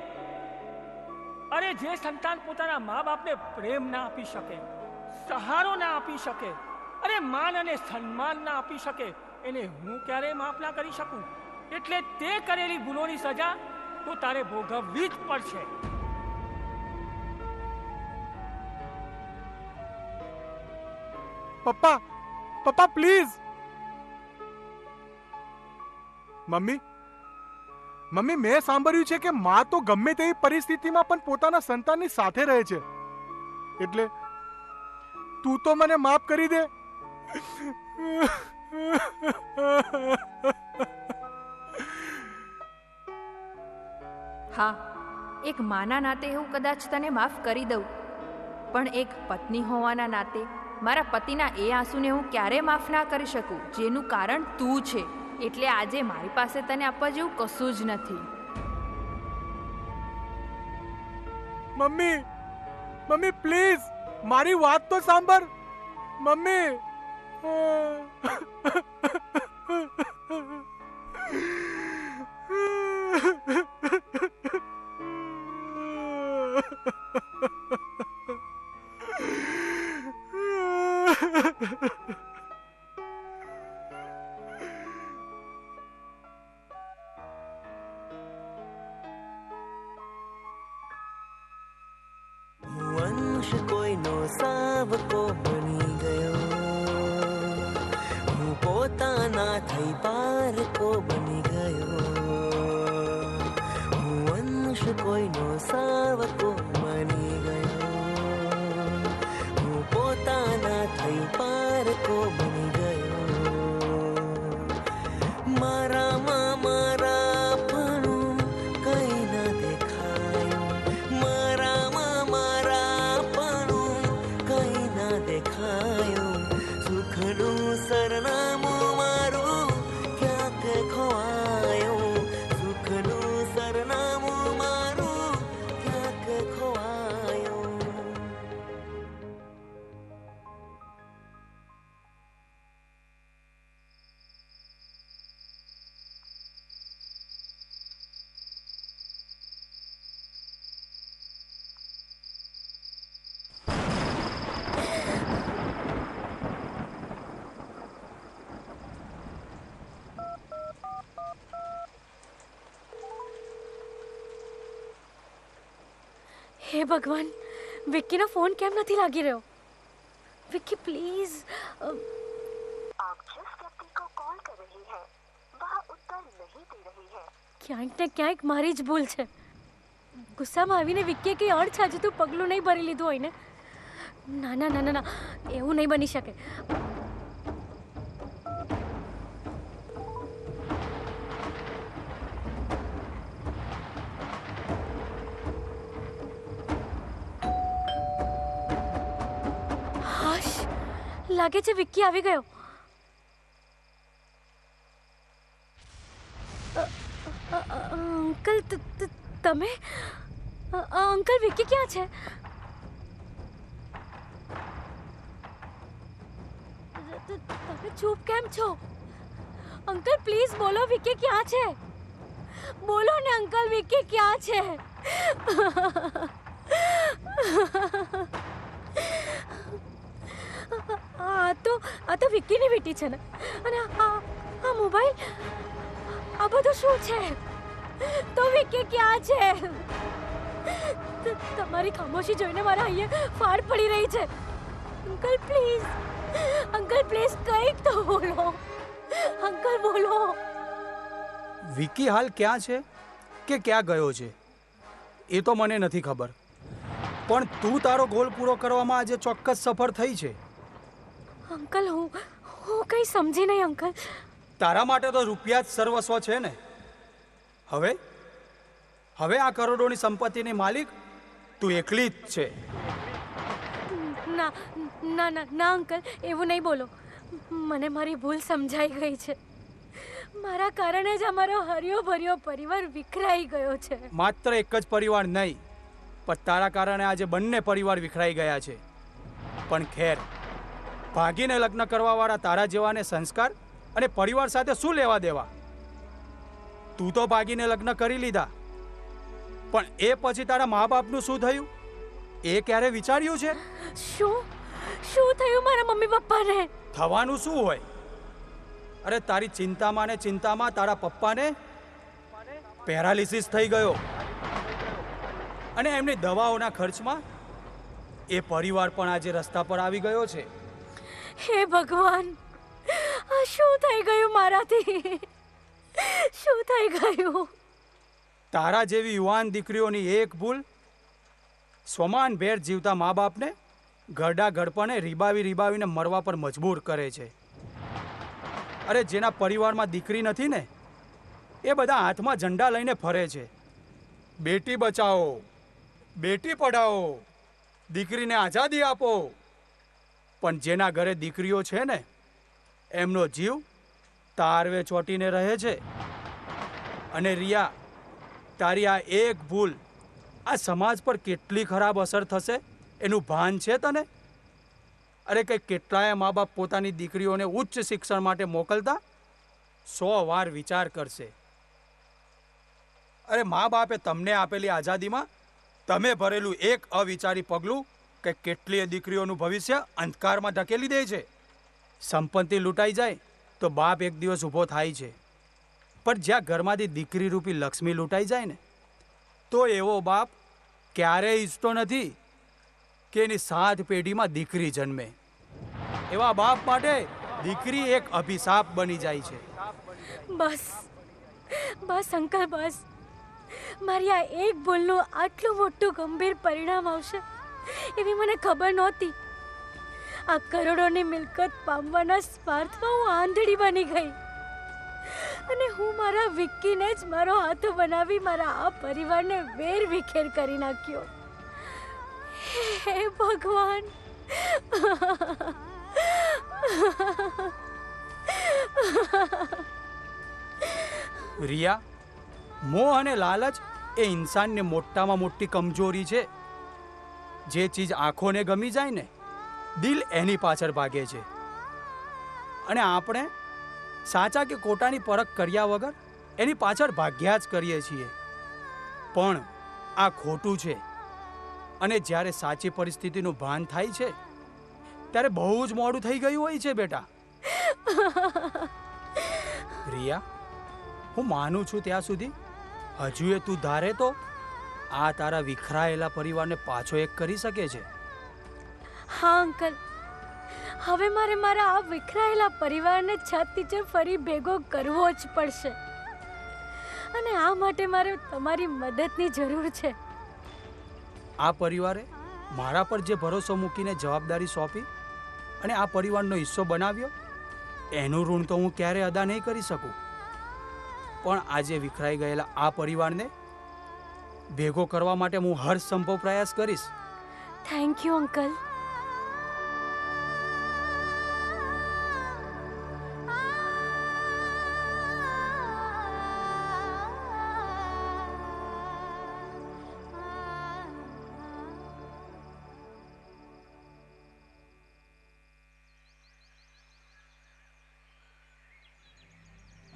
S8: અરે જે સંતાન પોતાના મા બાપને પ્રેમ ના આપી શકે, સહારો ના આપી શકે, અરે માન અને સન્માન ના આપી શકે, એને હું ક્યારેય માફ ના કરી શકું. એટલે તે કરેલી ભૂલોની સજા તો તારે ભોગવવી જ પડશે.
S11: પપ્પા, પપ્પા પ્લીઝ. મમ્મી, મમ્મી મેં સાંભળ્યું છે કે માં તો ગમે તેવી પરિસ્થિતિમાં પણ પોતાના સંતાનની સાથે રહે છે, એટલે તું તો મને માફ કરી દે.
S9: હા, એક માના નાતે હું કદાચ તને માફ કરી દઉં, પણ એક પત્ની હોવાના નાતે મારા પતિના એ આંસુને હું ક્યારેય માફ ના કરી શકું, જેનું કારણ તું છે. એટલે આજે મારી પાસે તને આપવા જેવું કશું જ નથી.
S11: મમ્મી, મમ્મી પ્લીઝ મારી વાત તો સાંભળ. મમ્મી,
S4: વંશ કોઈનો સાવકો બની ગયો, હું પોતાના થઈ પારકો બની ગયો. હું વંશ કોઈનો સાવકો બની ગયો, હું પોતાના થઈ પારકો બની ગયો. મારામાં મારાપણું કઈ ના દેખાયું, મારામાં મારાપણું કઈ ના દેખાયું. સુખનું સરનામું મારું ક્યાંક ખોવાયું, સુખનું સરનામું મારું ક્યાંક ખોવાયું.
S12: હે ભગવાન, વિક્કીનો ફોન કેમ નથી લાગી રહ્યો? વિક્કી પ્લીઝ. ક્યાંક ને ક્યાંક મારી જ ભૂલ છે. ગુસ્સામાં આવીને વિક્કીએ કંઈ અણછાજતું પગલું નહીં ભરી લીધું હોય ને. ના ના ના ના ના, એવું નહીં બની શકે. હાશ, લાગે છે વિક્કી આવી ગયો. અંકલ, તમે? અંકલ, વિક્કી ક્યાં છે? તમે ચૂપ કેમ છો? અંકલ પ્લીઝ બોલો, વિક્કી ક્યાં છે? બોલો ને અંકલ, વિક્કી ક્યાં છે? આ તો વિક્કીની વીંટી છે ને? અને આ મોબાઈલ, આ બધું શું છે? તો વિક્કી ક્યાં છે? તમારી ખામોશી જોઈને મારા અહીંયા ફાડ પડી રહી છે. અંકલ પ્લીઝ, અંકલ પ્લીઝ કંઈક તો બોલો. અંકલ બોલો.
S10: વિકી હાલ ક્યાં છે કે ક્યાં ગયો છે એ તો મને નથી ખબર, પણ તું તારો ગોલ પૂરો કરવામાં આજે ચોક્કસ સફળ થઈ છે.
S12: અંકલ, હું કંઈ સમજી નહીં અંકલ.
S10: તારા માટે તો રૂપિયા જ સર્વસ્વ છે ને. હવે આ કરોડોની સંપત્તિની માલિક તું એકલી જ છે.
S12: ના ના ના ના અંકલ, એવું નહીં બોલો. મને મારી ભૂલ સમજાઈ ગઈ છે. મારા કારણે જ અમારો હર્યો ભર્યો પરિવાર વિખરાઈ ગયો છે.
S10: માત્ર એક જ પરિવાર નહીં, પણ તારા કારણે આજે બંને પરિવાર વિખરાઈ ગયા છે. પણ ખેર, ભાગીને લગ્ન કરવાવાળા તારા જેવાને સંસ્કાર અને પરિવાર સાથે શું લેવા દેવા? તું તો ભાગીને લગ્ન કરી લીધા, પણ એ પછી તારા મા બાપનું શું થયું એ ક્યારે વિચાર્યું છે?
S12: શું થયું મારા મમ્મી પપ્પાને?
S10: થવાનું શું હોય? અરે તારી ચિંતામાં ને ચિંતામાં તારા પપ્પાને પેરાલિસિસ થઈ ગયો, અને એમની દવાઓના ખર્ચમાં એ પરિવાર પણ આજે રસ્તા પર આવી ગયો છે.
S12: હે ભગવાન, આ શું થઈ ગયું મારાથી? શું થઈ ગયું?
S10: તારા જેવી યુવાન દીકરીઓની એક ભૂલ સ્વમાન ભેર જીવતા મા બાપને ગરડા ગડપણે રીબાવીને મરવા પર મજબૂર કરે છે. અરે જેના પરિવારમાં દીકરી નથી ને, એ બધા હાથમાં ઝંડા લઈને ફરે છે. બેટી બચાવો, બેટી પઢાઓ, દીકરીને આઝાદી આપો. પણ જેના ઘરે દીકરીઓ છે ને, એમનો જીવ તારવે ચોંટીને રહે છે. અને રિયા, તારી આ એક ભૂલ આ સમાજ પર કેટલી ખરાબ અસર થશે એનું ભાન છે તને? અરે કંઈ કેટલાય મા બાપ પોતાની દીકરીઓને ઉચ્ચ શિક્ષણ માટે મોકલતા 100 વાર વિચાર કરશે. અરે મા બાપે તમને આપેલી આઝાદીમાં તમે ભરેલું એક અવિચારી પગલું કે કેટલીય દીકરીઓનું ભવિષ્ય અંધકારમાં ધકેલી દે છે. સંપત્તિ લૂંટાઈ જાય તો બાપ એક દિવસ ઊભો થાય છે, પણ જ્યાં ઘરમાંથી દીકરી રૂપી લક્ષ્મી લૂંટાઈ જાય ને, તો એવો બાપ ક્યારેય ઈચ્છતો નથી કે એની 7 પેઢીમાં દીકરી જન્મે. એવા બાપ માટે દીકરી એક અભિશાપ બની જાય છે.
S12: બસ અંકલ, બસ. મારી આ એક ભૂલનું આટલું મોટું ગંભીર પરિણામ આવશે એવી મને ખબર નહોતી. આ કરોડોની મિલકત પામવાના સ્વાર્થમાં હું આંધળી બની ગઈ, અને હું મારા વિક્કીને જ મારો હાથો બનાવી મારા આ પરિવારને વેર વિખેર કરી નાખ્યો. હે ભગવાન!
S10: રિયા, મોહ અને લાલચ એ ઇન્સાનની મોટામાં મોટી કમજોરી છે. જે ચીજ આંખોને ગમી જાય ને, દિલ એની પાછળ ભાગે છે. અને આપણે સાચા કે ખોટાની પરખ કર્યા વગર એની પાછળ ભાગ્યા જ કરીએ છીએ. પણ આ ખોટું છે, અને જ્યારે સાચી પરિસ્થિતિનું ભાન થાય છે ત્યારે બહુ જ મોડું થઈ ગયું હોય છે બેટા. રિયા, હું માનું છું ત્યાં સુધી હજુ તું ધારે તો આ તારા વિખરાયેલા પરિવારને પાછો એક કરી શકે છે.
S12: હા અંકલ, હવે મારે મારા આ વિખરાયેલા પરિવારને છત નીચે ફરી ભેગો કરવો જ પડશે, અને આ માટે મારે તમારી મદદની જરૂર છે.
S10: આ પરિવારે મારા પર જે ભરોસો મૂકીને જવાબદારી સોંપી અને આ પરિવારનો હિસ્સો બનાવ્યો, એનું ઋણ તો હું ક્યારેય અદા નહીં કરી શકું. પણ આજે વિખરાઈ ગયેલા આ પરિવારને ભેગો કરવા માટે હું હર સંભવ પ્રયાસ કરીશ.
S12: Thank you uncle.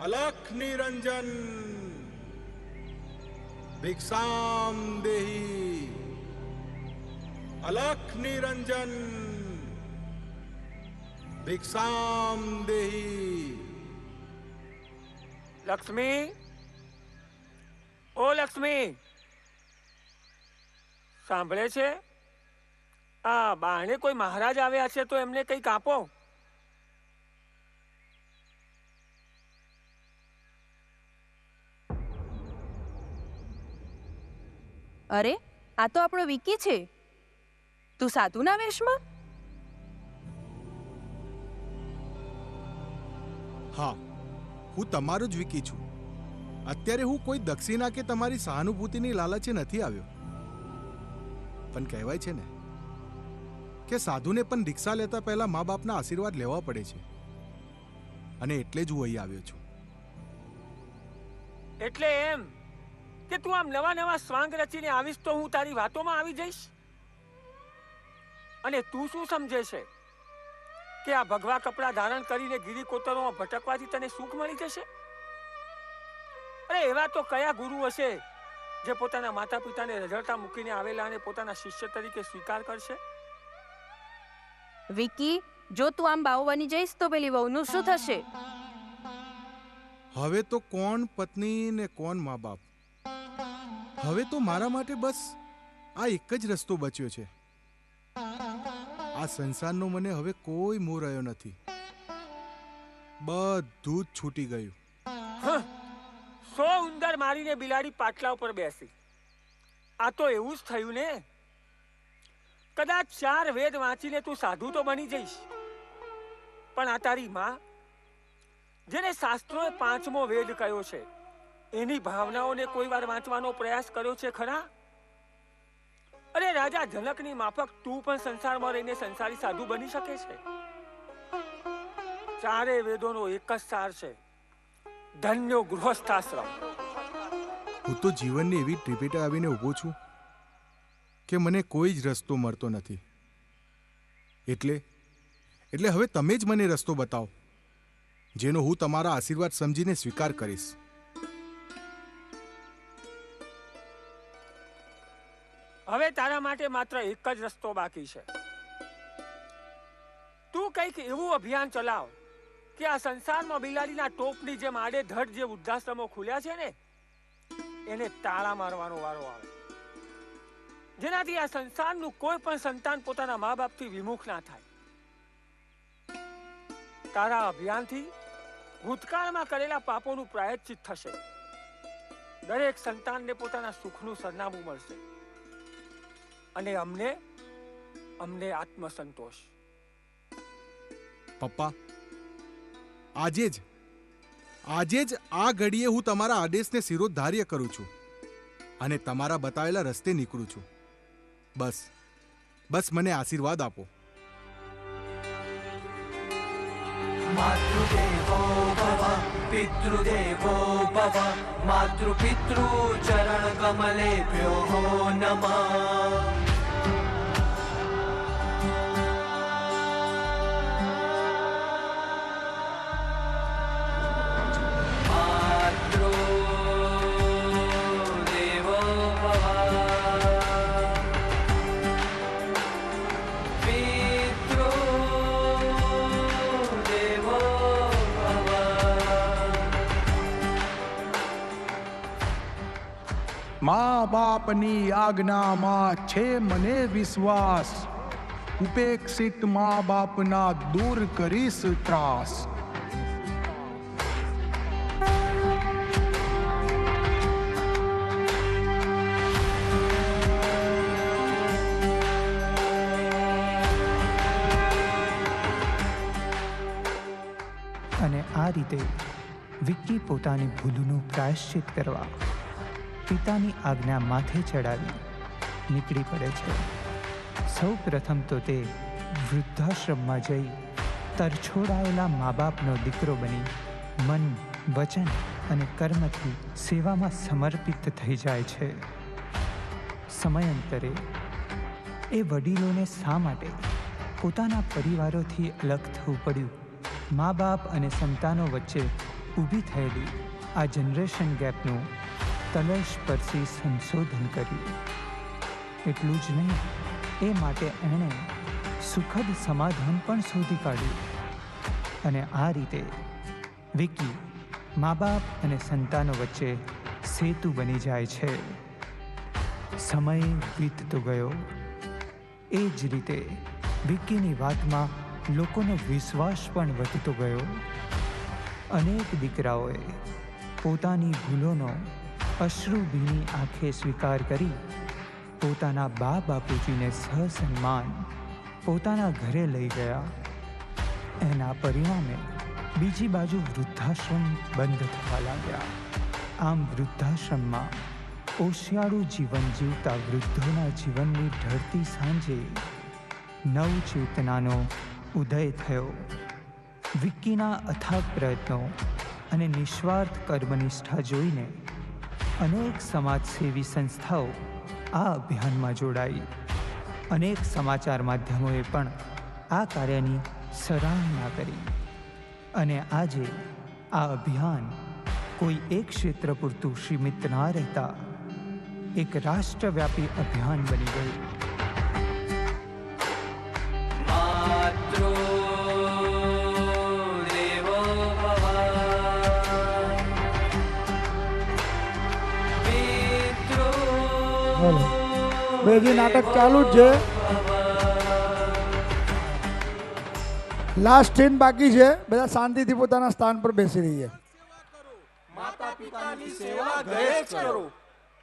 S11: अलख निरंजन भिक्षाम देहि, अलख निरंजन भिक्षाम देहि.
S8: લક્ષ્મી, ઓ લક્ષ્મી, સાંભળે છે? આ બારણે કોઈ મહારાજ આવ્યા છે, તો એમને કંઈક આપો.
S9: અરે, આ તો આપણો વિકી છે. તું સાધુના વેશમાં?
S11: હા, હું તમારો જ વિકી છું. અત્યારે હું કોઈ દક્ષિણા કે તમારી સહાનુભૂતિની લાલચે નથી આવ્યો. પણ કહેવાય છે ને કે સાધુને પણ દીક્ષા લેતા પહેલા મા બાપના આશીર્વાદ લેવા પડે છે. અને એટલે જ હું અહીં આવ્યો છું.
S8: એટલે એમ કે તું આમ નવા નવા સ્વાંગ રચીને આવીશ તો હું તારી વાતોમાં આવી જઈશ? અને તું શું સમજે છે કે આ ભગવા કપડા ધારણ કરીને ગીરી કોતરોમાં ભટકવાથી તને સુખ મળી જશે? અરે એવા તો કયા ગુરુ હશે જે પોતાના માતા પિતાને રઝળતા મૂકીને આવેલા અને પોતાના શિષ્ય તરીકે સ્વીકાર કરશે?
S13: વિકી, જો તું આમ બાવો બની જઈશ તો પેલી વહુનું શું થશે?
S11: હવે તો કોણ પત્ની ને કોણ મા બાપ. હવે તો મારા માટે બસ આ એક જ રસ્તો બચ્યો છે. આ સંસારનો મને હવે કોઈ મોહ રહ્યો નથી. બધું જ છૂટી ગયું.
S8: 100 ઉંદર મારીને બિલાડી પાટલા ઉપર બેસી. આ તો એવું જ થયું ને. કદાચ 4 વેદ વાંચીને તું સાધુ તો બની જઈશ, પણ આ તારી માં જેને શાસ્ત્રોએ 5મો વેદ કયો છે એની ભાવનાઓને કોઈ વાર વાંચવાનો પ્રયાસ કર્યો છે ખરા? અરે રાજા જનકની માફક તું પણ સંસારમાં રહીને સંસારી સાધુ બની શકે છે. 4 વેદોનો એક જ સાર છે, ધન્યો ગૃહસ્થાશ્રમ.
S11: હું તો જીવનની એવી ત્રિપેટે આવીને ઊભો છું કે મને કોઈ જ રસ્તો મળતો નથી. એટલે હવે તમે જ મને રસ્તો બતાવો જેનો હું તમારા આશીર્વાદ સમજીને સ્વીકાર કરીશ.
S8: હવે તારા માટે માત્ર એક જ રસ્તો બાકી છે. તું કંઈક એવું અભિયાન ચલાવ કે આ સંસારમાં બિલાડીના ટોપની જેમ આડે ધડ જે વૃદ્ધાશ્રમો ખુલ્યા છે ને એને તાળા મારવાનો વારો આવે, જેનાથી આ સંસારનું કોઈ પણ સંતાન પોતાના મા બાપથી વિમુખ ના થાય. તારા અભિયાનથી ભૂતકાળમાં કરેલા પાપોનું પ્રાયશ્ચિત થશે. દરેક સંતાનને પોતાના સુખનું સરનામું મળશે અને અમને આત્મસંતોષ.
S11: પપ્પા, આજે જ આ ઘડીએ હું તમારા આદેશને શિરોધાર્ય કરું છું અને તમારા બતાવેલા રસ્તે નીકળું છું. બસ મને આશીર્વાદ આપો.
S16: માતૃદેવો ભવ પિતૃદેવો ભવ માતૃપિતૃ ચરણ કમલેભ્યો નમઃ.
S17: મા બાપની આજ્ઞામાં છે મને વિશ્વાસ, ઉપેક્ષિત મા બાપના દૂર કરીશ ત્રાસ.
S3: અને આ રીતે વિક્કી પોતાની ભૂલનું પ્રાયશ્ચિત કરવા પિતાની આજ્ઞા માથે ચડાવી નીકળી પડે છે. સૌ પ્રથમ તો તે વૃદ્ધાશ્રમમાં જઈ તરછોડાયેલા મા બાપનો દીકરો બની મન, વચન અને કર્મથી સેવામાં સમર્પિત થઈ જાય છે. સમયાંતરે એ વડીલોને શા માટે પોતાના પરિવારોથી અલગ થવું પડ્યું, મા બાપ અને સંતાનો વચ્ચે ઊભી થયેલી આ જનરેશન ગેપનું તલસ્પર્શી સંશોધન કર્યું. એટલું જ નહીં, એ માટે એણે સુખદ સમાધાન પણ શોધી કાઢ્યું. અને આ રીતે વિકી મા બાપ અને સંતાનો વચ્ચે સેતુ બની જાય છે. સમય વીતતો ગયો. એ જ રીતે વિકીની વાતમાં લોકોનો વિશ્વાસ પણ વધતો ગયો. અનેક દીકરાઓએ પોતાની ભૂલોનો અશ્રુભીની આંખે સ્વીકાર કરી પોતાના બા બાપુજીને સહસન્માન પોતાના ઘરે લઈ ગયા. એના પરિણામે બીજી બાજુ વૃદ્ધાશ્રમ બંધ થવા લાગ્યા. આમ વૃદ્ધાશ્રમમાં ઓશિયાળું જીવન જીવતા વૃદ્ધોના જીવનની ઢળતી સાંજે નવ ચેતનાનો ઉદય થયો. વિક્કીના અથાગ પ્રયત્નો અને નિસ્વાર્થ કર્મનિષ્ઠા જોઈને અનેક સમાજસેવી સંસ્થાઓ આ અભિયાનમાં જોડાઈ. અનેક સમાચાર માધ્યમોએ પણ આ કાર્યની સરાહના કરી અને આજે આ અભિયાન કોઈ એક ક્ષેત્ર પૂરતું સીમિત ના રહેતા એક રાષ્ટ્રવ્યાપી અભિયાન બની ગયું.
S15: બેજી નાટક ચાલુ જ છે. લાસ્ટ સીન બાકી છે. બધા શાંતિથી પોતાના સ્થાન પર બેસી રહીએ.
S14: માતા પિતાની સેવા ઘરે જ કરો.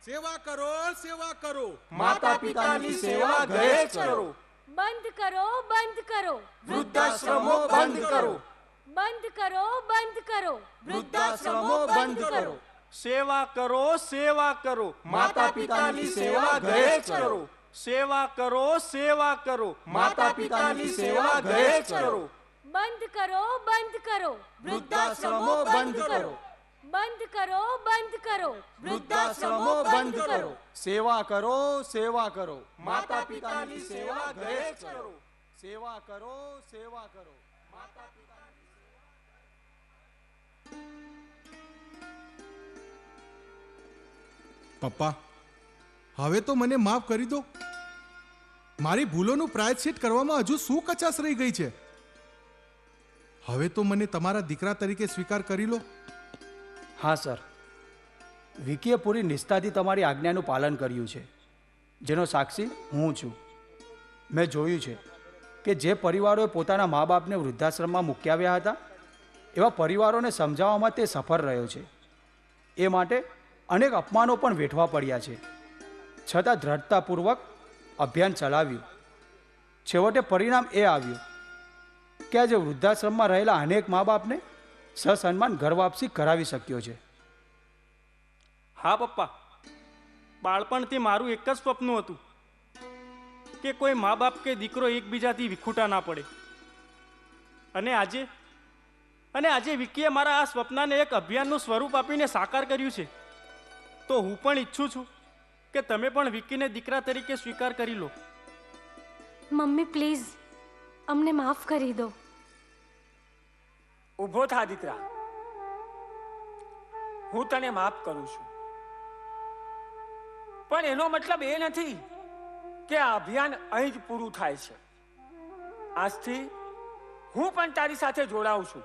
S11: સેવા કરો, સેવા કરો.
S14: માતા પિતાની સેવા ઘરે જ કરો.
S12: બંધ કરો, બંધ કરો.
S14: વૃદ્ધાશ્રમો બંધ કરો.
S12: બંધ કરો, બંધ કરો.
S14: વૃદ્ધાશ્રમો બંધ કરો. સેવા કરો, સેવા કરો. માતા પિતાની સેવા ઘરે જ કરો. સેવા કરો, સેવા કરો. માતા પિતાની સેવા ઘરે જ કરો.
S12: બંધ કરો, બંધ કરો.
S14: વૃદ્ધાશ્રમો બંધ કરો.
S12: બંધ કરો, બંધ કરો.
S14: વૃદ્ધાશ્રમો બંધ કરો. સેવા કરો, સેવા કરો. માતા પિતાની સેવા ઘરે જ કરો.
S10: સેવા કરો, સેવા કરો. માતા પિતાની
S11: પપ્પા, હવે તો મને માફ કરી દો. મારી ભૂલોનું પ્રાયશ્ચિત કરવામાં હજુ શું કચાશ રહી ગઈ છે? હવે તો મને તમારા દીકરા તરીકે સ્વીકાર કરી લો.
S10: હા સર, વિકીએ પૂરી નિષ્ઠાથી તમારી આજ્ઞાનું પાલન કર્યું છે, જેનો સાક્ષી હું છું. મેં જોયું છે કે જે પરિવારોએ પોતાના મા બાપને વૃદ્ધાશ્રમમાં મૂકી આવ્યા હતા, એવા પરિવારોને સમજાવવામાં તે સફળ રહ્યો છે. એ માટે અનેક અપમાનો પણ વેઠવા પડ્યા છે, છતાં દ્રઢતાપૂર્વક અભિયાન ચલાવ્યું. છેવટે પરિણામ એ આવ્યું કે આજે વૃદ્ધાશ્રમમાં રહેલા અનેક મા બાપને સસન્માન ઘર વાપસી કરાવી શક્યો છે.
S14: હા પપ્પા, બાળપણથી મારું એક જ સ્વપ્ન હતું કે કોઈ મા બાપ કે દીકરો એકબીજાથી વિખૂટા ના પડે. અને આજે વિકીએ મારા આ સ્વપ્નને એક અભિયાનનું સ્વરૂપ આપીને સાકાર કર્યું છે. તો હું પણ ઈચ્છું છું કે તમે પણ વિકીને દીકરા તરીકે સ્વીકાર કરી લો.
S12: મમ્મી પ્લીઝ અમને માફ કરી દો.
S8: ઊભો થા દીકરા, હું તને માફ કરું છું, પણ એનો મતલબ એ નથી કે આ અભિયાન અહીં જ પૂરું થાય છે. આજથી હું પણ તારી સાથે જોડાઉં છું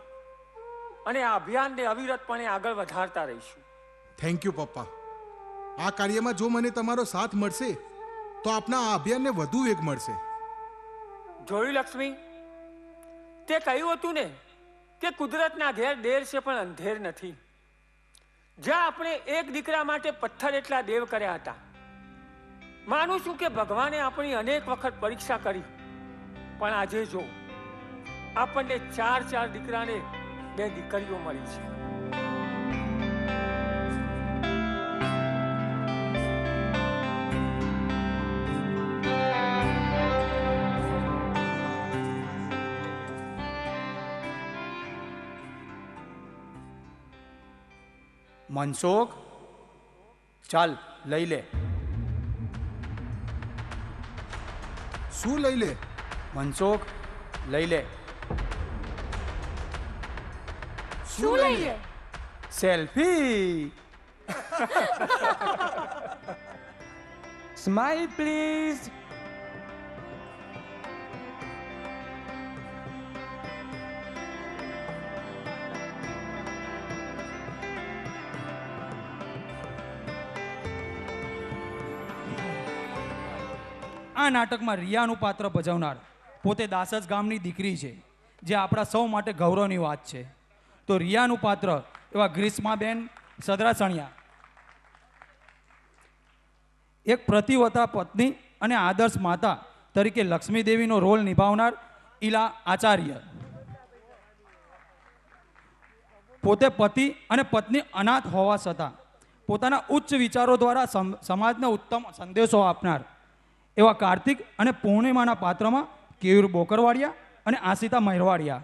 S8: અને આ અભિયાનને અવિરતપણે આગળ વધારતા રહીશું.
S11: થેન્ક યુ પપ્પા. આ કાર્યમાં જો મને તમારો સાથ મળશે તો આપના આ અભિયાનને વધુ વેગ મળશે.
S8: જોયું લક્ષ્મી, તે કહ્યું હતું ને કે કુદરતના ઘેર દેર છે પણ અંધેર નથી. જ્યાં આપણે એક દીકરા માટે પથ્થર એટલા દેવ કર્યા હતા, માનું છું કે ભગવાને આપણી અનેક વખત પરીક્ષા કરી, પણ આજે જો આપણને 4 દીકરાને 2 દીકરીઓ મળી છે.
S10: મનસુખ, ચાલ લઈ લે.
S11: શું લઈ લે?
S10: મનસુખ, લઈ લે.
S12: શું લઈ લે?
S10: સેલ્ફી.
S7: Smile please.
S18: આ નાટકમાં રિયાનું પાત્ર ભજવનાર પોતે દાસજ ગામની દીકરી છે, જે આપણા સૌ માટે ગૌરવની વાત છે. તો રિયાનું પાત્ર એવા ગ્રીષ્માબેન સદરાસણિયા, એક પ્રતિવતા પત્ની અને આદર્શ માતા તરીકે લક્ષ્મી દેવીનો રોલ નિભાવનાર ઈલા આચાર્ય, પોતે પતિ અને પત્ની અનાથ હોવા છતાં પોતાના ઉચ્ચ વિચારો દ્વારા સમાજને ઉત્તમ સંદેશો આપનાર એવા કાર્તિક અને પૂર્ણિમાના પાત્રમાં કેયુર બોકરવાડિયા અને આશિતા મહેરવાડિયા.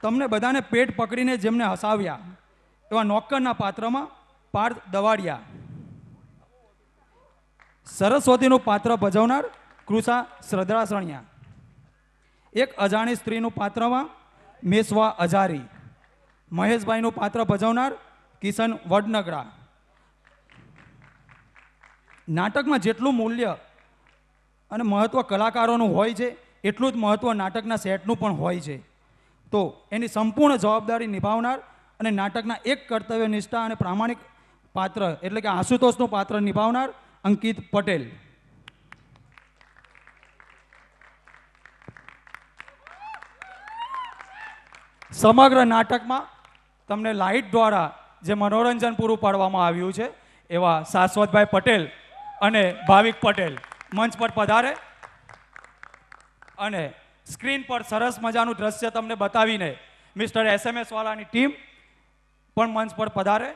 S18: તમને બધાને પેટ પકડીને જેમને હસાવ્યા એવા નોકરના પાત્રમાં પાર્થ દવાડિયા. સરસ્વતીનું પાત્ર ભજવનાર કૃષા શ્રદ્ધાસણિયા. એક અજાણી સ્ત્રીનું પાત્રમાં મેસવા અજારી. મહેશભાઈનું પાત્ર ભજવનાર કિશન વડનગરા. નાટકમાં જેટલું મૂલ્ય અને મહત્વ કલાકારોનું હોય છે એટલું જ મહત્વ નાટકના સેટનું પણ હોય છે. તો એની સંપૂર્ણ જવાબદારી નિભાવનાર અને નાટકના એક કર્તવ્ય નિષ્ઠા અને પ્રામાણિક પાત્ર એટલે કે આશુતોષનું પાત્ર નિભાવનાર અંકિત પટેલ. સમગ્ર નાટકમાં તમને લાઇટ દ્વારા જે મનોરંજન પૂરું પાડવામાં આવ્યું છે એવા શાશ્વતભાઈ પટેલ અને ભાવિક પટેલ મંચ પર પધારે અને સ્ક્રીન પર સરસ મજાનું દ્રશ્ય તમને બતાવીને મિસ્ટર SMS વાળાની ટીમ પણ મંચ પર પધારે.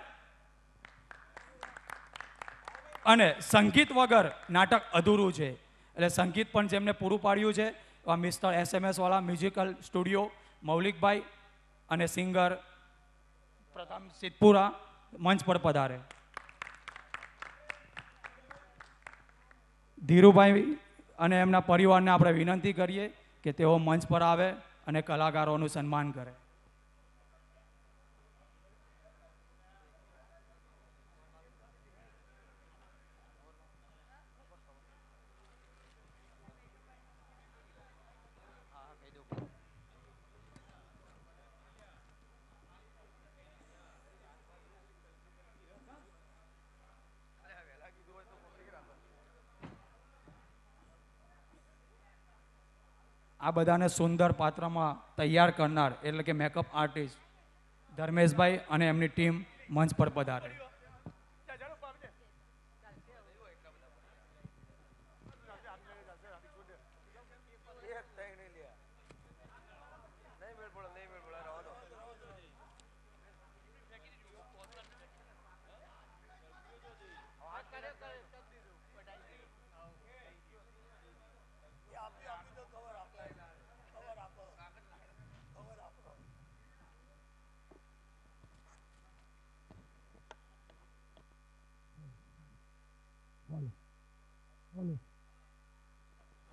S18: અને સંગીત વગર નાટક અધૂરું છે એટલે સંગીત પણ જેમને પૂરું પાડ્યું છે એવા મિસ્ટર SMS વાળા મ્યુઝિકલ સ્ટુડિયો મૌલિકભાઈ અને સિંગર પ્રથમ સિદ્ધપુરા મંચ પર પધારે. ધીરુભાઈ અને એમના પરિવારને આપણે વિનંતી કરીએ કે તેઓ મંચ પર આવે અને કલાકારોનું સન્માન કરે. આ બધાને સુંદર પાત્રમાં તૈયાર કરનાર એટલે કે મેકઅપ આર્ટિસ્ટ ધર્મેશભાઈ અને એમની ટીમ મંચ પર પધારે.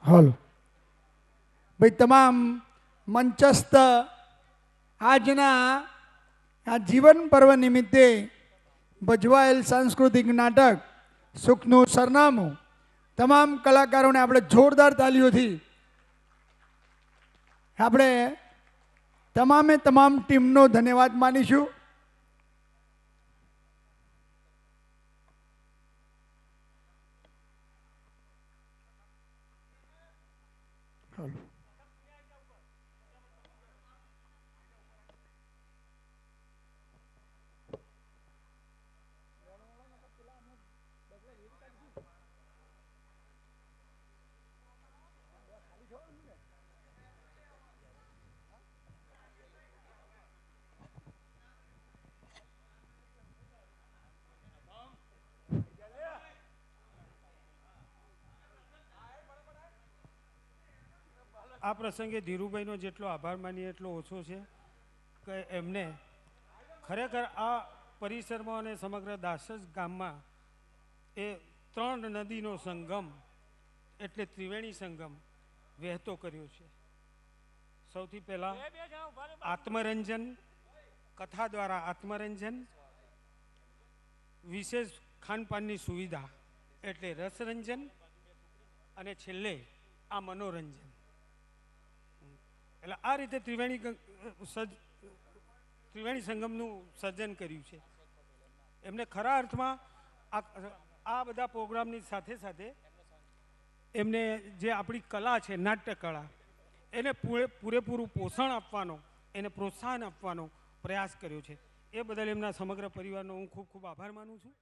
S15: હાલો ભાઈ, તમામ મંચસ્થ આજના આ જીવન પર્વ નિમિત્તે ભજવાયેલ સાંસ્કૃતિક નાટક સુખનું સરનામું તમામ કલાકારોને આપણે જોરદાર તાલીઓથી આપણે તમામે તમામ ટીમનો ધન્યવાદ માનીશું.
S14: આ પ્રસંગે ધીરુભાઈનો જેટલો આભાર માનીએ એટલો ઓછો છે કે એમને ખરેખર આ પરિસરમાં અને સમગ્ર દાસજ ગામમાં એ 3 નદીનો સંગમ એટલે ત્રિવેણી સંગમ વહેતો કર્યો છે. સૌથી પહેલાં આત્મરંજન, કથા દ્વારા આત્મરંજન, વિશેષ ખાનપાનની સુવિધા એટલે રસરંજન અને છેલ્લે આ મનોરંજન. એટલે આ રીતે ત્રિવેણી સંગમનું સર્જન કર્યું છે. એમને ખરા અર્થમાં આ બધા પ્રોગ્રામની સાથે સાથે એમને જે આપણી કલા છે નાટ્ય કળા એને પૂરેપૂરું પોષણ આપવાનો, એને પ્રોત્સાહન આપવાનો પ્રયાસ કર્યો છે. એ બદલ એમના સમગ્ર પરિવારનો હું ખૂબ ખૂબ આભાર માનું છું.